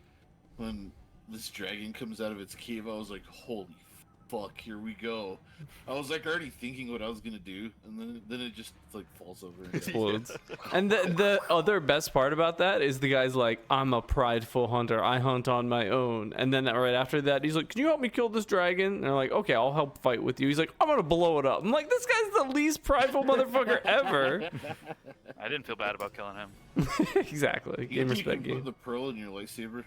when this dragon comes out of its cave, I was like, "Holy fuck, here we go!" I was like already thinking what I was gonna do, and then it just like falls over. And dies. Explodes. And the other best part about that is the guy's like, I'm a prideful hunter. I hunt on my own. And then right after that, he's like, can you help me kill this dragon? And they're like, okay, I'll help fight with you. He's like, I'm gonna blow it up. I'm like, this guy's the least prideful motherfucker ever. I didn't feel bad about killing him. Exactly. Game You can respect put game. the pearl in your lightsaber.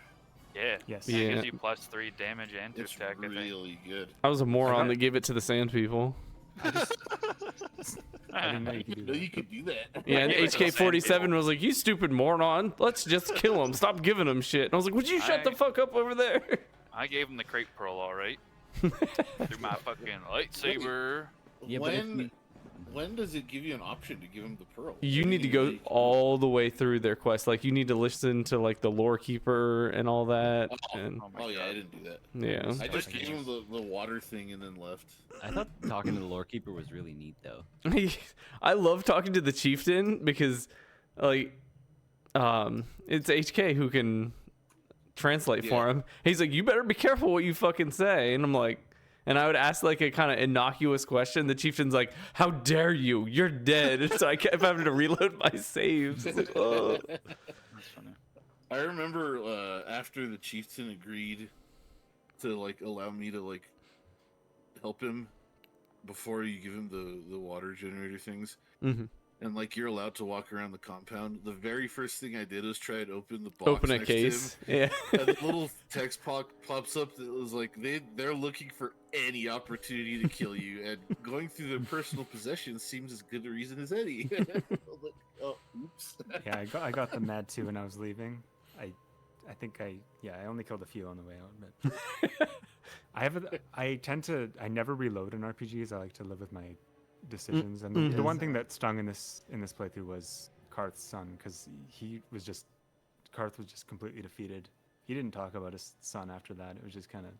Yeah. Yes. It Yeah. gives you +3 damage and 2 It's attack. I think. really good. I was a moron got- that gave it to the sand people. I didn't know you could do No, that. you could do that. Yeah, and gave it to the sand HK47 people. was like, you stupid moron. Let's just kill him. Stop giving him shit. And I was like, would you shut the fuck up over there? I gave him the crate pearl, all right. Through my fucking lightsaber. Yeah, but if when does it give you an option to give him the pearl? You When need to you go make- all the way through their quest. Like, you need to listen to, like, the lore keeper and all that. And, Oh my Oh yeah, I god. didn't do that. yeah. I just Okay. gave him the water thing and then left. I thought talking to the lore keeper was really neat though. I love talking to the chieftain because, like, it's HK who can translate for Yeah. him. He's like, you better be careful what you fucking say. And I'm like, and I would ask like a kind of innocuous question. The chieftain's like, how dare you? You're dead. So I kept having to reload my saves. It's like, oh. That's funny. I remember after the chieftain agreed to like allow me to like help him before you give him the water generator things, Mhm. and like you're allowed to walk around the compound. The very first thing I did was try to open the box. Open a next to him, case. Yeah. and the little text pops up that was like they're looking for any opportunity to kill you, and going through their personal possessions seems as good a reason as any. I was like, oh, oops. Yeah, I got them mad too when I was leaving. I think I only killed a few on the way out, but I never reload in RPGs. I like to live with my decisions, and the one thing that stung in this playthrough was Karth's son, because Karth was just completely defeated. He didn't talk about his son after that. It was just kind of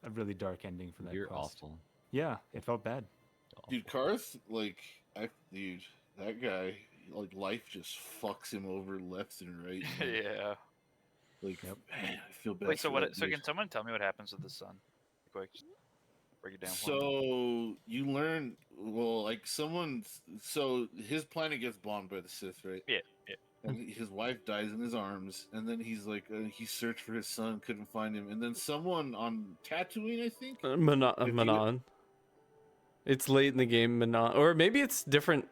a really dark ending for that You're quest. awful. Yeah, it felt bad. Dude, Karth, like, dude, that guy, like, life just fucks him over left and right. Man. Yeah. Like, Yep. man, I feel bad. Wait, so for what? that So dude. can someone tell me what happens with the sun? Quick. Break it down. For me. So you learn, well, like so his planet gets bombed by the Sith, right? Yeah, yeah. And his wife dies in his arms, and then he's like, he searched for his son, couldn't find him, and then someone on Tatooine, I think. Manon. It's late in the game, Manon, or maybe it's different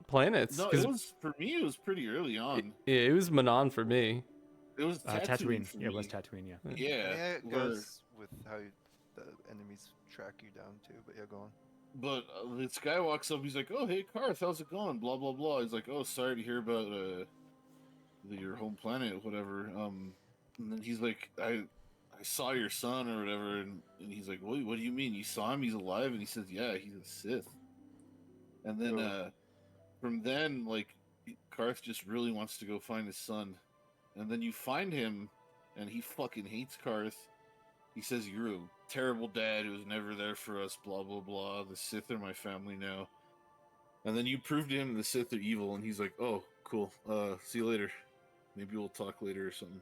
planets. No, 'cause it was for me. It was pretty early on. it was Manon for me. It was Tatooine. For Yeah, it was me. Tatooine. Yeah. Yeah, Yeah, it where- goes with how the enemies track you down too. But yeah, go on. But this guy walks up. He's like, "Oh, hey, Karth, how's it going?" Blah blah blah. He's like, "Oh, sorry to hear about your home planet, whatever." And then he's like, "I saw your son or whatever," and he's like, "What do you mean? You saw him? He's alive?" And he says, "Yeah, he's a Sith." And then from then, like, Karth just really wants to go find his son, and then you find him, and he fucking hates Karth. He says, "You're a terrible dad who was never there for us, blah, blah, blah. The Sith are my family now." And then you prove to him the Sith are evil, and he's like, "Oh, cool. See you later. Maybe we'll talk later or something."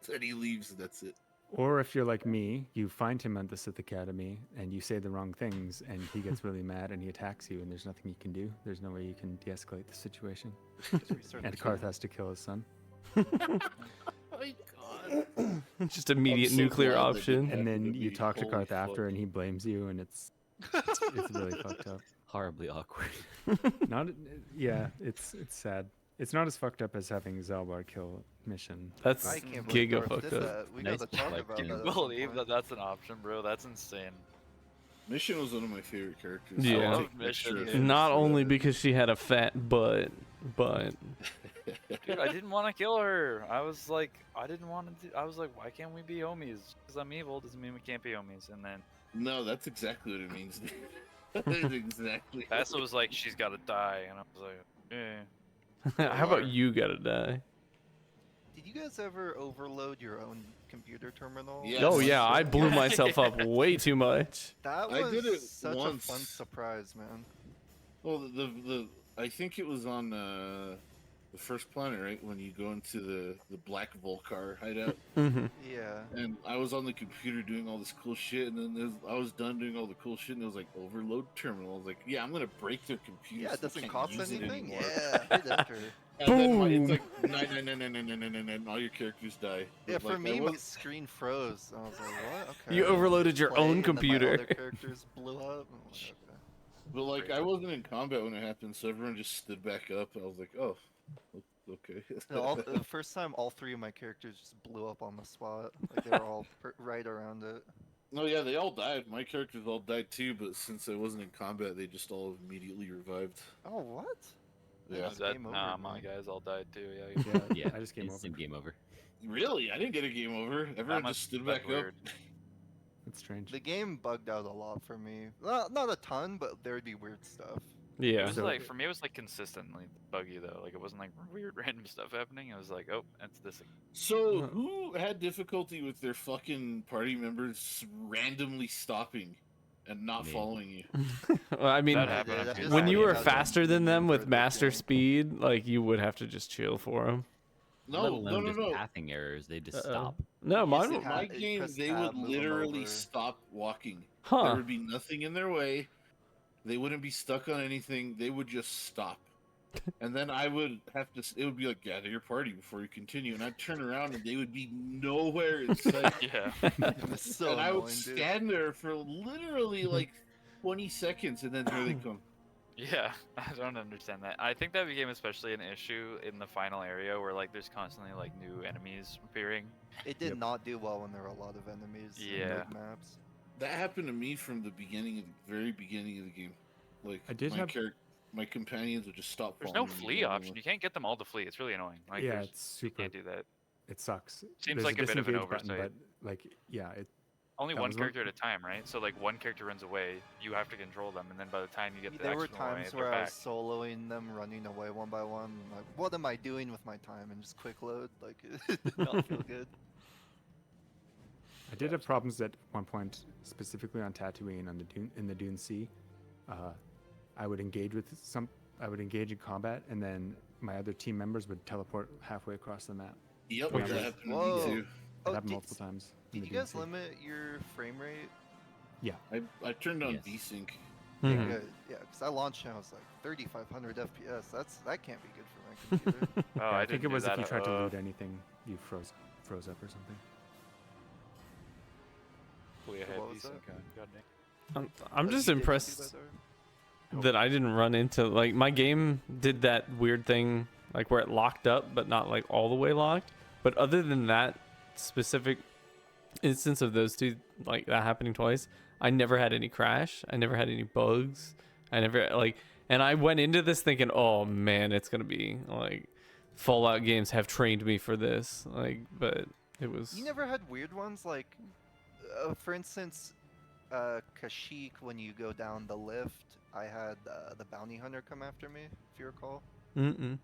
Then he leaves, and that's it. Or if you're like me, you find him at the Sith Academy and you say the wrong things, and he gets really mad and he attacks you, and there's nothing you can do. There's no way you can de-escalate the situation. Just restart And the Karth game. has to kill his son. Oh my god. Just immediate so nuclear glad that option. didn't And happen then to you me. talk to Holy Karth after, fuck. and he blames you, and it's really fucked up. Horribly awkward. Not, yeah, it's sad. It's not as fucked up as having Zalbar kill Mission. That's I can't believe giga Darth fucked did up. that. We Nice gotta talk like, about can that. you at some Believe point. that that's an option, bro. That's insane. Mission was one of my favorite characters. Yeah. I I love take Mission, extra dude. offense Not to only that. because she had a fat butt, but Dude, I didn't want to kill her. I was like, I didn't want to. I was like, why can't we be homies? Because I'm evil doesn't mean we can't be homies. And then No, that's exactly what it means. That is exactly. Tessa was like, she's got to die, and I was like, eh. how about you gotta die? Did you guys ever overload your own computer terminal? Yes. Oh yeah, I blew Yeah. myself up way too much. That I was did it such once. a fun surprise, man. Well, the I think it was on the first planet, right? When you go into the black Volcar hideout, Hmm. Yeah. and I was on the computer doing all this cool shit, and then I was done doing all the cool shit, and it was like overload terminal. I was like, yeah, I'm gonna break their computer. Yeah, so it they doesn't can't cost use it anything. anymore. Yeah, hit enter. And then Boom. it's like nine, and all your characters die. Yeah, But, for like, me, I my was, screen froze. I was like, what? Okay. You overloaded your Play, own and then my computer. other characters blew up. I'm like, okay. but like I wasn't in combat when it happened, so everyone just stood back up. I was like, oh, okay. No, the first time, all three of my characters just blew up on the spot. Like they were all right around it. No, yeah, they all died. My characters all died too, but since I wasn't in combat, they just all immediately revived. Oh, what? Yeah. It's That, game over, nah, my man. guys all died too. Yeah. Yeah, Yeah, I just came over. instant game over. Really? I didn't get a game over. Everyone That just must stood be back weird. up. It's strange. The game bugged out a lot for me. Not a ton, but there would be weird stuff. It Yeah. was So- like for me, it was like consistently buggy though. Like it wasn't like weird random stuff happening. It was like, oh, it's this. So, Huh. who had difficulty with their fucking party members randomly stopping and not Me. following you? Well, I mean, That happened a few when times. you Yeah, were that's faster than them with for the master game. speed, like you would have to just chill for them. No, Let no, alone no, just no. pathing errors. They just Uh-oh. stop. No, Yes, mine. it In my ha- game, press they tab, would move 'em literally over. stop walking. There Huh. would be nothing in their way. They wouldn't be stuck on anything. They would just stop. And then I would have to. It would be like, gather your party before you continue. And I'd turn around and they would be nowhere in sight. Yeah. It's so and I would annoying, dude. stand there for literally like 20 seconds, and then here they come. Yeah, I don't understand that. I think that became especially an issue in the final area where like there's constantly like new enemies appearing. It did Yep. not do well when there were a lot of enemies in Yeah. big maps. That happened to me from the beginning, of the very beginning of the game. Like I did my have- my companions would just stop. There's no following me flee anymore. option. You can't get them all to flee. It's really annoying. Like, yeah, there's- it's you super. can't do that. It sucks. Seems There's like a bit of an disengage button, oversight. but like, yeah, it. Only That one was one- character at a time, right? So like one character runs away, you have to control them, and then by the time you get the There were next one away, times they're where I back. was soloing them, running away one by one. I'm like, what am I doing with my time? And just quick load. Like, it did not feel good. I did have problems at one point, specifically on Tatooine on the Dune in the Dune Sea. I would engage with I would engage in combat, and then my other team members would teleport halfway across the map. Yep, Which that is- happened to Whoa. me too. It Oh, happened did- multiple times. in Did the you Dune guys Sea. limit your frame rate I turned on Yes. VSync. Mhm. Good. Yeah, because I launched and I was like 3,500 FPS. That can't be good for my computer. Oh, Yeah, I I think didn't it do was if that. you tried to loot anything, you froze up or something. We So had what was decent that? goddamn. I'm Oh, just you did do impressed that, Dora? that I didn't run into, like, my game did that weird thing, like where it locked up but not like all the way locked. But other than that specific instance of those two, like that happening twice, I never had any crash. I never had any bugs. I never like, and I went into this thinking, oh man, it's gonna be like Fallout games have trained me for this. Like, but it was. You never had weird ones like, for instance, Kashyyyk. When you go down the lift, I had the bounty hunter come after me. If you recall, Mm-mm.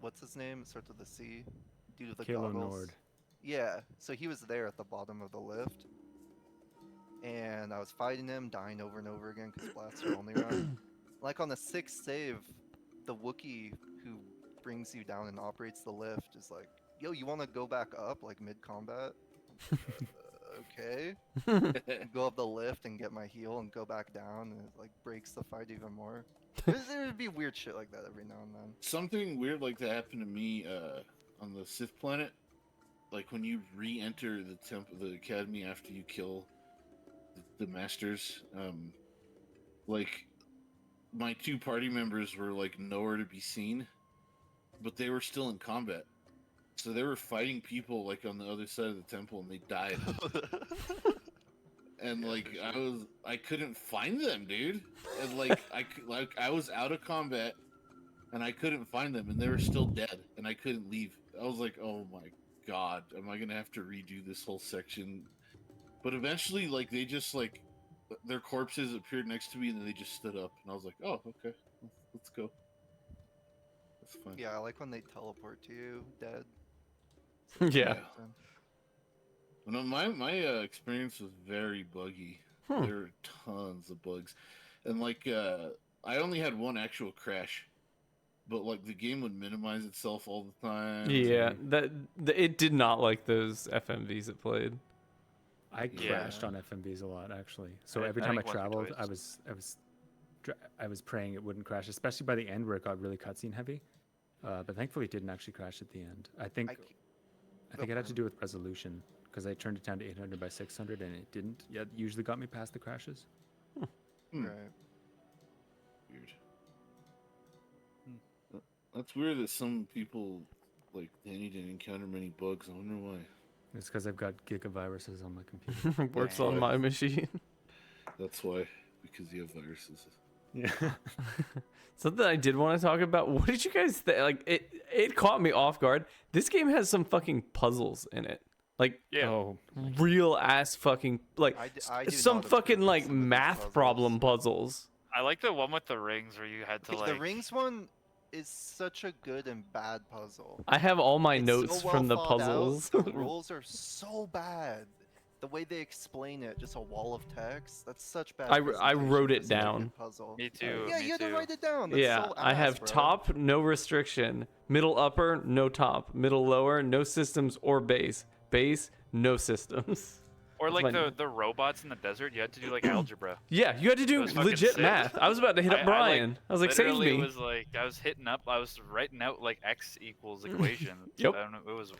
what's his name? It starts with a C. Dude with the Kalo goggles. Nord. Yeah, so he was there at the bottom of the lift, and I was fighting him, dying over and over again because blasts are only run. Like on the 6th save, the Wookiee who brings you down and operates the lift is like, "Yo, you want to go back up like mid combat?" Okay. Go up the lift and get my heal and go back down, and it like breaks the fight even more. There would be weird shit like that every now and then. Something weird like that happened to me on the Sith planet. Like when you re-enter the academy after you kill the masters, like my two party members were like nowhere to be seen, but they were still in combat. So they were fighting people like on the other side of the temple, and they died. And Yeah, like for sure. I couldn't find them, dude. And like I was out of combat, and I couldn't find them, and they were still dead, and I couldn't leave. I was like, oh my god, am I gonna have to redo this whole section? But eventually, like they just like their corpses appeared next to me, and then they just stood up, and I was like, oh okay, let's go. That's fine. Yeah, I like when they teleport to you dead. Yeah. No, my experience was very buggy. Hmm. There were tons of bugs, and like I only had one actual crash, but like the game would minimize itself all the time. Yeah, it did not like those FMVs it played. I Yeah. crashed on FMVs a lot actually. So I every time I think once or traveled, twice. I was praying it wouldn't crash, especially by the end where it got really cutscene heavy. But thankfully, it didn't actually crash at the end. I think it had to do with resolution because I turned it down to 800 by 600 and it didn't. Yeah, it usually got me past the crashes. Hmm. Right. Weird. That's weird that some people like they didn't encounter many bugs. I wonder why. It's because I've got gigaviruses on my computer. Works on my machine. That's why, because you have viruses. Yeah. Something I did want to talk about. What did you guys think? Like, it caught me off guard. This game has some fucking puzzles in it. Like, Yeah. Oh, real ass fucking, like, I do some not fucking, approve of like, some of these math puzzles. problem puzzles. I like the one with the rings where you had to Okay, like. the rings one is such a good and bad puzzle. I have all my It's notes so well from the thought out, puzzles. The rules are so bad. The way they explain it, just a wall of text. That's such bad. I presentation wrote for it such a good down. Puzzle. Me too. Yeah, me you had too. to write it down. That's Yeah, so I have ass, bro. top, no restriction. Middle upper, no top. Middle lower, no systems or base. Base, no systems. Or That's like my- the robots in the desert, you had to do like algebra. Yeah, you had to do was fucking legit sick. math. I was about to hit up Brian. I was like, save literally me. was like I was hitting up. I was writing out like x equals equation. Yep. I don't know, it was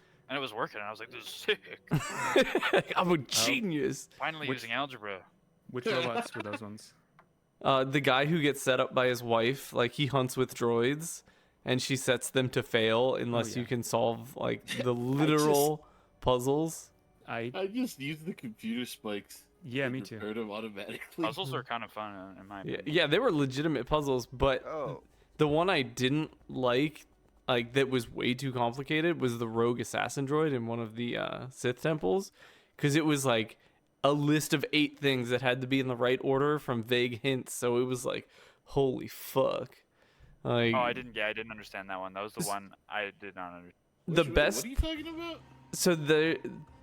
working. And I was like, this is sick. I'm a genius. Finally Which- using algebra. which robots were those ones? The guy who gets set up by his wife, like he hunts with droids, and she sets them to fail unless yeah. you can solve like the literal puzzles. I just use the computer spikes. Yeah, and me too. Repair them automatically. Puzzles are kind of fun in my Yeah, opinion. yeah, they were legitimate puzzles, but Oh, the one I didn't like that was way too complicated was the rogue assassin droid in one of the Sith temples, because it was like a list of 8 things that had to be in the right order from vague hints. So it was like, holy fuck. Like, Oh, I didn't understand that one. That was the one I did not understand. the Wait, best. What are you talking about? So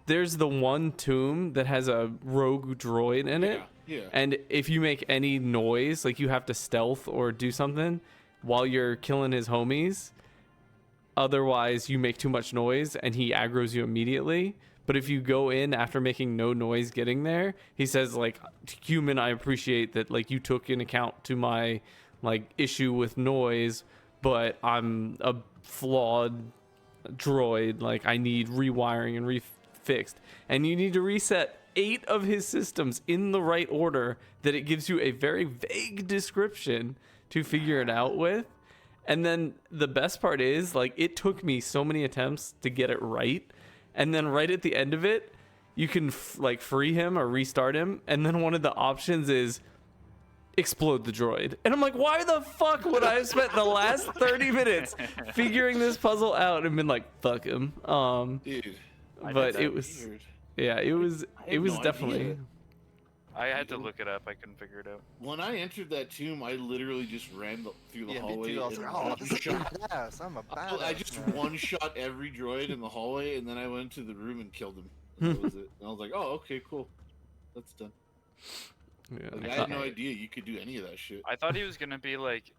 there's the one tomb that has a rogue droid in it. Yeah. And if you make any noise, like you have to stealth or do something while you're killing his homies. Otherwise, you make too much noise and he aggroes you immediately. But if you go in after making no noise getting there, he says like, human, I appreciate that like you took in account to my like issue with noise, but I'm a flawed droid. Like I need rewiring and refixed. And you need to reset 8 of his systems in the right order that it gives you a very vague description to figure it out with. And then the best part is like it took me so many attempts to get it right. And then right at the end of it, you can like free him or restart him. And then one of the options is explode the droid. And I'm like, why the fuck would I have spent the last 30 minutes figuring this puzzle out and been like, fuck him. Dude, But it was, weird. yeah, it was no definitely. idea. I had to look it up. I couldn't figure it out. When I entered that tomb, I literally just ran through the Yeah, hallway. me too. I was and like, oh, this is one-shot- badass. I'm a badass. I just man. one-shot every droid in the hallway, and then I went to the room and killed him. And that was it. And I was like, oh, okay, cool. That's done. Yeah, Like, I had no idea you could do any of that shit. I thought he was gonna be like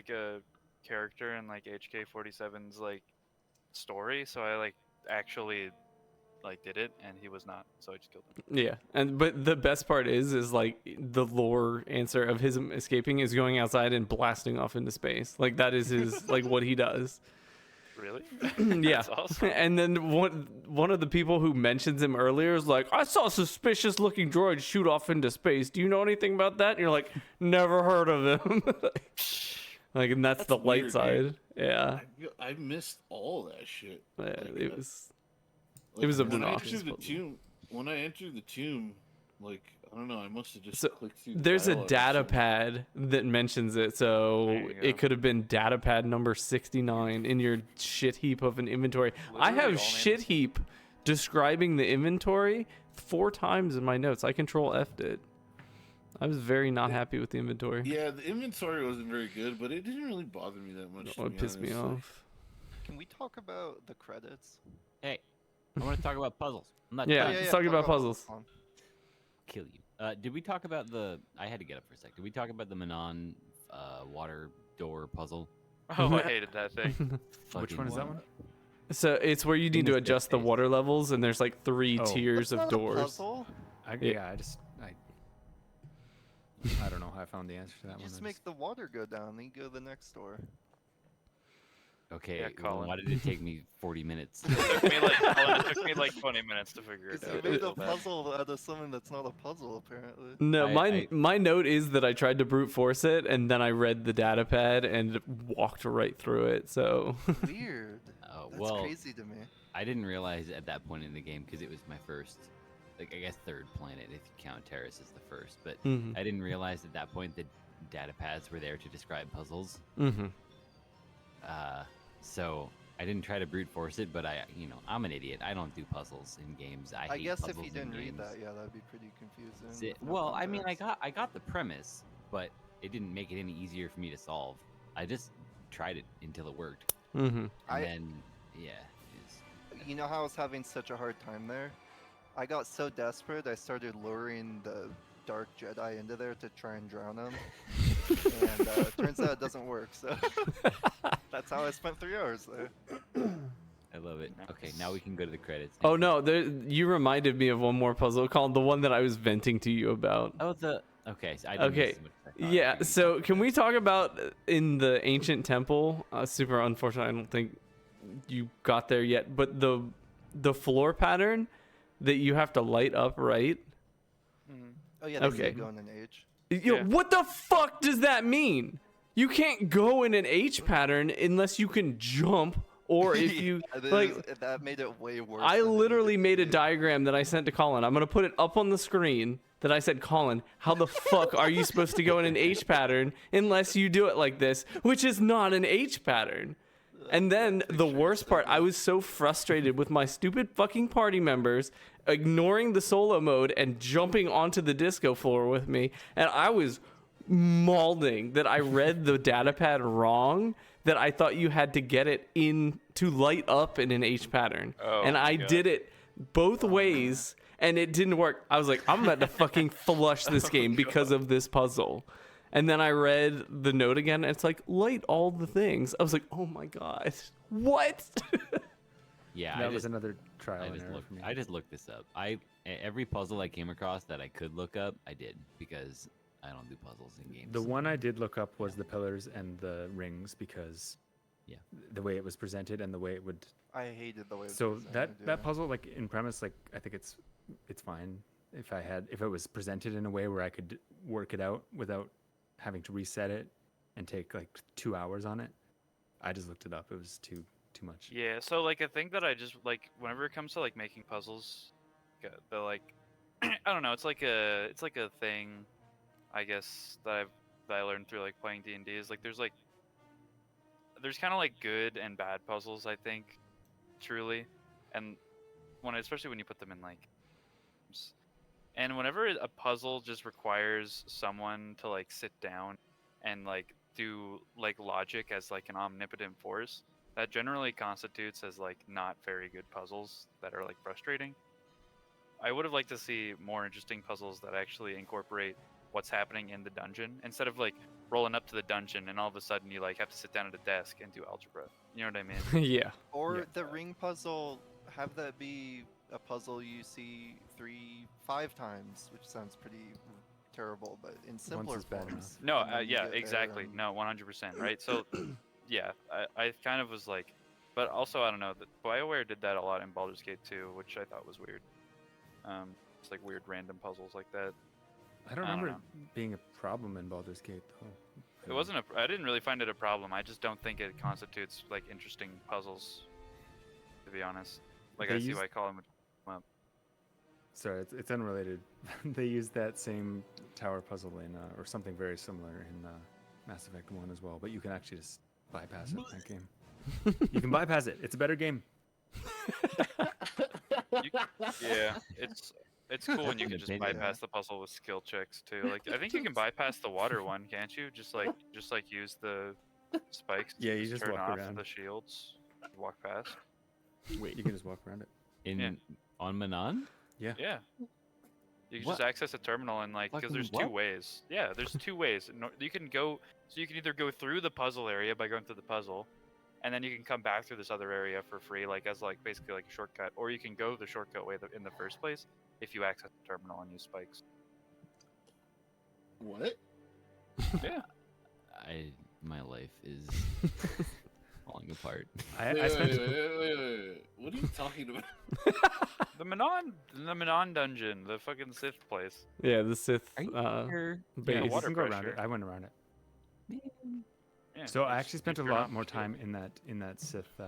a character in like HK-47's like story, so I like actually like did it, and he was not, so I just killed him. Yeah, but the best part is like the lore answer of his escaping is going outside and blasting off into space. Like that is his like what he does. Really? Yeah. That's awesome. And then one of the people who mentions him earlier is like, I saw a suspicious looking droid shoot off into space. Do you know anything about that? And you're like, never heard of him. Like, and that's the light weird, side. dude. Yeah. I missed all that shit. Yeah, Like, it was. It was when I obnoxious, entered the but- tomb. When I entered the tomb, like I don't know, I must have just So, clicked through. The There's a dialogue or data something. pad that mentions it, so There you go. it could have been data pad number 69 in your shit heap of an inventory. I Literally have all shit names. heap describing the inventory 4 times in my notes. I control F'd it. I was very not happy with the inventory. Yeah, the inventory wasn't very good, but it didn't really bother me that much. Oh, it pissed me off. Can we talk about the credits? Hey, I want to talk about puzzles. I'm not Yeah, done. let's talk about puzzles. Kill you. Did we talk about the? I had to get up for a sec. Did we talk about the Manon water door puzzle? Oh, I hated that thing. Which Fucking one is that what? one? So it's where you need to missed it, adjust the Dave. water levels, and there's like 3 Oh. tiers That's of not a doors. puzzle. I don't know how I found the answer to that one. Just I make the water go down, then you go to the next door. Okay, Yeah, well, Colin. why did it take me 40 minutes? It took me like 20 minutes to figure it Because out. you made a So bad. puzzle out of something that's not a puzzle, apparently. No, I- my note is that I tried to brute force it, and then I read the data pad and walked right through it. So Weird. Oh, That's well, crazy to me. I didn't realize at that point in the game because it was my first, like I guess third planet if you count Terrace as the first. But Mhm. I didn't realize at that point that data pads were there to describe puzzles. Mhm. So I didn't try to brute force it, but I'm an idiot. I don't do puzzles in games. I hate guess if puzzles you in didn't read games. that, yeah, that'd be pretty confusing. See, with no well, I mean, context. I got the premise, but it didn't make it any easier for me to solve. I just tried it until it worked, Mhm. and I- then You know how I was having such a hard time there? I got so desperate, I started luring the Dark Jedi into there to try and drown him. And turns out it doesn't work, so that's how I spent 3 hours there. I love it. Okay, now we can go to the credits. Oh no, you reminded me of one more puzzle called the one that I was venting to you about. Oh, okay. So I didn't Okay, miss as much as I thought. Yeah, Okay. so can we talk about in the ancient temple? Super unfortunate, I don't think you got there yet, but the floor pattern that you have to light up, right? Oh yeah, that's Okay. going in age. Yo, Yeah. what the fuck does that mean? You can't go in an H pattern unless you can jump, or if you That made it way worse. I than it literally needed made to a be. diagram that I sent to Colin. I'm gonna put it up on the screen that I said, Colin, how the fuck are you supposed to go in an H pattern unless you do it like this, which is not an H pattern. And then the worst part, I was so frustrated with my stupid fucking party members ignoring the solo mode and jumping onto the disco floor with me. And I was mauling that I read the data pad wrong, that I thought you had to get it in to light up in an H pattern. Oh And my I God. did it both ways and it didn't work. I was like, I'm about to fucking flush this game because of this puzzle. And then I read the note again, and it's like, light all the things. I was like, oh my god, what? Yeah, that was another trial and error for me. I just looked this up. Every puzzle I came across that I could look up, I did because I don't do puzzles in games. The one I did look up was the pillars and the rings because Yeah. the way it was presented and the way it would. I hated the way. It was So presented, that puzzle, like in premise, like I think it's fine if it was presented in a way where I could work it out without having to reset it and take like 2 hours on it. I just looked it up. It was too much. Yeah, so like a thing that I just like whenever it comes to like making puzzles, the like I don't know, it's like a thing, I guess that I learned through like playing D&D is like there's kind of like good and bad puzzles, I think, truly, and especially when you put them in like and whenever a puzzle just requires someone to like sit down and like do like logic as like an omnipotent force, that generally constitutes as like not very good puzzles that are like frustrating. I would have liked to see more interesting puzzles that actually incorporate what's happening in the dungeon instead of like rolling up to the dungeon and all of a sudden you like have to sit down at a desk and do algebra. You know what I mean? Yeah. Or Yeah. the ring puzzle, have that be a puzzle you see 3-5 times, which sounds pretty terrible, but in simpler is bad forms. No, and then you yeah, get there exactly. and- No, 100%, right? So, yeah, I kind of was like, but also I don't know. BioWare did that a lot in Baldur's Gate 2, which I thought was weird. It's like weird random puzzles like that. I don't I don't remember know. it being a problem in Baldur's Gate though. It wasn't I didn't really find it a problem. I just don't think it constitutes like interesting puzzles, to be honest. Like They I see used- why I call them. Sorry, it's unrelated. They used that same tower puzzle in, or something very similar in Mass Effect 1 as well, but you can actually just bypass it in that game. You can bypass it. It's a better game. Yeah, it's cool when you An can just opinion. bypass the puzzle with skill checks too. Like I think you can bypass the water one, can't you? Just like use the spikes. To Yeah, you just turn walk off around. the shields. Walk past. Wait, you can just walk around it. in on Manon. Yeah. You can What? just access a terminal and like because Fucking there's what? two ways. Yeah, there's two ways. You can go. So you can either go through the puzzle area by going through the puzzle, and then you can come back through this other area for free, like as like basically like a shortcut, or you can go the shortcut way in the first place if you access the terminal and use spikes. What? Yeah. My life is falling apart. I spent. Wait. What are you talking about? The Manon dungeon, the fucking Sith place. Yeah, the Sith Are you sure? base. Yeah, you water can go around pressure. it. I went around it. Yeah, So I you actually spent a turn lot off more the time in that Sith.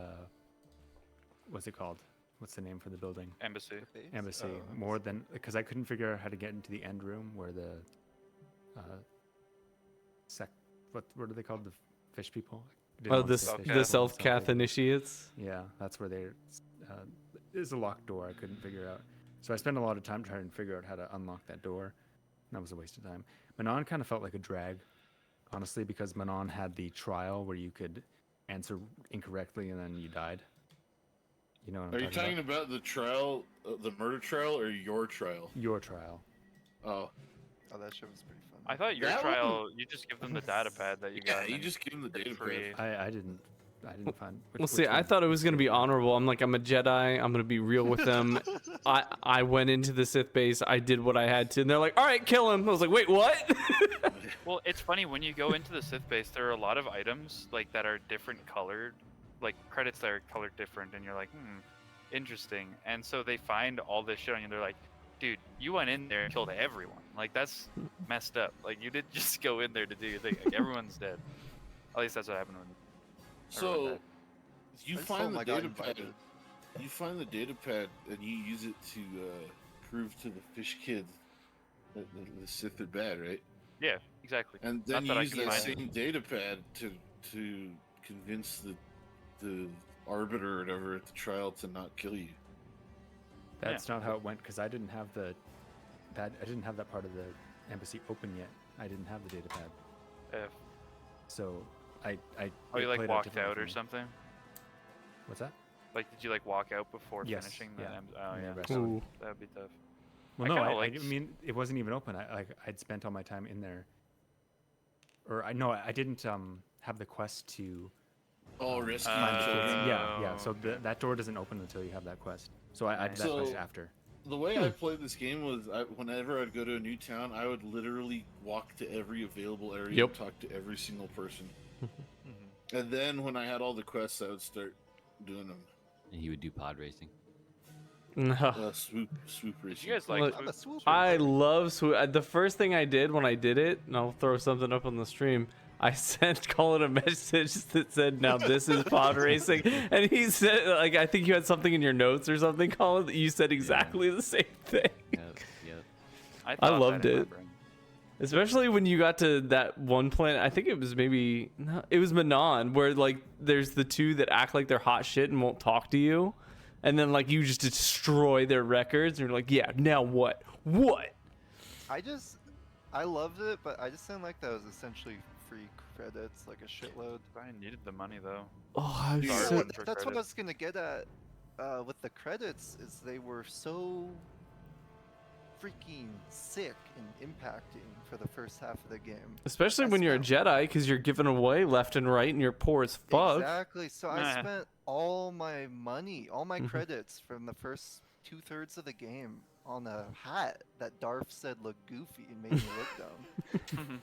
What's it called? What's the name for the building? embassy. the base? Embassy. Oh, More than because I couldn't figure out how to get into the end room where the what are they called? The fish people. I didn't Oh, want to this say fish Self-cath. the people, self-cath self-cath. initiates. Yeah, that's where they. There's a locked door I couldn't figure out. So I spent a lot of time trying to figure out how to unlock that door. And that was a waste of time. Manon kind of felt like a drag, honestly, because Manon had the trial where you could answer incorrectly and then you died. You know what I'm Are you talking about? about the trial, the murder trial, or your trial? Your trial. Oh, Oh, that shit was pretty fun. I thought your That one- you just give them the data pad that you yeah. got. You and just give him the data free. pad. I didn't find. Well, see, I thought it was gonna be honorable. I'm like, I'm a Jedi. I'm gonna be real with them. I went into the Sith base. I did what I had to, and they're like, "All right, kill him." I was like, "Wait, what?" Well, it's funny when you go into the Sith base, there are a lot of items like that are different colored, like credits that are colored different, and you're like, interesting. And so they find all this shit on you. And they're like, dude, you went in there and killed everyone. Like that's messed up. Like you didn't just go in there to do your thing. Like everyone's dead. At least that's what happened when. everyone So died. you I just told find him the I got data pad. invited. You find the data pad and you use it to prove to the fish kids that the Sith are bad, right? Yeah, exactly. And then Not you that I use can that find same data pad to convince the arbiter or whatever at the trial to not kill you. That's not how it went because I didn't have I didn't have that part of the embassy open yet. I didn't have the data pad, If, so I. oh, you it like played walked differently out for or me. something? What's that? Like, did you like walk out before Yes, finishing the? yeah. Oh Yeah, yeah, rest that of it. would, Ooh. that would be tough. Well, I no, kinda I liked- mean it wasn't even open. I'd spent all my time in there, or I didn't have the quest to Oh, rescue Find the kids. children. Yeah. So okay. that door doesn't open until you have that quest. So I did that So- quest after. The way I played this game was, whenever I'd go to a new town, I would literally walk to every available area Yep. and talk to every single person. Mhm. And then when I had all the quests, I would start doing them. And he would do pod racing. No. Swoop racing. You guys like Look, I'm a swoop? swooper. I love swoop. The first thing I did when I did it, and I'll throw something up on the stream, I sent Colin a message that said, "Now this is pod racing," and he said, like, I think you had something in your notes or something, Colin. That you said exactly the same thing. Yep. Yep. I, I thought loved that in my it. brain. Especially when you got to that one planet. I think it was it was Manon, where like there's the two that act like they're hot shit and won't talk to you, and then like you just destroy their records, and you're like, yeah, now what? What? I loved it, but I just didn't like that it was essentially free credits, like a shitload. I needed the money though. Oh, I was Yeah, so, for That's what I credits. was gonna get at with the credits, is they were so freaking sick and impacting for the first half of the game. especially I when you're a spent- Jedi, because you're giving away left and right, and you're poor as fuck. Exactly. So I Nah. spent all my money, all my Mhm. credits from the first 2/3 of the game on a hat that Darth said looked goofy and made me look dumb.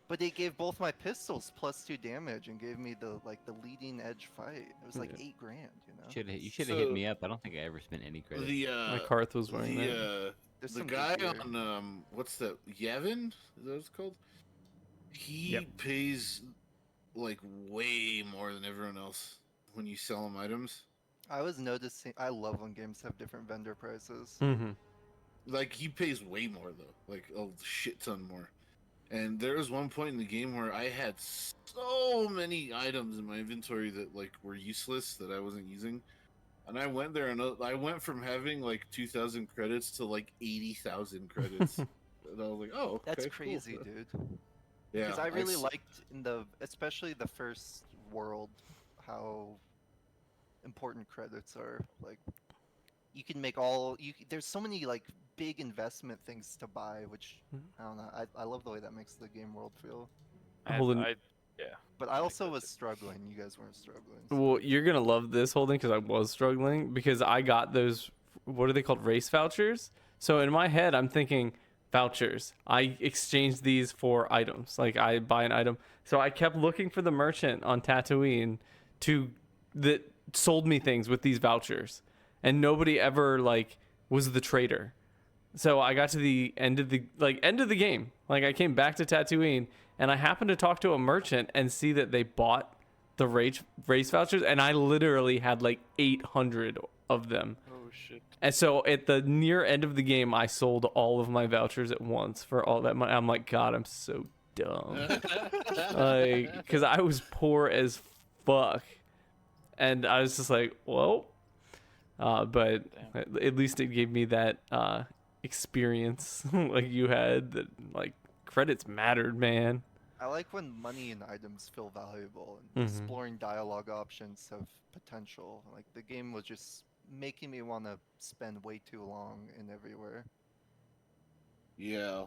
But it gave both my pistols +2 damage and gave me the leading edge fight. It was like Yeah. $8,000, you know. You should have hit So- me up. I don't think I ever spent any credit. My Karth was wearing that. There's The some guy good gear. on what's that? Yavin? Is that what it's called? He Yep. pays like way more than everyone else when you sell him items. I was noticing. I love when games have different vendor prices. Mm-hmm. Like he pays way more though, like a shit ton more. And there was one point in the game where I had so many items in my inventory that like were useless that I wasn't using. And I went there and I went from having like 2,000 credits to like 80,000 credits. And I was like, oh, okay, That's cool. crazy, dude. Yeah, Because I really s- liked especially the first world, how important credits are. Like, you can make there's so many like big investment things to buy, which I don't know. I love the way that makes the game world feel. Holden- Yeah. But I also was struggling. You guys weren't struggling. so- Well, you're gonna love this whole thing because I was struggling because I got those. What are they called? Race vouchers. So in my head, I'm thinking vouchers. I exchange these for items. Like I buy an item. So I kept looking for the merchant on Tatooine that sold me things with these vouchers, and nobody ever like was the trader. So I got to the end of the game. Like I came back to Tatooine and I happened to talk to a merchant and see that they bought the race vouchers, and I literally had like 800 of them. Oh shit. And so at the near end of the game, I sold all of my vouchers at once for all that money. I'm like, God, I'm so dumb. Like, because I was poor as fuck, and I was just like, well, but at least it gave me that experience like you had, that like credits mattered, man. I like when money and items feel valuable and Mhm. exploring dialogue options have potential. Like the game was just making me want to spend way too long in everywhere. Yeah,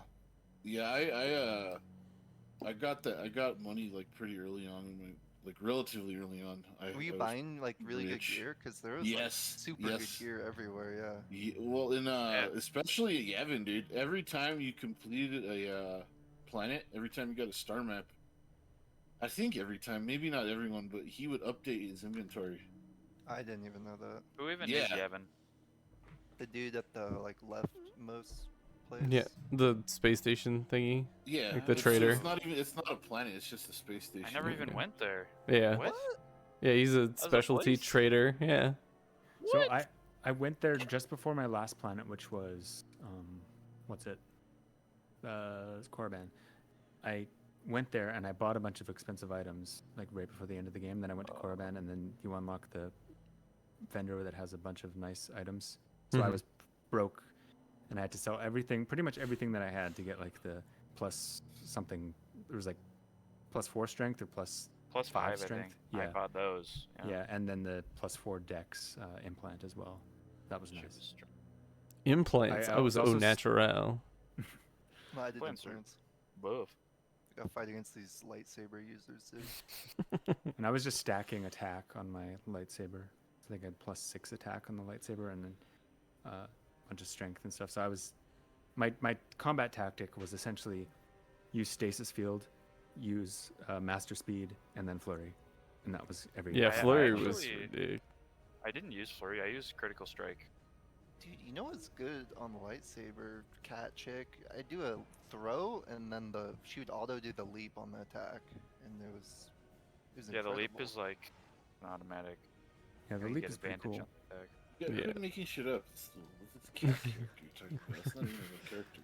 I got that. I got money like pretty early on in my, like relatively early on. Were you I was buying like really good rich. gear? Because there was like, Yes, super yes. good gear everywhere. Yeah. Well, in Yeah. especially at Yavin, dude. Every time you completed a planet, every time you got a star map, I think every time, maybe not everyone, but he would update his inventory. I didn't even know that. Who even Yeah. is Yevon? The dude at the like leftmost place. Yeah, the space station thingy. Yeah, Like the it's- trader. It's not a planet. It's just a space station. I never even went there. Yeah, What? yeah, he's a a specialty place? trader. Yeah. So I went there just before my last planet, which was what's it? It's Korriban. I went there and I bought a bunch of expensive items like right before the end of the game. Then I went to Korriban, and then you unlock the vendor that has a bunch of nice items. So I Mhm. was broke, and I had to sell everything, pretty much everything that I had to get like the plus something. It was like +4 strength or plus Plus Five 5, I strength? think. I Yeah. bought those. yeah, and then the +4 dex implant as well. That was Shit nice. was str- Implants. I I was was also au naturel. No, I did Plants are- insurance. Both. gotta fight against these lightsaber users, dude. And I was just stacking attack on my lightsaber. I think I had +6 attack on the lightsaber, and then a bunch of strength and stuff. So I was my combat tactic was essentially use stasis field, use master speed, and then flurry, and that was every. Yeah, I flurry was actually- ridiculous. I didn't use flurry. I used critical strike. Dude, you know what's good on the lightsaber, cat chick? I do a throw, and then she would auto do the leap on the attack, and it was Yeah, the leap incredible. is like an automatic. Yeah, the You leap get is pretty advantage cool. on the attack. Yeah, Yeah. quit making shit up. It's a cat character you're talking about. It's not even a character.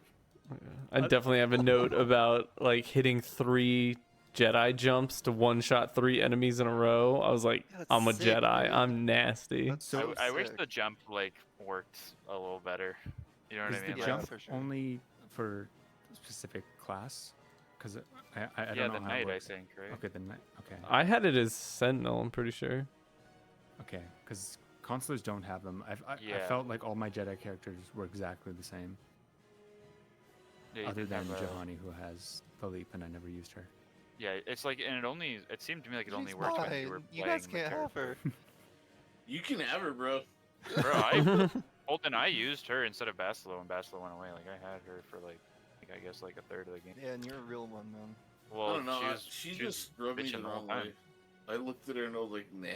I definitely have a note about like hitting 3 Jedi jumps to one-shot 3 enemies in a row. I was like, Yeah, that's I'm a sick, Jedi. dude. I'm nasty. That's so I wish sick. the jump like worked a little better. You know what Is I the mean? Yeah, Like, jump for sure. only for specific class? Because I yeah, don't know the how it knight, I works. think, right? Okay, the knight. Okay, I had it as Sentinel, I'm pretty sure. okay. Because consulars don't have them. I Yeah. felt like all my Jedi characters were exactly the same, Yeah, you other didn't than have, Johanny, who has the leap, and I never used her. Yeah, it's like, and it seemed to me like it only She's worked when you were mine. playing You guys the can't have character. her. You can have her, bro. Bro, I used her instead of Bastila when Bastila went away. Like I had her for like I guess like a third of the game. Yeah, and you're a real one, man. Well, I don't know. she was just rubbed me bitching the the whole wrong time. way. I looked at her and I was like, nah.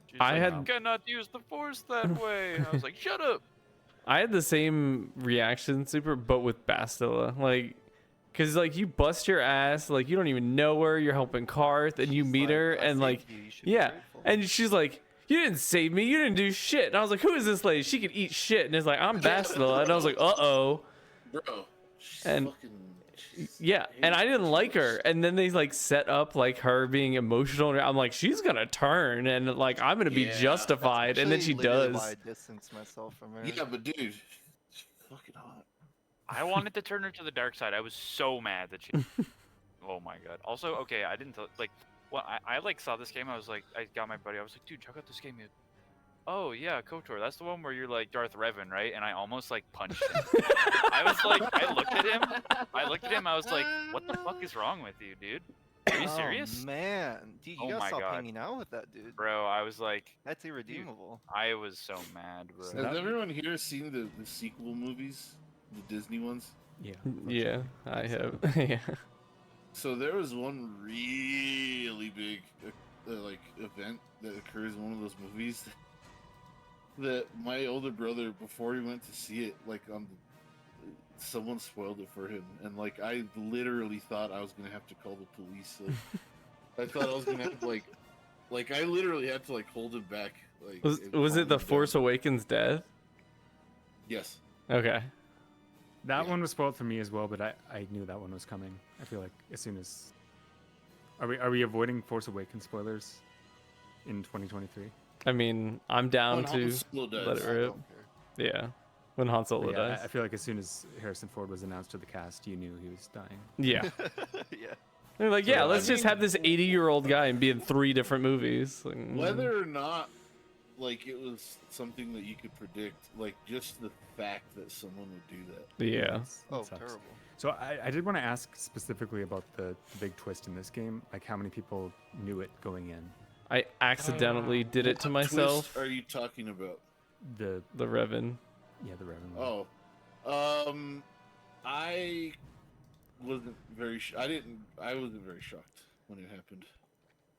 She's I like, had- you cannot use the force that way. And I was like, shut up. I had the same reaction, super, but with Bastila. Like, cause like you bust your ass, like you don't even know her. You're helping Karth, and you She's meet like, her, "I and like, saved you, you should be yeah, grateful." and she's like, "You didn't save me. You didn't do shit." And I was like, "Who is this lady? She could eat shit." And it's like, "I'm Bastila," and I was like, "Uh oh." Bro, she's And- fucking. she's Yeah, and I didn't like her. dangerous. And then they like set up like her being emotional. And I'm like, she's gonna turn, and like I'm gonna be Yeah, that's justified. And then she Actually, literally does. why I distance myself from her. Yeah, but dude, she's fucking hot. I wanted to turn her to the dark side. I was so mad that she. Oh my god. Also, okay, I didn't like. Well, I like saw this game. I was like, I got my buddy. I was like, dude, check out this game. Oh yeah, Kotor. That's the one where you're like Darth Revan, right? And I almost like punched him. I was like, I looked at him. I was like, what the fuck is wrong with you, dude? Are you serious? Oh, man, dude, you Oh gotta my stop God. hanging out with that dude. Bro, I was like, That's irredeemable. I was so mad, bro. So Has that- everyone here seen the sequel movies, the Disney ones? Yeah. Yeah, I have. Yeah. So there was one really big like event that occurs in one of those movies that my older brother, before he went to see it, like someone spoiled it for him, and like I literally thought I was gonna have to call the police. Like, I thought I was gonna have to like I literally had to like hold him back. Like Was and was calm it the him down. Force Awakens death? Yes. Okay. That Yeah. one was spoiled for me as well, but I knew that one was coming. I feel like as soon as are we avoiding Force Awakens spoilers in 2023? I mean, I'm down When Han to Solo dies. let it I rip. don't care. Yeah. When Han But Solo yeah, dies. I feel like as soon as Harrison Ford was announced to the cast, you knew he was dying. Yeah. Yeah. They're like, yeah, So, let's I just mean- have this 80-year-old guy and be in 3 different movies. Like, Whether or not, like, it was something that you could predict, like, just the fact that someone would do that. Yeah. That's- that Oh, sucks. terrible. So I did want to ask specifically about the big twist in this game, like how many people knew it going in. I accidentally did it to What twist myself. are you talking about? The The Revan. yeah, the Reverend. one. Oh, I wasn't very. I wasn't very shocked when it happened.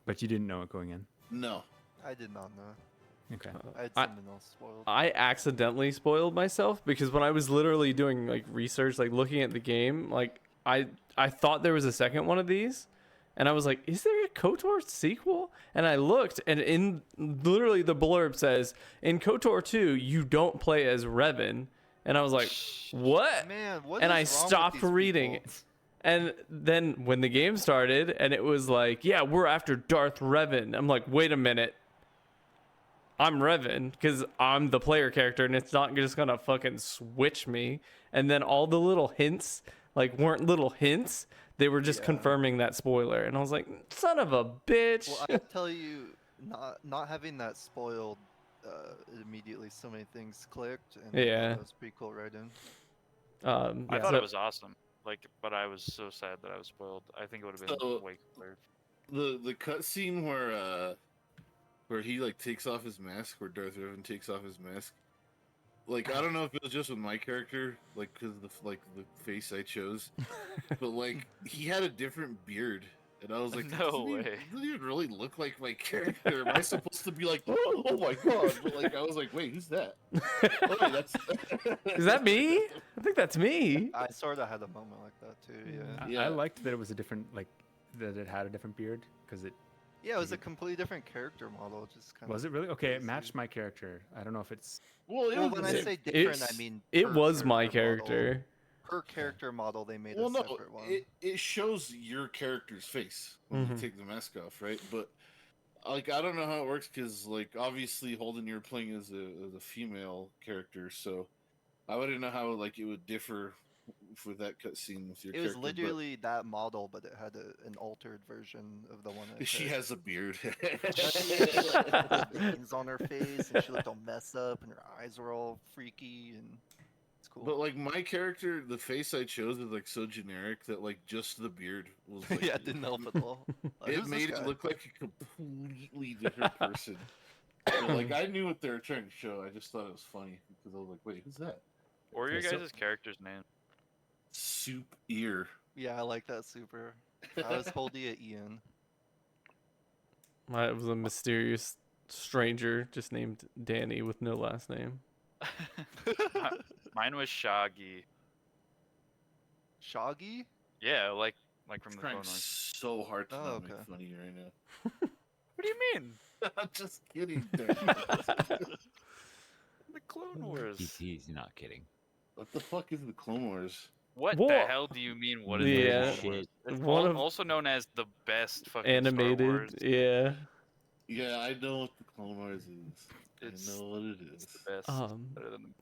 But you didn't know it going in. No. I did not know. Okay. I had I- something else spoiled. I accidentally spoiled myself because when I was literally doing like research, like looking at the game, like I thought there was a second one of these, and I was like, is there a KOTOR sequel? And I looked, and in literally the blurb says, in KOTOR 2, you don't play as Revan. And I was like, what? Man, what And is I wrong with stopped these reading people? it. And then when the game started and it was like, yeah, we're after Darth Revan. I'm like, wait a minute. I'm Revan because I'm the player character and it's not just going to fucking switch me. And then all the little hints, like, weren't little hints. They were just Yeah. confirming that spoiler. And I was like, son of a bitch. Well, I tell you, not having that spoiled, immediately so many things clicked, and Yeah. that was pretty cool writing. I yeah, thought so- it was awesome. Like, but I was so sad that I was spoiled. I think it would have been So- way cooler. The cutscene where he like takes off his mask, where Darth Revan takes off his mask. Like I don't know if it was just with my character, like because the face I chose, but like he had a different beard, and I was like, No doesn't way. Doesn't he really look like my character? Am I supposed to be like, oh my god? But like I was like, wait, who's that? Oh, wait, that's Is that me? I think that's me. I sort of had a moment like that too. Yeah. Yeah. I liked that it was a different, like, that it had a different beard because it Yeah, it was a completely different character model. Just kind was of. it really okay. It crazy. matched my character. I don't know if it's well, Well, when I it- say different, I It's- mean It per was my model. character. Per character model, they made well, a no, separate one. it shows your character's face when Mhm. you take the mask off, right? But like I don't know how it works because like obviously Holden, you're playing as a female character, so I wouldn't know how like it would differ with that cutscene with your It was character. but literally that model, but it had an altered version of the one. I she picked. has a beard. Veins on her face, and she looked all messed up, and her eyes were all freaky, and it's cool. But like my character, the face I chose is like so generic that like just the beard was like yeah, it didn't help at all. Like, it who's this made it guy? look like a completely different person. So, like I knew what they were trying to show. I just thought it was funny because I was like, wait, who's that? What were your Okay, so- guys' characters' names? Soup ear. Yeah, I like that super. I was holding it Ian. It was a mysterious stranger just named Danny with no last name. Mine was Shaggy. Shaggy? Yeah, like from the Clone Trying Wars. so hard to Oh, not make okay. fun of you right now. What do you mean? I'm just kidding. The Clone Wars. He's not kidding. What the fuck is the Clone Wars? What Wha- the hell do you mean? What is Yeah. the Clone Wars? It's One of- also known as the best fucking Animated, Star Wars. yeah. Yeah, I know what the Clone Wars is. It's- I know what it It's is. the best. Better than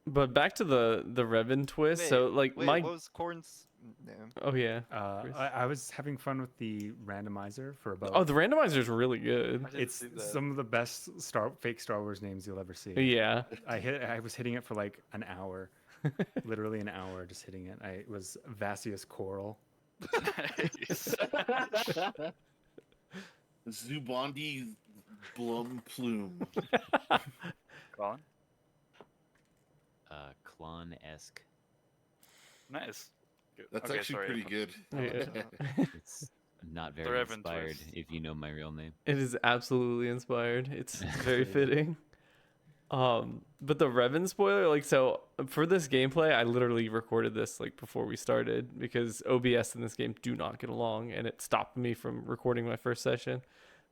But back to the Revan twist. So like Wait, my what was Corn's name? oh yeah. Chris? I was having fun with the randomizer for about. Oh, the randomizer is really good. I didn't it's see that. some of the best fake Star Wars names you'll ever see. Yeah. I was hitting it for like an hour, literally an hour, just hitting it. It was Vasius Coral. Nice. Zubandi Blum Plume. Colin? Clone-esque. Nice. Good. That's Okay, actually sorry. pretty good. Yeah. It's not The very Revan inspired, twist. if you know my real name. It is absolutely inspired. It's very fitting. But the Revan spoiler, like, so for this gameplay, I literally recorded this like before we started because OBS in this game do not get along, and it stopped me from recording my first session.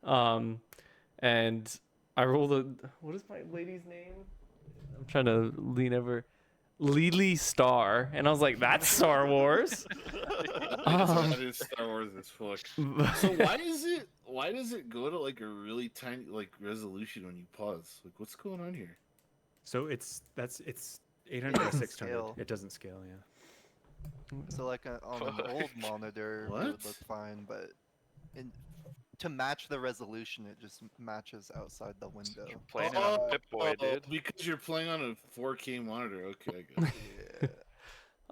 And I rolled what is my lady's name? I'm trying to lean over. Lily Star, and I was like, that's Star Wars. That is Star Wars as fuck. So why does it go to like a really tiny like resolution when you pause? Like what's going on here? So it's 800 by 600. Scale. It doesn't scale, yeah. So like on an old monitor, it would What? look fine, but to match the resolution, it just matches outside the window. You're playing it on Pip-Boy, dude. Because you're playing on a 4K monitor. Okay, I get it.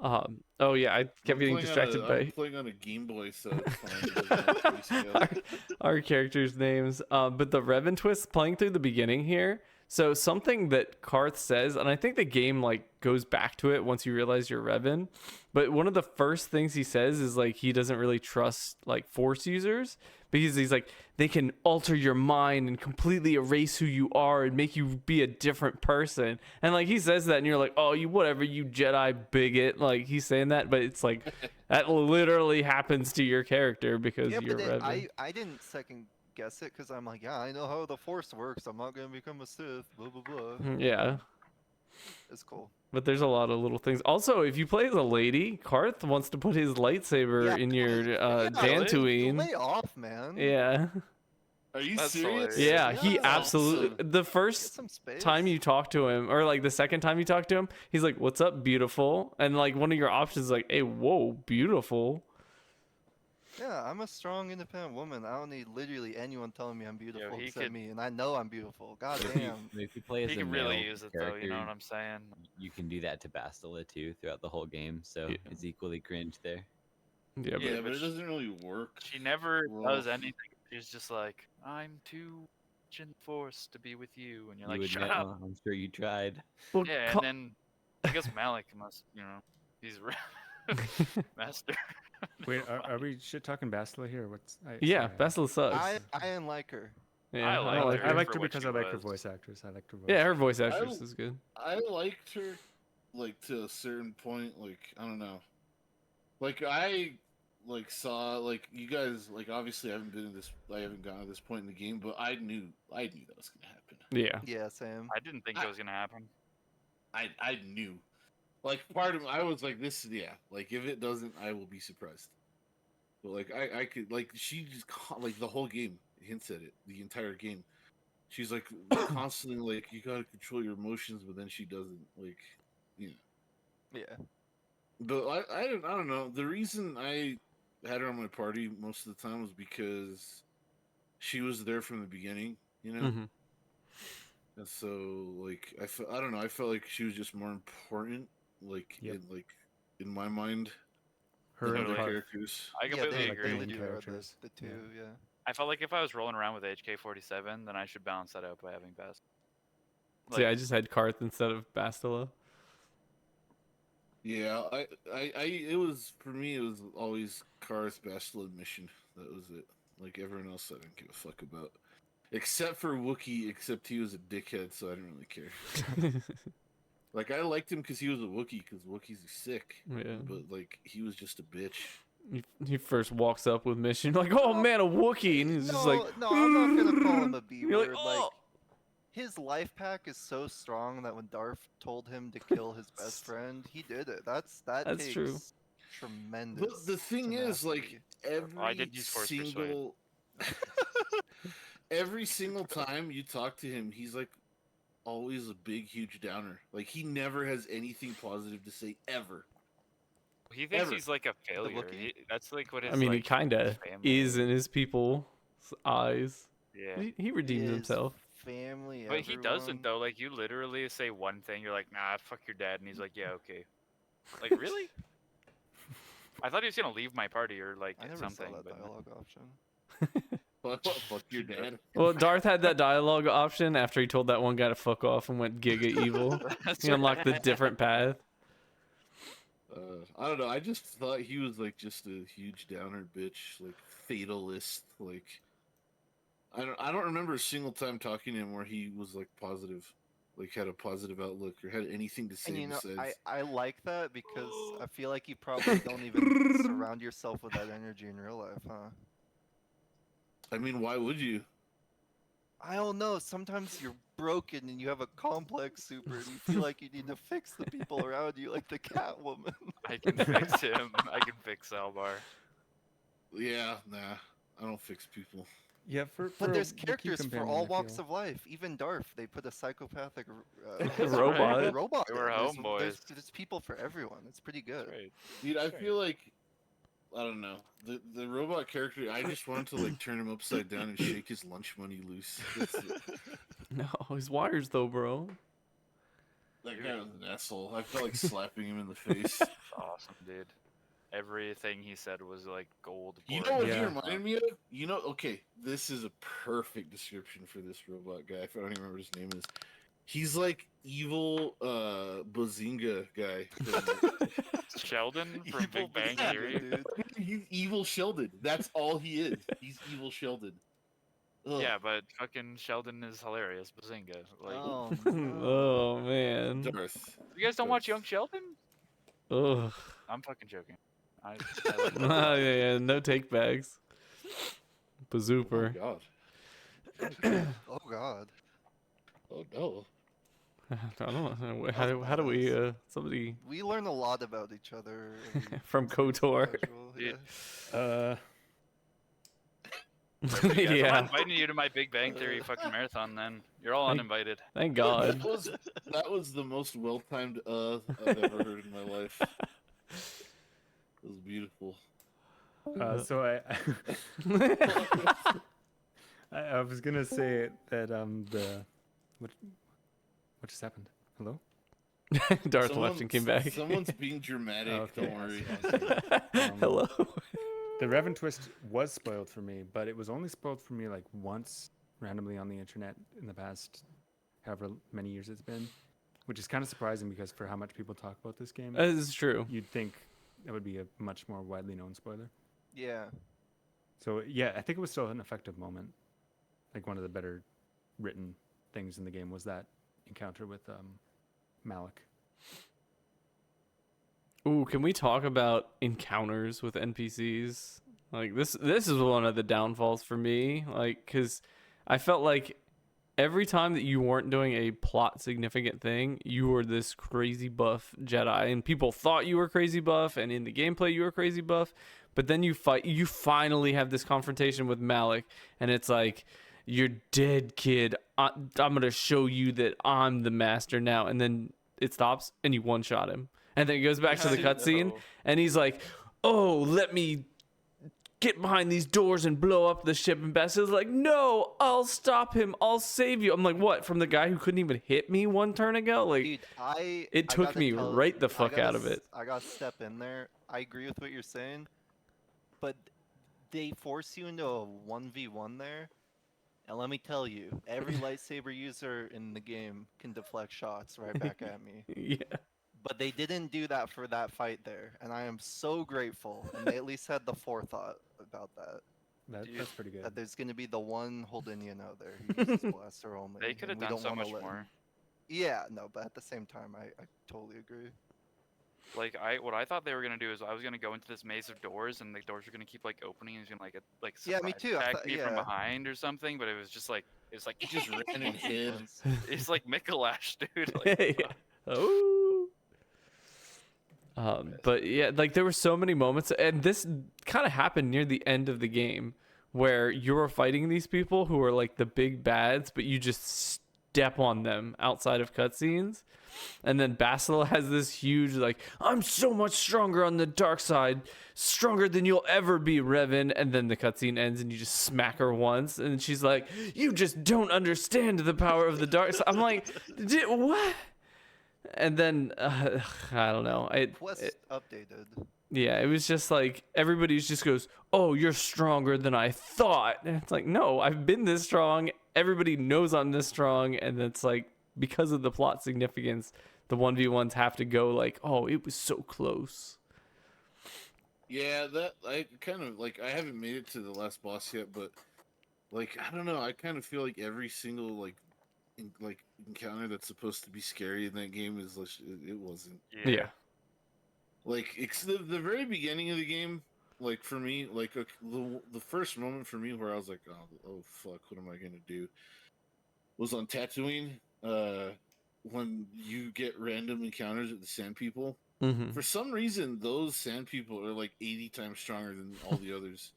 Yeah. Oh yeah, I kept I'm getting playing distracted I'm by playing on a Game Boy, so it's fine. It doesn't have to be scaled. our characters' names. But the Revan twist playing through the beginning here. So something that Karth says, and I think the game like goes back to it once you realize you're Revan. But one of the first things he says is like he doesn't really trust like Force users because he's like they can alter your mind and completely erase who you are and make you be a different person. And like he says that, and you're like, oh, you whatever, you Jedi bigot. Like he's saying that, but it's like that literally happens to your character because Yeah, you're but Revan. I didn't second guess it because I'm like, yeah, I know how the Force works. I'm not gonna become a Sith. Blah blah blah. Yeah. It's cool. But there's a lot of little things. Also, if you play as a lady, Karth wants to put his lightsaber Yeah, in your yeah, Dantooine. Lay off, man. Yeah. Are you That's serious? hilarious. Yeah, he Yeah. absolutely. The Get first some space. time you talk to him, or like the second time you talk to him, he's like, "What's up, beautiful?" And like one of your options is like, "Hey, whoa, beautiful." Yeah, I'm a strong, independent woman. I don't need literally anyone telling me I'm beautiful he except could- me, and I know I'm beautiful. God If you, damn. if you play as He a can really male use it though. character, You know what I'm saying? you can do that to Bastila too throughout the whole game, so Yeah. it's equally cringe there. Yeah, Yeah, Yeah, but but it sh- doesn't really work. She never Well, does anything. She's just like, I'm too much in the force to be with you, and you're You like, would shut know. up. I'm sure you tried. Well, Yeah, and then I guess Malik must, he's master. Wait, Never are mind. we shit talking Bastila here? What's yeah, sorry, Bastila sucks. I didn't like her. Yeah, I don't liked like her. I her. liked for her what because she I like her was. voice actress. I liked her voice. Yeah, her voice actress is good. I liked her, like to a certain point. Like I don't know, like I like saw like you guys like obviously I haven't been in this. I haven't gotten to this point in the game, but I knew that was gonna happen. Yeah. Yeah, same. I didn't think it was gonna happen. I knew. Like part of I was like this. Yeah, like if it doesn't, I will be surprised. But like I could like she just like the whole game hints at it the entire game. She's like constantly like you gotta control your emotions, but then she doesn't like you know. Yeah. But I don't know. The reason I had her on my party most of the time was because she was there from the beginning, you know. Hmm. And so like I don't know. I felt like she was just more important, like Yep. in my mind, Her than and other Totally. Puff. characters. I Yeah, completely they, like the they agree. main literally are characters. the two, Yeah. yeah. I felt like if I was rolling around with HK47, then I should balance that out by having Bast. See, I just had Karth instead of Bastila. Yeah, it was for me. It was always Karth Bastila mission. That was it. Like everyone else, I didn't give a fuck about, except for Wookiee. Except he was a dickhead, so I didn't really care. Like I liked him because he was a Wookiee, because Wookiees are sick. Yeah. But like he was just a bitch. He first walks up with mission like, oh man, a Wookiee, and he's just like, no, I'm not gonna call him a B You're like, word. "Oh." His life pack is so strong that when Darth told him to kill his best friend, he did it. That That's takes true. tremendous. The thing is, like tenacity. I every did use Force Persuade. single, every single time you talk to him, he's like always a big, huge downer. Like he never has anything positive to say ever. He thinks Ever. he's like a failure. Wookiee? That's like what his. I mean, he like, kind of family is in his people's eyes. Yeah. He redeemed His himself. Family, But he doesn't everyone. though. Like you literally say one thing, you're like, nah, fuck your dad, and he's like, yeah, okay. Like really? I thought he was gonna leave my party or like I never something. saw that But dialogue option. Fuck your dad. Well, Darth had that dialogue option after he told that one guy to fuck off and went giga evil. That's He unlocked the right. different path. I don't know. I just thought he was like just a huge downer bitch, like fatalist. Like I don't remember a single time talking to him where he was like positive, like had a positive outlook or had anything to say And you know, besides. I like that because I feel like you probably don't even surround yourself with that energy in real life, huh? I mean, why would you? I don't know. Sometimes you're broken and you have a complex super, and you feel like you need to fix the people around you, like the Catwoman. I can fix him. I can fix Albar. Yeah, nah, I don't fix people. Yeah, for But a there's Wookiee characters for companion, all I walks feel. of life. Even Darth, they put a psychopathic Robot. robot. They were there. homeboys. There's people for everyone. It's pretty good. That's right. Dude, I That's right. feel like I don't know the robot character. I just wanted to like turn him upside down and shake his lunch money loose. That's it. No, his wires though, bro. That guy was an asshole. I felt like slapping him in the face. That's awesome, dude. Everything he said was like gold. You for know what him. he Yeah. reminded me of? You know, okay, this is a perfect description for this robot guy. I don't even remember what his name is. He's like evil Bazinga guy. Sheldon from Evil Big Bang Bazinga, Theory. dude. He's evil Sheldon. That's all he is. He's evil Sheldon. Ugh. Yeah, but fucking Sheldon is hilarious. Bazinga. Like, Oh, no. Oh man. Darth. you guys don't watch Young Sheldon? Ugh. I'm fucking joking. I like that. Oh, yeah, no take backs. Oh Bazooper. god. Oh God. Oh no. I don't know. How do we somebody We learn a lot about each other. from Kotor? Casual, Dude. yeah. Guys, I'm Yeah. inviting you to my Big Bang Theory fucking marathon. Then you're all Thank- uninvited. Thank God. That was the most well timed I've ever heard in my life. It was beautiful. So I was gonna say that the what just happened? Hello? Darth left and came back. Someone's being dramatic. Okay. Don't worry. Hello. The Revan twist was spoiled for me, but it was only spoiled for me like once randomly on the internet in the past however many years it's been, which is kind of surprising because for how much people talk about this game, This is true. you'd think that would be a much more widely known spoiler. Yeah. So yeah, I think it was still an effective moment. Like one of the better written things in the game was that encounter with Malik. Ooh, can we talk about encounters with NPCs? Like this is one of the downfalls for me. Like, cause I felt like every time that you weren't doing a plot significant thing, you were this crazy buff Jedi, and people thought you were crazy buff, and in the gameplay you were crazy buff. But then you finally have this confrontation with Malik, and it's like, you're dead, kid. I'm gonna show you that I'm the master now. And then it stops, and you one-shot him. And then it goes back to the cutscene, and he's like, "Oh, let me get behind these doors and blow up the ship." And Bastille's like, "No, I'll stop him. I'll save you." I'm like, "What? From the guy who couldn't even hit me one turn ago?" Like, Dude, it took gotta me tell- right the I fuck gotta out of it. I gotta step in there. I agree with what you're saying, but they force you into a 1v1 there. And let me tell you, every lightsaber user in the game can deflect shots right back at me. Yeah. But they didn't do that for that fight there, and I am so grateful. And they at least had the forethought about that. That's pretty good. That there's going to be the one Holdinian out there who uses blaster only. They could have and we done don't so wanna much let him- more. Yeah, no, but at the same time, I totally agree. Like what I thought they were gonna do is I was gonna go into this maze of doors, and the doors were gonna keep like opening, and he's gonna like Yeah, me surprise too, I attack thought- me from yeah. behind or something. But it was just like It just ran and hid. it's like Mikolash, dude. Like, Yeah. Oh. But yeah, like there were so many moments, and this kind of happened near the end of the game where you were fighting these people who are like the big bads, but you just step on them outside of cutscenes. And then Bastila has this huge, like, "I'm so much stronger on the dark side, stronger than you'll ever be, Revan." And then the cutscene ends and you just smack her once. And she's like, "You just don't understand the power of the dark side." I'm like, what? And then, I don't know. Quest updated. Yeah, it was just like, everybody just goes, "Oh, you're stronger than I thought." And it's like, no, I've been this strong. Everybody knows I'm this strong. And it's like, because of the plot significance, the 1v1s have to go like, "Oh, it was so close." Yeah, that I kind of like. I haven't made it to the last boss yet, but like I don't know. I kind of feel like every single like encounter that's supposed to be scary in that game is it wasn't. Yeah. Like it's the very beginning of the game. Like for me, like the first moment for me where I was like, oh fuck, what am I gonna do? Was on Tatooine. When you get random encounters with the Sand People. Mm-hmm. For some reason, those Sand People are like 80 times stronger than all the others,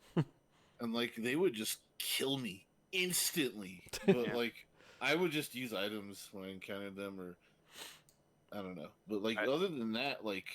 and like they would just kill me instantly. But Yeah. like I would just use items when I encountered them, or I don't know. But like other than that, like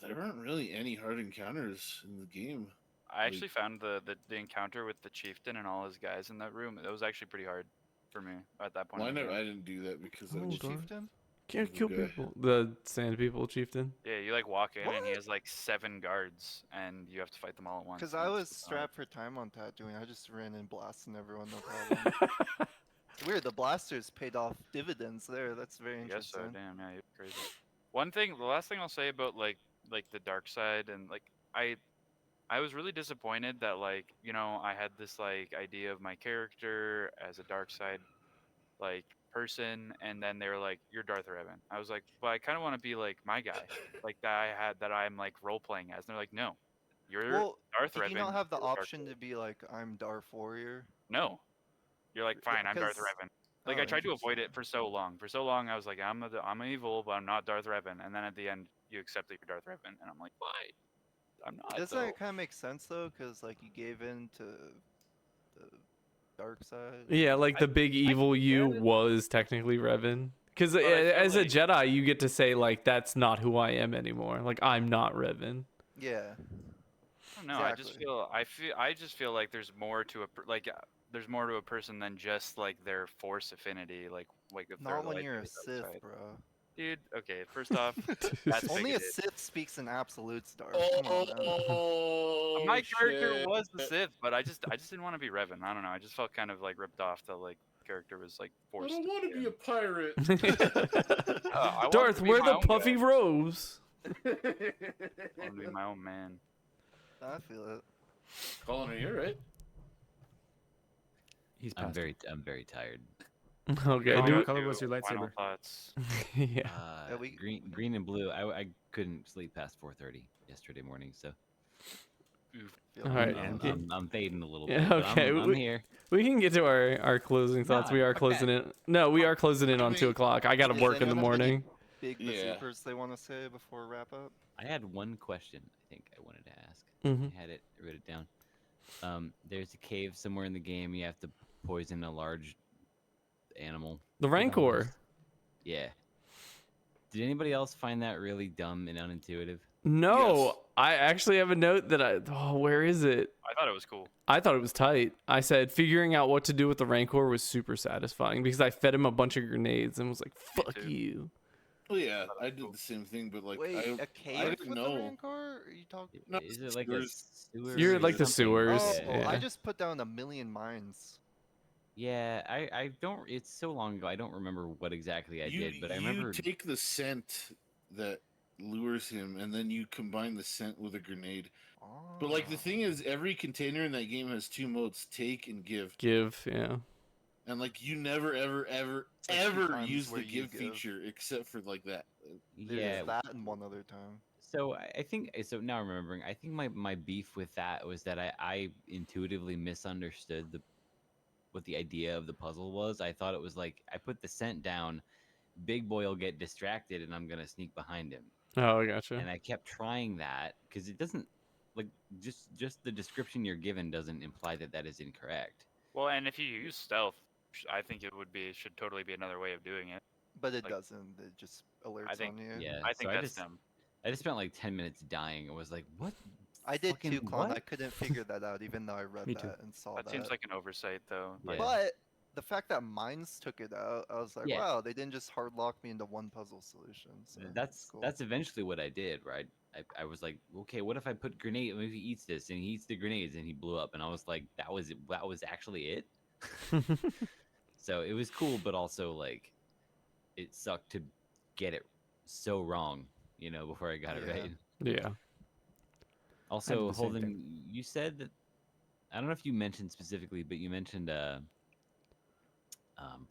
there aren't really any hard encounters in the game. I actually found the encounter with the chieftain and all his guys in that room. That was actually pretty hard for me at that point. Well, in the game. I didn't do that because I Oh, just darn. Chieftain? Can't kill Okay. people. The Sand People chieftain. Yeah, you like walk in and he What? has like 7 guards, and you have to fight them all at once. Because and I it's was super hard. strapped for time on Tatooine. I just ran in blasting everyone, no problem. It's weird, the blasters paid off dividends there. That's very I guess so. interesting. Damn, yeah, you're crazy. One thing, the last thing I'll say about like the dark side, and like I was really disappointed that like I had this like idea of my character as a dark side like person, and then they were like, "You're Darth Revan." I was like, "But I kind of want to be like my guy, like that I'm like role playing as." And they're like, "No, you're Well, Darth did Revan." you not have the you're Darth option to be like, I'm Darth Warrior? No, you're like, "Fine, I'm Darth 'cause- Revan." Like Oh, I tried to avoid interesting. it for so long. For so long, I was like, I'm evil, but I'm not Darth Revan." And then at the end, you accept that you're Darth Revan, and I'm like, "Why? I'm not." Doesn't though." that kind of make sense though? Because like you gave in to the dark side. Yeah, like the big evil you get it. was technically Revan. Because But I feel as a like- Jedi, you get to say like, "That's not who I am anymore. Like, I'm not Revan." Yeah. No, I just Exactly. I just feel like there's more to there's more to a person than just like their force affinity, like if they're Not the when you're a lightsaber Sith, side. bro. Dude, okay, first off, that's Only a bigoted. Sith speaks in absolutes, Darth. Come on, man. Oh My character shit! was the Sith, but I just didn't want to be Revan. I don't know. I just felt kind of like ripped off that like character was like I forced don't to want to be him. a pirate. I wanted Darth, to be wear my the own puffy guy. robes. I wanted to be my own man. I feel it. Colin, are you right? He's I'm passed. I'm very tired. Okay, Colin, do what it. color was your Final lightsaber? thoughts. Yeah. Yeah, we- Green and blue. I couldn't sleep past 4:30 yesterday morning, so Feel All it. right. And- I'm fading a little Yeah, bit. But okay, I'm here. We can get to our closing thoughts. We are fuck closing that. in. No, we are closing in I on mean, 2 o'clock. I got to Does work in the anyone have any morning. Big Yeah. bazookas they want to say before we wrap up? I had one question. I think I wanted to ask. Hmm. I had it. I wrote it down. There's a cave somewhere in the game. You have to poison a large animal. The Rancor. Yeah. Did anybody else find that really dumb and unintuitive? No, Yes. I actually have a note that where is it? I thought it was cool. I thought it was tight. I said figuring out what to do with the Rancor was super satisfying because I fed him a bunch of grenades and was like, "Fuck too. you." Well, yeah, I did the same thing, but like Wait, a I cave didn't with know. the Rancor? Are you talking? No, Is it like sewers. a sewer? You're or like the something? sewers, Oh, yeah. I just put down 1,000,000 mines. Yeah, I don't. It's so long ago. I don't remember what exactly I did, but I remember. You take the scent that lures him, and then you combine the scent with a grenade. But like the Ah. thing is, every container in that game has 2 modes: take and give. Give, yeah. And like you never, ever, ever, like 2 ever times use where the you give give. feature except for like that. There's Yeah. that and one other time. So I think so. Now I'm remembering. I think my beef with that was that I intuitively misunderstood what the idea of the puzzle was. I thought it was like I put the scent down, Big Boy will get distracted, and I'm gonna sneak behind him. Oh, I gotcha. And I kept trying that because it doesn't like just the description you're given doesn't imply that that is incorrect. Well, and if you use stealth, I think should totally be another way of doing it. But it Like- doesn't. It just alerts think- on you. Yeah. I think so that's them. I just spent like 10 minutes dying and was like, what? I did too, fucking Colin. what? I couldn't figure that out, even though I read Me that too. and saw That that. seems like an oversight, though. Yeah. Like, But the fact that mines took it out, I was like, Yeah. wow, they didn't just hard lock me into one puzzle solution. So That's cool. eventually what I did, right? I was like, okay, what if I put grenade? Maybe he eats this, and he eats the grenades, and he blew up, and I was like, that was actually it. So it was cool, but also like, it sucked to get it so wrong, before I got it Yeah. right. Yeah. Also, the same thing. Holden, you said that I don't know if you mentioned specifically, but you mentioned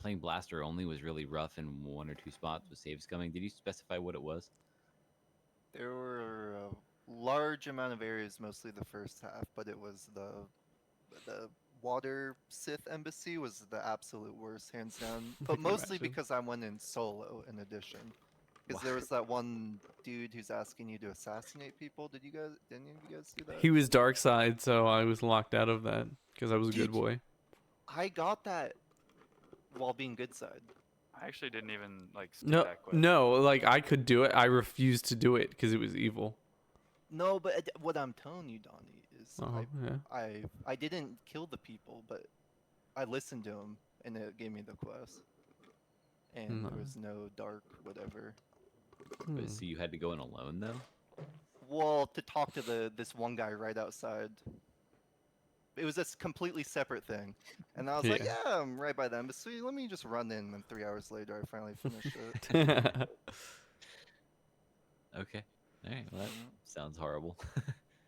playing Blaster only was really rough in 1 or 2 spots with saves coming. Did you specify what it was? There were a large amount of areas, mostly the first half, but it was the water Sith embassy was the absolute worst, hands down. But mostly imagine. because I went in solo in addition. Because there Wow. was that one dude who's asking you to assassinate people. Did any of you guys do that? He was dark side, so I was locked out of that because I was a good Did- boy. I got that while being good side. I actually didn't even like skip No, that quest. no, like I could do it. I refused to do it because it was evil. No, but what I'm telling you, Donnie, is Oh, yeah. I didn't kill the people, but I listened to them, and it gave me the quest. And No. there was no dark whatever. Hmm. So you had to go in alone though. Well, to talk to this one guy right outside. It was a completely separate thing. And I was like, Yeah. yeah, I'm right by the embassy. Let me just run in. And 3 hours later, I finally finished it. Okay. All right. Well, that Mhm. sounds horrible.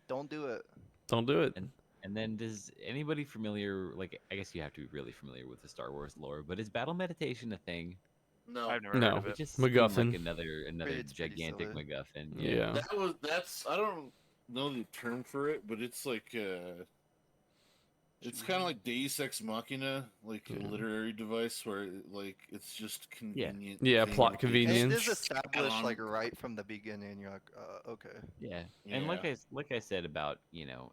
Don't do it. Don't do it. And then does anybody familiar? Like, I guess you have to be really familiar with the Star Wars lore, but is battle meditation a thing? No, I've never No. heard of It it. just seemed MacGuffin. like another It's pretty gigantic silly. MacGuffin. Yeah. that's I don't know the term for it, but it's like it's kind of like Deus Ex Machina, like Yeah. a literary device where like it's just convenient. Yeah, thing plot that they convenience. It is just established on- like right from the beginning. You're like, okay. Yeah. And like Yeah. I said about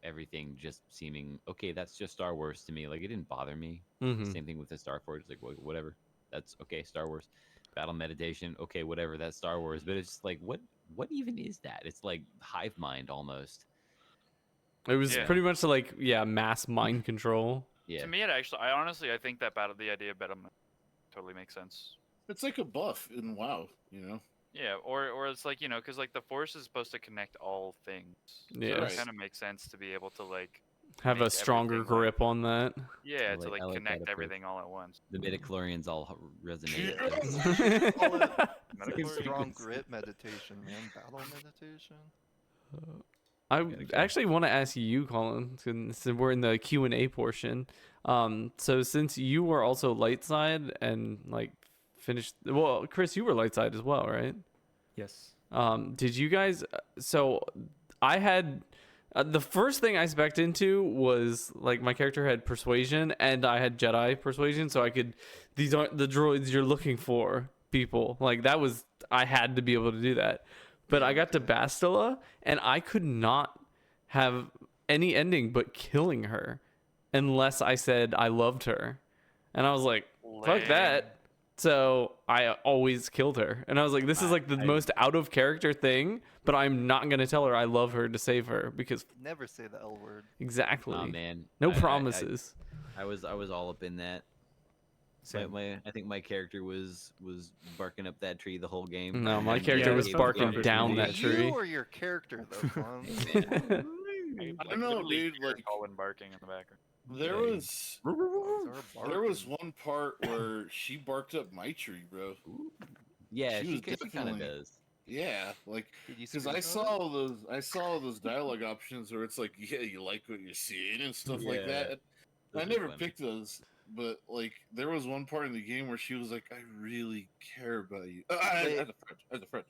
everything just seeming okay. That's just Star Wars to me. Like it didn't bother me. Mhm. Same thing with the Star Forge. Like whatever. That's okay. Star Wars. Battle meditation. Okay, whatever. That's Star Wars. But it's just like what even is that? It's like hive mind almost. It was Yeah. pretty much like mass mind control. Yeah. To me, I think that the idea of battle totally makes sense. It's like a buff in WoW, you know. Yeah, or it's like because like the force is supposed to connect all things. Yeah. So Right. it kind of makes sense to be able to like Have a make stronger everything, like- grip on that. Yeah, I to like that connect approach. everything all at once. The midichlorians all resonate. It's Metaphor? strong grip meditation, man. Battle meditation. I Gotta go. actually want to ask you, Colin, since we're in the Q&A portion. So since you were also light side and like finished, well, Chris, you were light side as well, right? Yes. Did you guys? So I had the first thing I spec'd into was like my character had persuasion and I had Jedi persuasion, so I could. These aren't the droids you're looking for, people. Like that was I had to be able to do that. But I got to Bastila and I could not have any ending but killing her unless I said I loved her. And I was like, fuck Lame. that. So I always killed her. And I was like, this is like the most out of character thing, but I'm not going to tell her I love her to save her because Never say the L word. exactly. Oh man. No I- promises. I was all up in that. Same. I think my character was barking up that tree the whole game. No, my And character Yeah, was that's barking perfect. down Yeah. that tree. You or your character, though, Juan? I don't know, literally dude, hear like- Colin barking in the background. There was Dogs are there was barking. one part where she barked up my tree, bro. Yeah, She she, was kind of definitely- does. Yeah, like Did you because I saw those dialogue options where it's like, yeah, you like what you're seeing and stuff like Yeah, that. those I are never funny. picked those, but like there was one part in the game where she was like, "I really care about you." Wait. As a friend.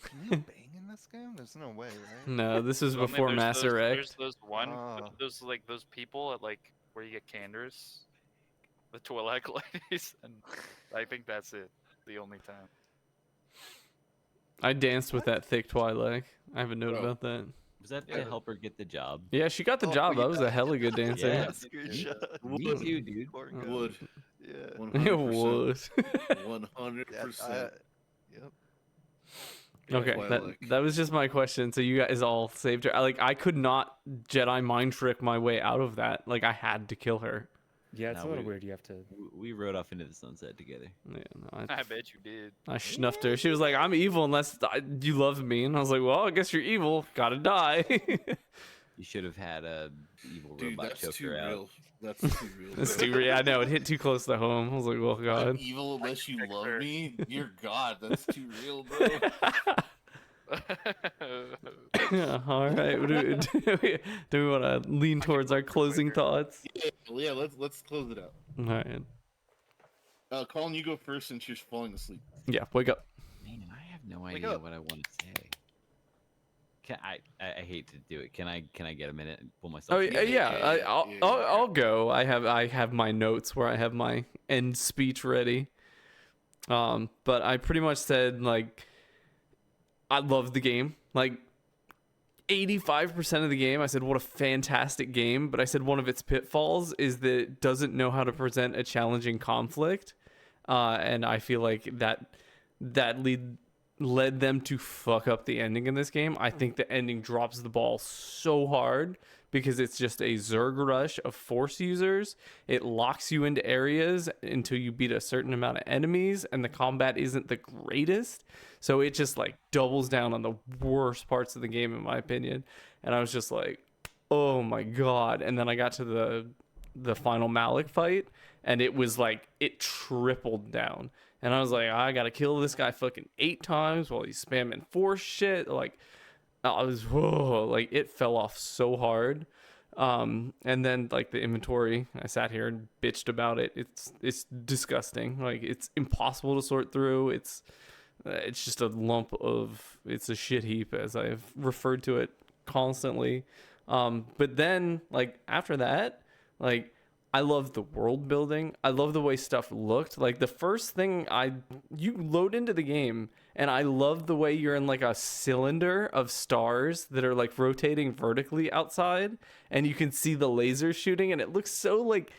Can you bang in this game? There's no way, right? No, this was So, I mean, before there's Mass those, Effect. There's Ah. those people at like where you get candors, the Twi'lek ladies, and I think that's it. The only time. I danced with that thick Twi'lek. I have a note Bro. about that. Was that Yeah. to help her get the job? Yeah, she got the Oh, job. yeah. That was a hella good dancer. Yeah. Screenshot. Me too, dude. Poor guy. Would Yeah. It 100%. was. 100%. Yep. Okay, Twi'lek. that was just my question. So you guys all saved her. I could not Jedi mind trick my way out of that. Like I had to kill her. Yeah, it's No, a little we- weird. You have to. We rode off into the sunset together. Yeah, no, I bet you did. I snuffed her. She was like, "I'm evil unless you love me," and I was like, "Well, I guess you're evil. Gotta die." You should have had a evil Dude, robot that's choke too her out. real. That's too real. That's bro. too real. I know it hit too close to home. I was like, "Well, I'm God." evil unless you Protect love her. me. Dear God, that's too real, bro. All right. Do we want to lean towards our closing thoughts? Yeah, let's close it out. All right. Colin, you go first since you're falling asleep. Yeah. Wake up. Man, I have no Wake idea up. what I want to say. Can I hate to do it. Can I get a minute and pull myself Oh together? yeah. yeah. I'll go. I have my notes where I have my end speech ready. But I pretty much said like I love the game. Like 85% of the game, I said what a fantastic game. But I said one of its pitfalls is that it doesn't know how to present a challenging conflict, and I feel like that led them to fuck up the ending in this game. I think the ending drops the ball so hard because it's just a Zerg rush of force users. It locks you into areas until you beat a certain amount of enemies, and the combat isn't the greatest. So it just like doubles down on the worst parts of the game, in my opinion. And I was just like, oh my God. And then I got to the final Malik fight, and it was like, it tripled down. And I was like, I gotta kill this guy fucking 8 times while he's spamming force shit. Like, I was, whoa, like it fell off so hard. And then like the inventory, I sat here and bitched about it. It's disgusting. Like it's impossible to sort through. It's just a lump of, it's a shit heap, as I've referred to it constantly. But then like after that, like I love the world building. I love the way stuff looked. Like the first thing you load into the game, and I love the way you're in like a cylinder of stars that are like rotating vertically outside, and you can see the lasers shooting, and it looks so like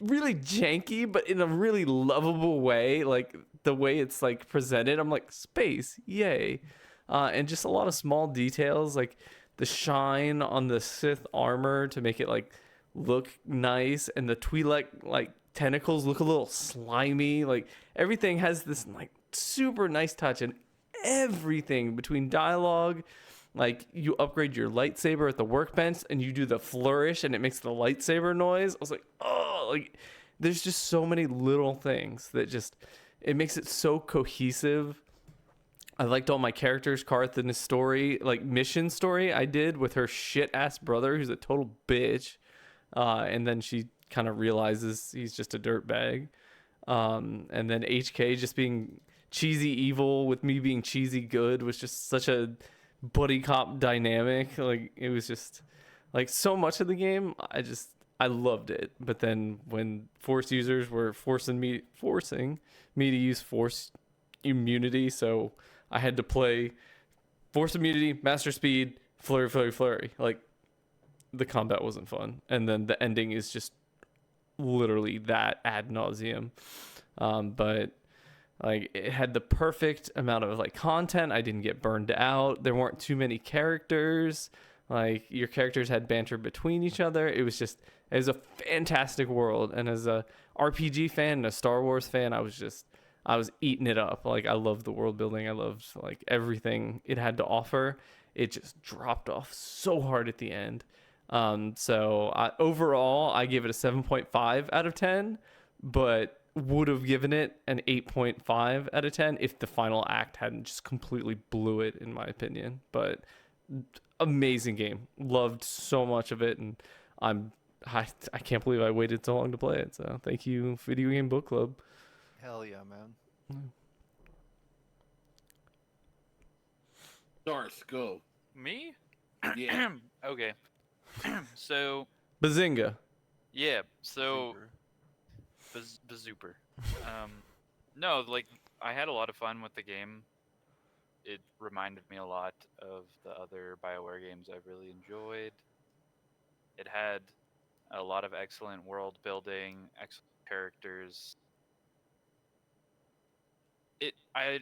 really janky, but in a really lovable way. Like the way it's like presented, I'm like, space, yay. And just a lot of small details. Like the shine on the Sith armor to make it like look nice, and the Twi'lek like tentacles look a little slimy. Like everything has this like super nice touch, and everything between dialogue, like you upgrade your lightsaber at the workbench and you do the flourish and it makes the lightsaber noise. I was like, oh, like there's just so many little things that just it makes it so cohesive. I liked all my characters, Karth and his story, like mission story I did with her shit ass brother who's a total bitch. And then she kind of realizes he's just a dirtbag. And then HK just being cheesy evil with me being cheesy good was just such a buddy cop dynamic. Like it was just like so much of the game. I loved it. But then when Force users were forcing me to use Force immunity, so I had to play Force immunity, Master Speed, Flurry, Flurry, Flurry. Like the combat wasn't fun, and then the ending is just literally that ad nauseum. But like it had the perfect amount of like content. I didn't get burned out. There weren't too many characters. Like your characters had banter between each other. It was a fantastic world. And as a RPG fan and a Star Wars fan, I was eating it up. Like I loved the world building. I loved like everything it had to offer. It just dropped off so hard at the end. Overall, I give it a 7.5 out of 10, but would have given it an 8.5 out of 10 if the final act hadn't just completely blew it, in my opinion. But amazing game. Loved so much of it, and I can't believe I waited so long to play it. So thank you, Video Game Book Club. Hell yeah, man. Darth, go. Me? Yeah. Okay. So Bazinga. yeah. So Super. bazooper. No, like I had a lot of fun with the game. It reminded me a lot of the other BioWare games I've really enjoyed. It had a lot of excellent world building, excellent characters. I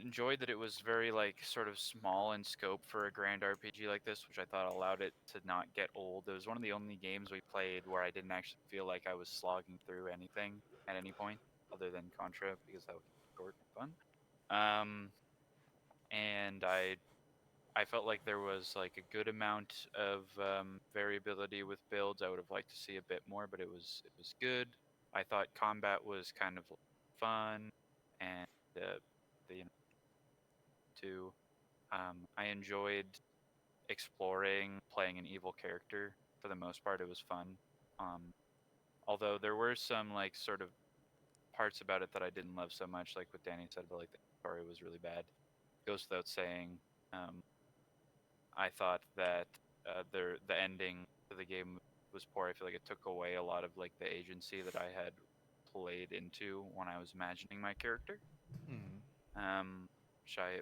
enjoyed that it was very like sort of small in scope for a grand RPG like this, which I thought allowed it to not get old. It was one of the only games we played where I didn't actually feel like I was slogging through anything at any point other than Contra because that was short and fun. And I felt like there was like a good amount of variability with builds. I would have liked to see a bit more, but it was good. I thought combat was kind of fun, and the too. I enjoyed exploring, playing an evil character. For the most part, it was fun. Although there were some like sort of parts about it that I didn't love so much, like what Danny said about like the story was really bad. Goes without saying. I thought that the ending to the game was poor. I feel like it took away a lot of like the agency that I had played into when I was imagining my character. Which I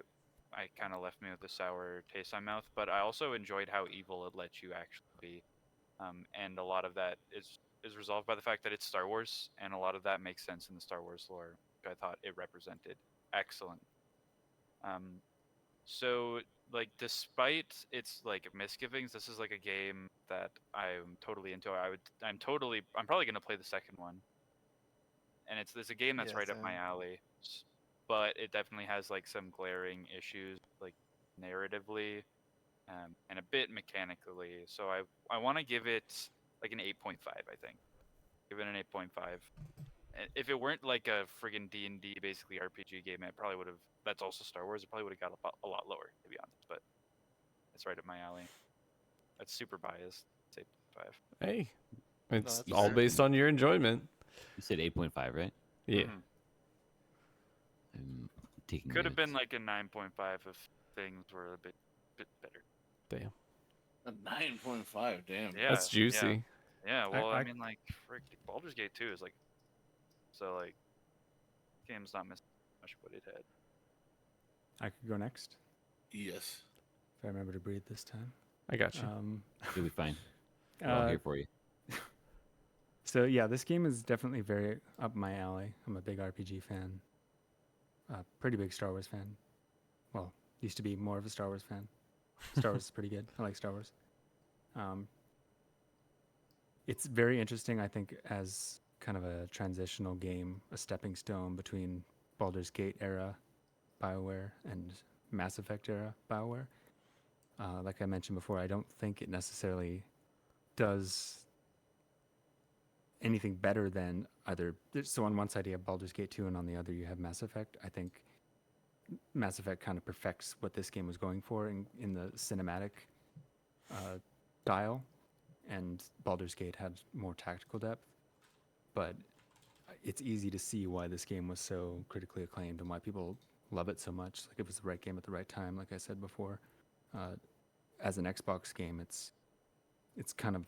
kind of left me with a sour taste in my mouth. But I also enjoyed how evil it lets you actually be, and a lot of that is resolved by the fact that it's Star Wars, and a lot of that makes sense in the Star Wars lore, which I thought it represented excellent. So like despite its like misgivings, this is like a game that I'm totally into. I'm probably gonna play the second one, and it's a game that's Yeah, right up my same. alley. But it definitely has like some glaring issues, like narratively, and a bit mechanically. So I want to give it like an 8.5. I think give it an 8.5. If it weren't like a friggin' D&D basically RPG game, it probably would have. That's also Star Wars. It probably would have got a lot lower, to be honest. But it's right up my alley. That's super biased. It's 8.5. Hey, it's that's all fair. based on your enjoyment. You said 8.5, right? Yeah. Mhm. I'm taking Could have been notes. like a 9.5 if things were a bit better. Damn. A 9.5, damn. Yeah, That's juicy. Yeah. Well, I I- mean, like, frick, Baldur's Gate 2 is like, so like, game's not missing much what it had. I could go next Yes. if I remember to breathe this time. I got you. You'll be fine. We're all here for you. So yeah, this game is definitely very up my alley. I'm a big RPG fan. Pretty big Star Wars fan. Well, used to be more of a Star Wars fan. Star Wars is pretty good. I like Star Wars. It's very interesting, I think, as kind of a transitional game, a stepping stone between Baldur's Gate era BioWare and Mass Effect era BioWare. Like I mentioned before, I don't think it necessarily does anything better than either. So on one side you have Baldur's Gate 2, and on the other you have Mass Effect. I think Mass Effect kind of perfects what this game was going for in the cinematic style, and Baldur's Gate had more tactical depth. But it's easy to see why this game was so critically acclaimed and why people love it so much. Like, it was the right game at the right time, like I said before. As an Xbox game, it's kind of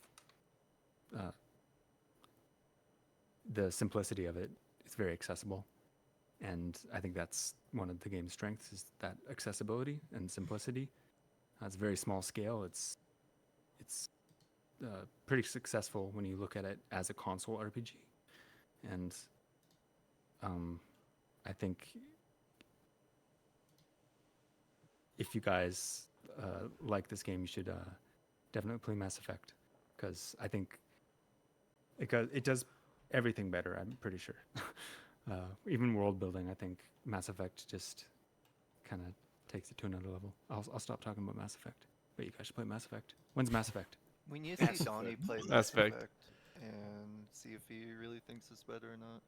the simplicity of it. It's very accessible, and I think that's one of the game's strengths, is that accessibility and simplicity. It's a very small scale. It's pretty successful when you look at it as a console RPG, and I think if you guys like this game, you should definitely play Mass Effect, because I think it does everything better. I'm pretty sure. Even world building, I think Mass Effect just kind of takes it to another level. I'll stop talking about Mass Effect, but you guys should play Mass Effect. When's Mass Effect? We need to Mass see Donnie Effect. play Mass Mass Effect. Effect and see if he really thinks it's better or not.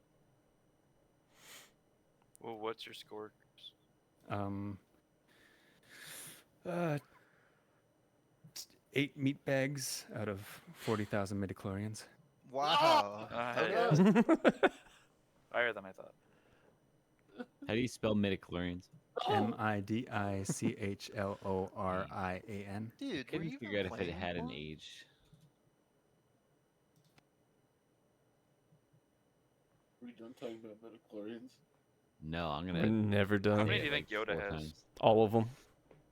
Well, what's your score? Um, 8 meat bags out of 40,000 midichlorians. Wow. Hey, Okay. higher than I thought. How do you spell midichlorians? MIDICHLORIAN. Dude, were Couldn't you figure even out if it playing had an anymore? age. Are we done talking about midichlorians? No, I'm We're gonna. never How done. many do you like think Yoda 4 has? times. All of them.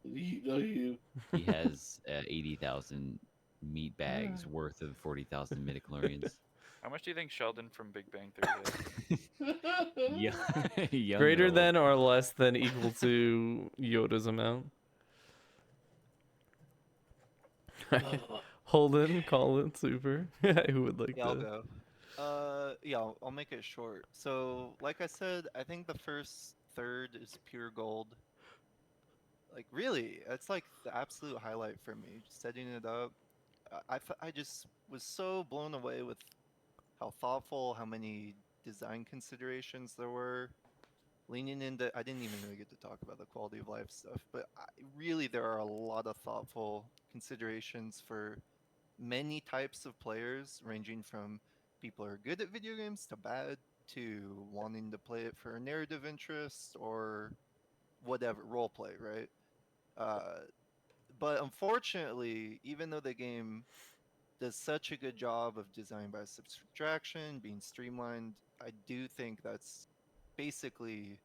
You. He has 80,000 meat bags worth of 40,000 midichlorians. How much do you think Sheldon from Big Bang Theory has? Young Greater old. than or less than equal to Yoda's amount. Holden, Colin, Super. Who would like Yeah, I'll to? go. Yeah, I'll make it short. So, like I said, I think the first third is pure gold. Like, really, it's like the absolute highlight for me. Just setting it up. I just was so blown away with how thoughtful, how many design considerations there were. Leaning into, I didn't even really get to talk about the quality of life stuff, but really there are a lot of thoughtful considerations for many types of players, ranging from people who are good at video games to bad, to wanting to play it for narrative interest or whatever, role play, right? But unfortunately, even though the game does such a good job of design by subtraction, being streamlined, I do think that's basically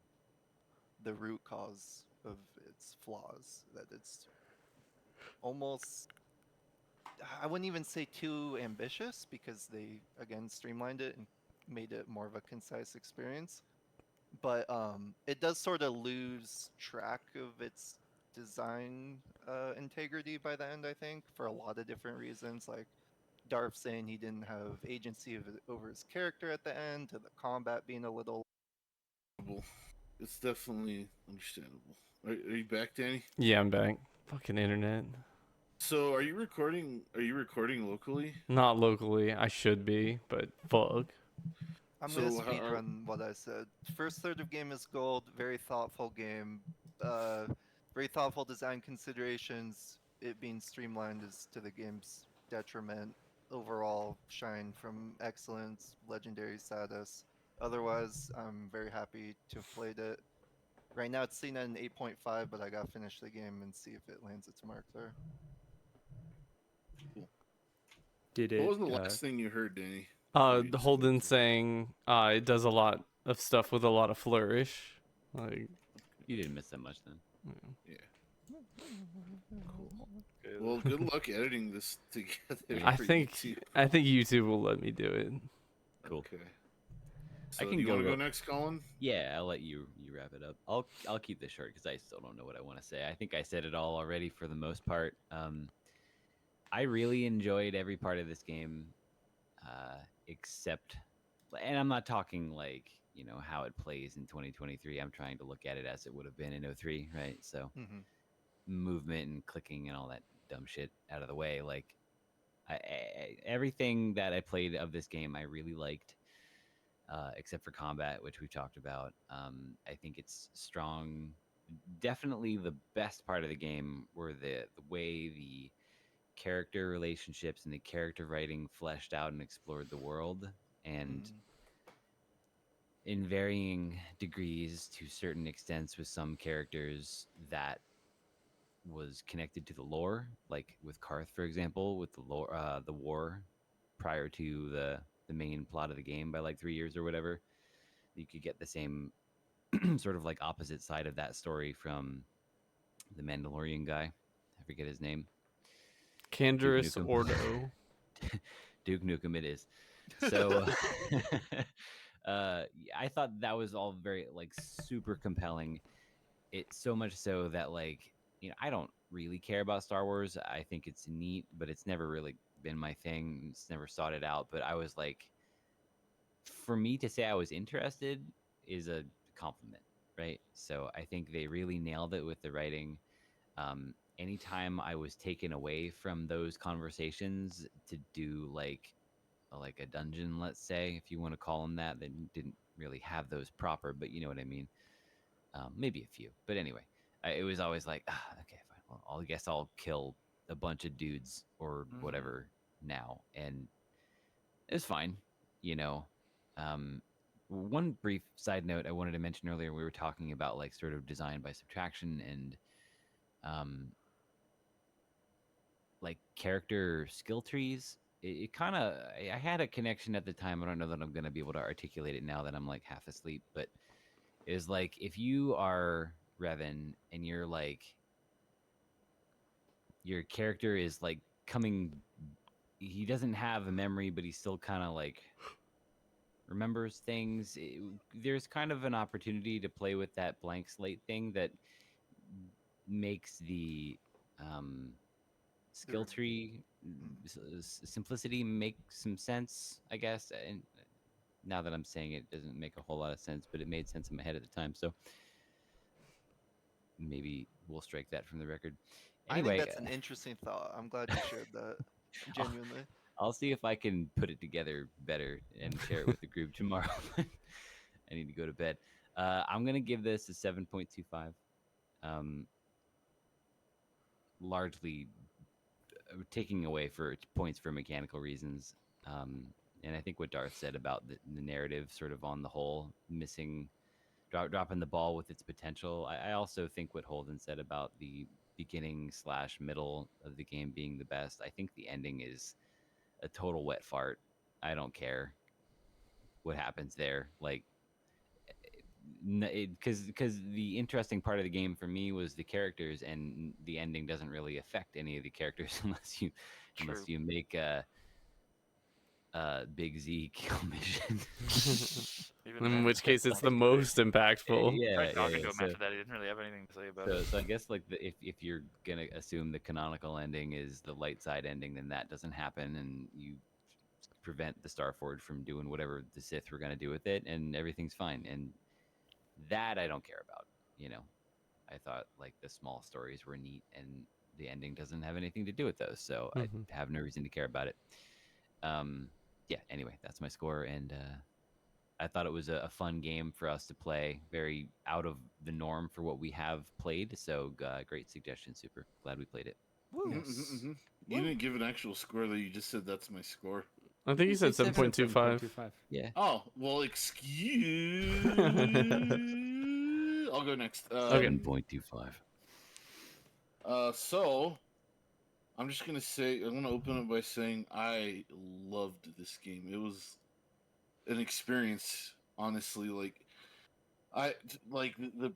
the root cause of its flaws. That it's almost, I wouldn't even say too ambitious, because they again streamlined it and made it more of a concise experience. But it does sort of lose track of its design integrity by the end, I think, for a lot of different reasons. Like Darf saying he didn't have agency over his character at the end, to the combat being a little. It's definitely understandable. Are you back, Danny? Yeah, I'm back. Fucking internet. So, are you recording? Are you recording locally? Not locally. I should be, but fuck. I'm gonna So, how- speedrun what I said. First third of game is gold. Very thoughtful game. Very thoughtful design considerations. It being streamlined is to the game's detriment. Overall, shine from excellence, legendary status. Otherwise, I'm very happy to have played it. Right now, it's seen at an 8.5, but I gotta finish the game and see if it lands its mark there. Did What it? was the last thing you heard, Danny? The Holden saying it does a lot of stuff with a lot of flourish. Like, You didn't miss that much then. Yeah. Okay, Well, good luck editing this together. I for think YouTube. I think YouTube will let me do it. Cool. Okay. So can do you go want to go real- next, Colin? Yeah, I'll let you wrap it up. I'll keep this short because I still don't know what I want to say. I think I said it all already for the most part. I really enjoyed every part of this game, except, and I'm not talking like how it plays in 2023. I'm trying to look at it as it would have been in '03, right? So Mm-hmm. movement and clicking and all that dumb shit out of the way. Like everything that I played of this game, I really liked. Except for combat, which we've talked about. I think it's strong. Definitely the best part of the game were the way the character relationships and the character writing fleshed out and explored the world, and Mm-hmm. in varying degrees to certain extents with some characters that was connected to the lore, like with Karth, for example, with the lore, the war prior to the main plot of the game by like 3 years or whatever. You could get the same sort of like opposite side of that story from the Mandalorian guy. I forget his name. Duke Canderous Nukem. Ordo. Duke Nukem it is. So I thought that was all very like super compelling. It so much so that like I don't really care about Star Wars. I think it's neat, but it's never really been my thing. It's never sought it out. But I was like, for me to say I was interested is a compliment, right? So I think they really nailed it with the writing. Anytime I was taken away from those conversations to do like a dungeon, let's say, if you want to call them that, didn't really have those proper, but you know what I mean. Maybe a few, but anyway, it was always like, okay, fine. Well, I guess I'll kill a bunch of dudes or whatever now, and it's fine, you know. Um, One brief side note I wanted to mention earlier, we were talking about like sort of design by subtraction and um, like character skill trees. It kind of, I had a connection at the time. I don't know that I'm going to be able to articulate it now that I'm like half asleep, but it was like if you are Revan and you're like, your character is like coming, he doesn't have a memory, but he still kind of like remembers things. There's kind of an opportunity to play with that blank slate thing that makes the skill There- tree mm. simplicity make some sense, I guess. And now that I'm saying it, doesn't make a whole lot of sense, but it made sense in my head at the time. So maybe we'll strike that from the record. I think Anyway, that's an interesting thought. I'm glad you shared that. I'll, Genuinely. I'll see if I can put it together better and share it with the group tomorrow. I need to go to bed. I'm gonna give this a 7.25. Um, Largely taking away for points for mechanical reasons. Um, and I think what Darth said about the narrative, sort of on the whole, missing, dropping the ball with its potential. I also think what Holden said about the beginning slash middle of the game being the best. I think the ending is a total wet fart. I don't care what happens there. Like, because the interesting part of the game for me was the characters, and the ending doesn't really affect any of the characters unless True. you make Big Z kill mission. Even In then, which case, it's the honestly, most impactful. tried talking to Yeah. him after that. He didn't really have anything to say about So, it. so I guess like if you're gonna assume the canonical ending is the light side ending, then that doesn't happen, and you prevent the Starforge from doing whatever the Sith were gonna do with it, and everything's fine. And that I don't care about. You know, I thought like the small stories were neat, and the ending doesn't have anything to do with those, so I Mhm. have no reason to care about it. Yeah. Anyway, that's my score, and I thought it was a fun game for us to play, very out of the norm for what we have played. So great suggestion, Super. Glad we played it. Yes. You didn't give an actual score though. You just said that's my score. I think you said Said 7.25. 7.25. Yeah. Oh well, excuse. I'll go next. Okay. 7.25. So I'm just gonna say I'm gonna open it by saying I loved this game. It was an experience, honestly. Like I like the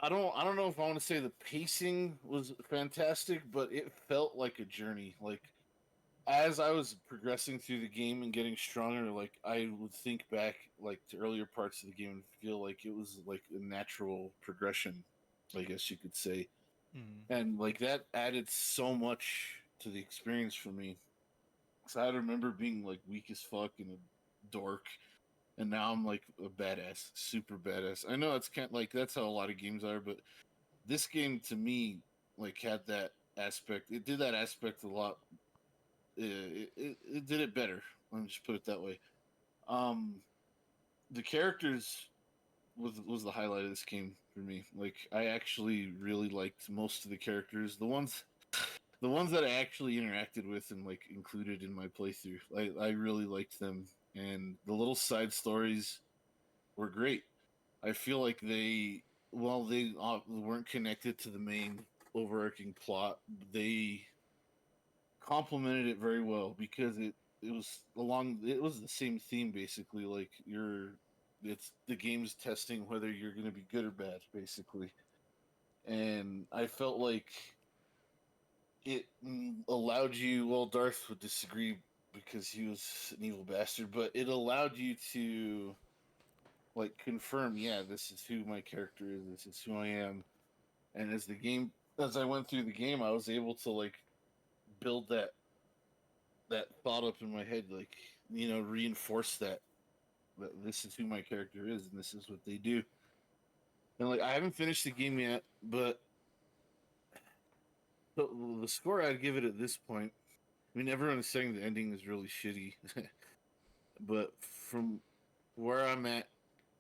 I don't know if I want to say the pacing was fantastic, but it felt like a journey. Like as I was progressing through the game and getting stronger, like I would think back like to earlier parts of the game and feel like it was like a natural progression, I guess you could say. Mm. And like that added so much to the experience for me. So I remember being like weak as fuck and a dork, and now I'm like a badass, super badass. I know it's kind of like that's how a lot of games are, but this game to me like had that aspect. It did that aspect a lot. It did it better. Let me just put it that way. Um, the characters was the highlight of this game for me. Like I actually really liked most of the characters. The ones that I actually interacted with and like included in my playthrough. I really liked them, and the little side stories were great. I feel like while they weren't connected to the main overarching plot, they complemented it very well because it was the same theme basically. Like it's the game's testing whether you're going to be good or bad basically, and I felt like it allowed you. Well, Darth would disagree because he was an evil bastard, but it allowed you to like confirm, yeah, this is who my character is, this is who I am. And as I went through the game, I was able to like build that thought up in my head, like reinforce that this is who my character is and this is what they do. And like I haven't finished the game yet, but the score I'd give it at this point. I mean, everyone is saying the ending is really shitty, but from where I'm at,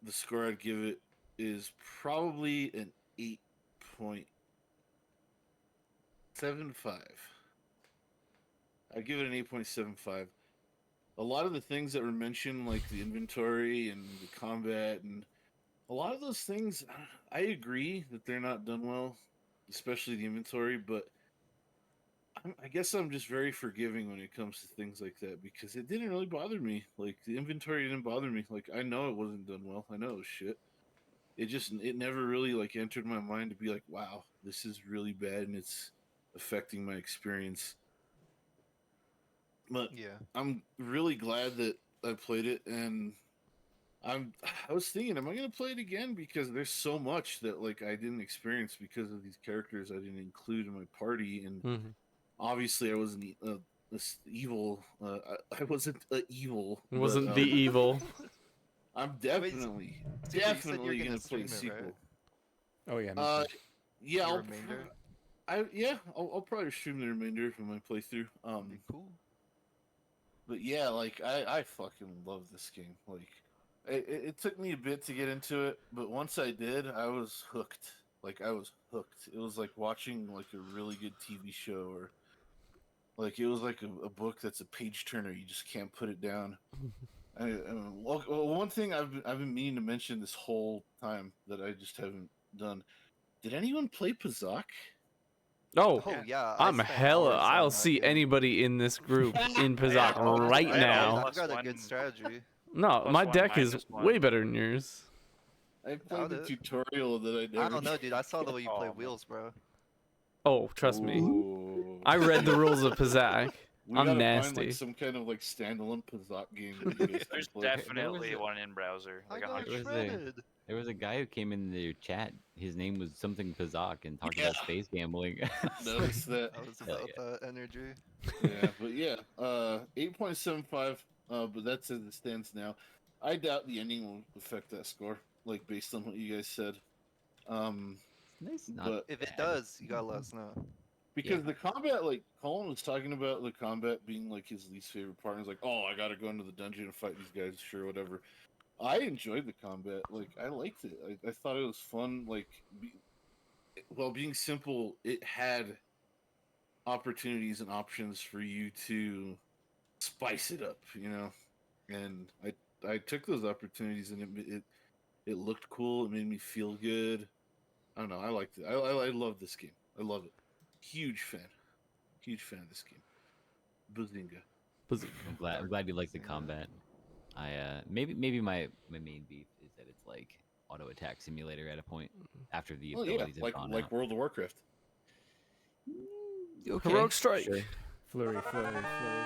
the score I'd give it is probably an 8.75. I'd give it an 8.75. A lot of the things that were mentioned, like the inventory and the combat, and a lot of those things, I agree that they're not done well, especially the inventory, but I guess I'm just very forgiving when it comes to things like that because it didn't really bother me. Like the inventory didn't bother me. Like I know it wasn't done well. I know it was shit. It never really like entered my mind to be like, wow, this is really bad and it's affecting my experience. But Yeah. I'm really glad that I played it, and I was thinking, am I gonna play it again? Because there's so much that like I didn't experience because of these characters I didn't include in my party, and Mhm. obviously I wasn't this evil. I wasn't evil, It but wasn't the evil. I'm Wait, definitely Super, you said you're definitely gonna gonna play stream the it, right? sequel. Oh yeah, me Uh, too. yeah, The I'll remainder? I'll probably stream the remainder of my playthrough. That'd be cool. But yeah, like I fucking love this game. Like it took me a bit to get into it, but once I did, I was hooked. Like I was hooked. It was like watching like a really good TV show, or like it was like a book that's a page turner. You just can't put it down. One thing I've been meaning to mention this whole time that I just haven't done. Did anyone play Pazak? Oh, Oh Yeah. yeah, I I'm spent hella. hours I'll on that see game. anybody in this group in Pazak all- right I had all now. I've got a +1 good strategy. No, my +1 deck is way -1. better than yours. I played Doubt the it. tutorial that I I never. don't know, dude. I saw the way you play Oh, man. wheels, bro. Oh, trust me. Ooh. I read the rules of Pazak. We I'm gotta find like nasty. some kind of like standalone Pazak game that you guys can There's play. definitely a- one in browser. I Like got 100%. shredded. There was a guy who came in the chat. His name was something Pazak and talked Yeah. about space gambling. Notice that. I was Hell about yeah. that energy. Yeah, but yeah, 8.75. But that's as it stands now. I doubt the ending will affect that score, like based on what you guys said. Nice, not But If it bad. does, you gotta let us know. because the combat, like Colin was talking about the combat being like his least favorite part. He's like, oh, I gotta go into the dungeon and fight these guys, sure, whatever. I enjoyed the combat. Like, I liked it. I thought it was fun. Like, while being simple, it had opportunities and options for you to spice it up, And I took those opportunities, and it looked cool. It made me feel good. I don't know. I liked it. I love this game. I love it. Huge fan. Huge fan of this game. Bazinga. I'm glad you like the combat. Maybe my main beef is that it's like auto attack simulator at a point after the Oh yeah, abilities have gone like out. World of Warcraft. Okay, Heroic strike. sure. Flurry, flurry, flurry.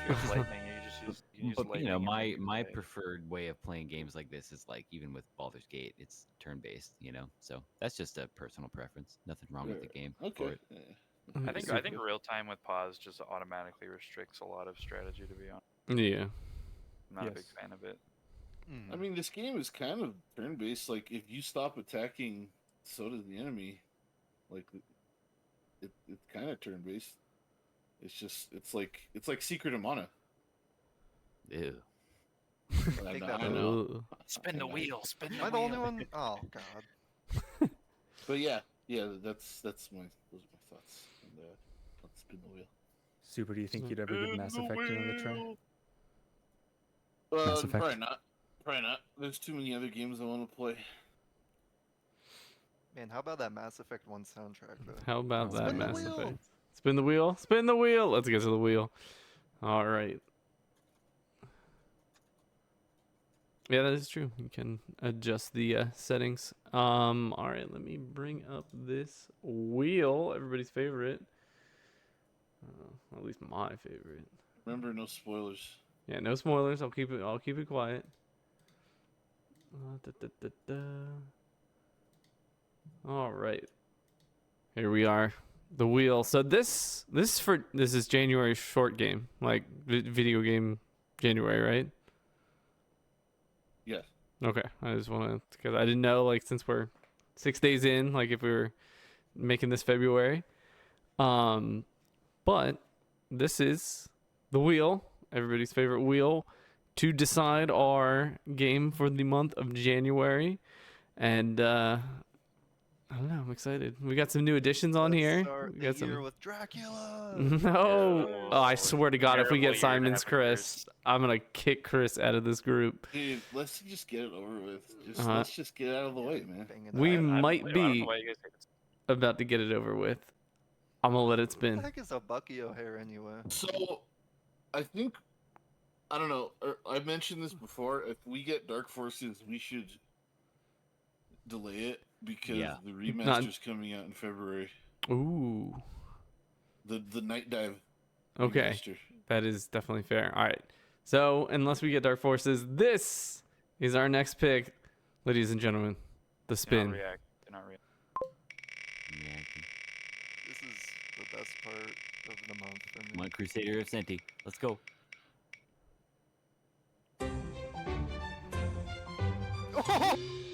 If you have lightning, you can use But lightning. you know, and my make it my play. preferred way of playing games like this is like even with Baldur's Gate, it's turn-based. You know, so that's just a personal preference. Nothing wrong with the game for Okay. it. Yeah. I It's think real time with pause just automatically restricts a lot of strategy. To be honest, Yeah. I'm not a big Yes. fan of it. I mean, this game is kind of turn-based. Like, if you stop attacking, so does the enemy. Like, it's kind of turn-based. It's just it's like Secret of Mana. Ew. Take I that know. Ooh. Spin the wheel. Spin the Am I the only one? Oh god. But yeah, that's my those are my thoughts. And let's spin the wheel. Super, do you think you'd ever give Mass Effect another try? Mass Effect. Probably not. Probably not. There's too many other games I want to play. Man, how about that Mass Effect 1 soundtrack though? How about Oh, that, Spin the Mass wheel! Effect? Spin the wheel. Spin the wheel. Let's get to the wheel. All right. Yeah, that is true. You can adjust the settings. All right, let me bring up this wheel. Everybody's favorite. At least my favorite. Remember, no spoilers. Yeah, no spoilers. I'll keep it quiet. Da, da, da, da. All right. Here we are. The wheel. So this is January's short game, like video game January, right? Yes. Okay. I just want to, because I didn't know, like, since we're 6 days in, like if we were making this February. But this is the wheel, everybody's favorite wheel, to decide our game for the month of January. And I don't know, I'm excited. We got some new additions on Let's here. Start We the got year some. with Dracula. No. Oh, I swear to God, if we Terrible get year to Simon's have Chris, I'm gonna kick Chris out of this group. Dude, let's just get it over with. Uh-huh. Let's just get it out of the way, man. Bang it We out. might I don't be know why you guys think it's about to get it over with. I'm gonna let it What the spin. heck is a Bucky O'Hare anyway? So, I think I don't know. I mentioned this before. If we get Dark Forces, we should delay it because Yeah. the remaster's coming out in February. Ooh. The Night Dive. Okay. Remaster. That is definitely fair. All right. So, unless we get Dark Forces, this is our next pick, ladies and gentlemen. The do not spin. react. Do not react. Yeah. This is the best part of the month for me. Come on, Crusader of Senti. Let's go.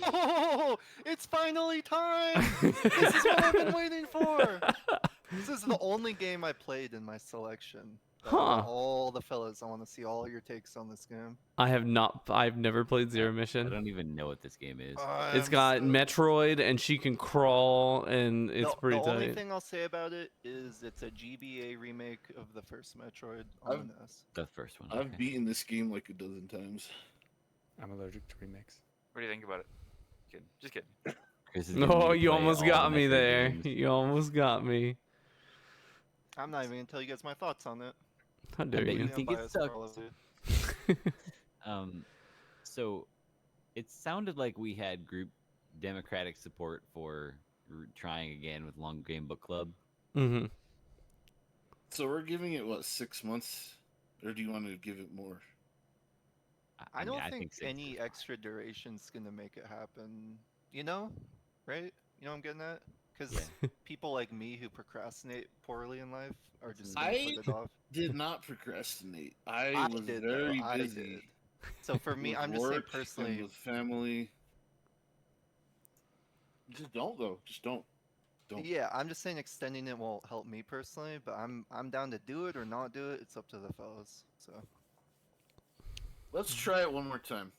Oh, it's finally time! This is what I've been waiting for. This is the only game I played in my selection. Out of Huh. All the fellas, I want to see all your takes on this game. I've never played Zero I Mission. don't even know what this game is. It's I'm got so- Metroid and she can crawl and it's the pretty only tight. thing I'll say about it is it's a GBA remake of the first Metroid on I've- the NES. The first one. I've okay. beaten this game like a dozen times. I'm allergic to remakes. What do you think about it? Kidding. Just kidding. Chris is giving me Oh, to you play almost all got the me Metroid there. games. You almost got me. I'm not even gonna tell you guys my thoughts on it. How dare bet you? you I'm think it biased for all sucks. of you. So it sounded like we had group democratic support for trying again with Long Game Book Club. Mm-hmm. So we're giving it what 6 months, or do you want to give it more? I mean, don't think six any is fine. extra duration's gonna make it happen. You know, right? You know what I'm getting at? Because Yeah. people like me who procrastinate poorly in life are just I- gonna put it off. Did not procrastinate. I I was did, though. very I busy. did. So for me, with I'm just saying work and personally. with family. Just don't though. Just don't. Don't. Yeah, I'm just saying extending it won't help me personally, but I'm down to do it or not do it. It's up to the fellas. So Let's try it one more time.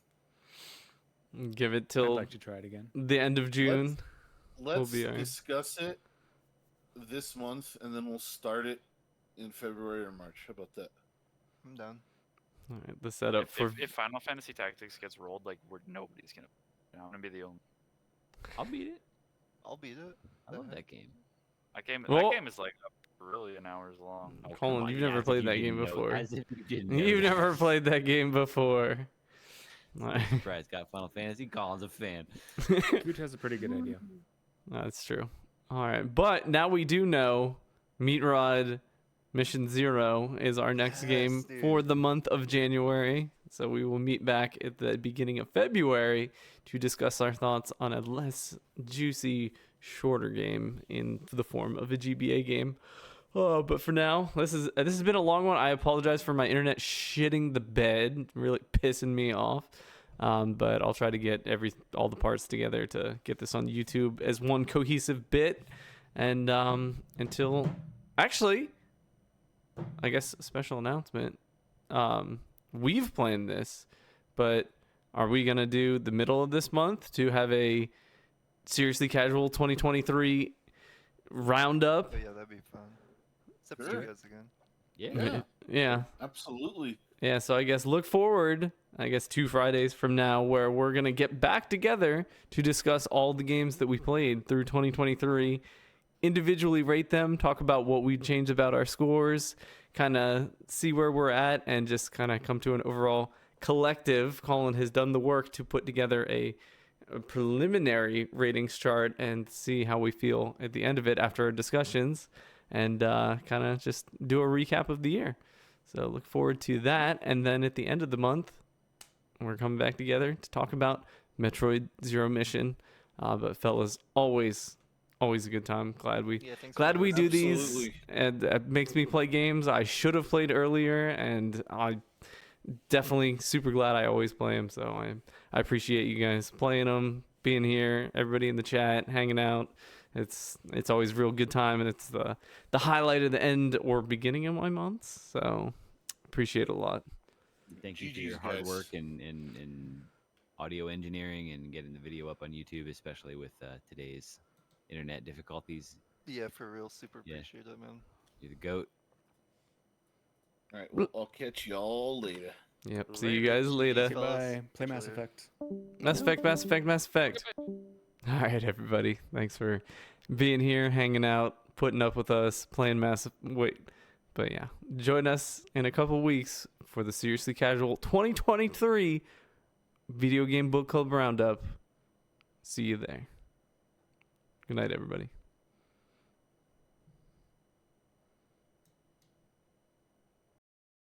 Give it I'd till like to try it again. the end of June. Let's be alright. discuss it this month, and then we'll start it in February or March. How about that? I'm down. All right, the setup for If Final Fantasy Tactics gets rolled, like nobody's gonna. I'm gonna be the only. I'll beat it. I'll beat it. I love that game. That game. Well- That game is like a trillion hours long. Oh, come Colin, on, you've yeah, never as if played you that didn't game know- before. As if you didn't know You've that. never played that game before. Surprise, got Final Fantasy. Colin's a fan. Coot has a pretty good idea. That's true. All right, but now we do know Meat Rod Mission Zero is our next Yes, game for dude. the month of January. So we will meet back at the beginning of February to discuss our thoughts on a less juicy, shorter game in the form of a GBA game. Oh, but for now, this has been a long one. I apologize for my internet shitting the bed, really pissing me off. But I'll try to get all the parts together to get this on YouTube as one cohesive bit. And until actually, I guess a special announcement. We've planned this, but are we gonna do the middle of this month to have a seriously casual 2023 roundup? Oh yeah, that'd be fun. Except for Sure. you guys again. Yeah. Yeah. Absolutely. Yeah, so I guess look forward, 2 Fridays from now, where we're going to get back together to discuss all the games that we played through 2023, individually rate them, talk about what we changed about our scores, kind of see where we're at, and just kind of come to an overall collective. Colin has done the work to put together a preliminary ratings chart and see how we feel at the end of it after our discussions, and kind of just do a recap of the year. So look forward to that. And then at the end of the month, we're coming back together to talk about Metroid Zero Mission. But fellas, always a good time. Glad we Yeah, thanks for glad doing we this. do these, Absolutely. and that makes me play games I should have played earlier, and I definitely super glad I always play them. So I appreciate you guys playing them, being here, everybody in the chat, hanging out. It's always a real good time, and it's the highlight of the end or beginning of my months. So appreciate it a lot. Thank you for GG's, your hard guys. work in audio engineering and getting the video up on YouTube, especially with today's internet difficulties. Yeah, for real. Super Yeah. appreciate it, man. You're the goat. All right. Well, I'll catch y'all later. Yep. See you Later. guys later. GG. fellas. Goodbye. Play Mass Later. Effect. Mass Effect, Mass Effect, Mass Effect. All right, everybody. Thanks for being here, hanging out, putting up with us, playing But yeah, join us in a couple weeks for the Seriously Casual 2023 Video Game Book Club Roundup. See you there. Good night, everybody.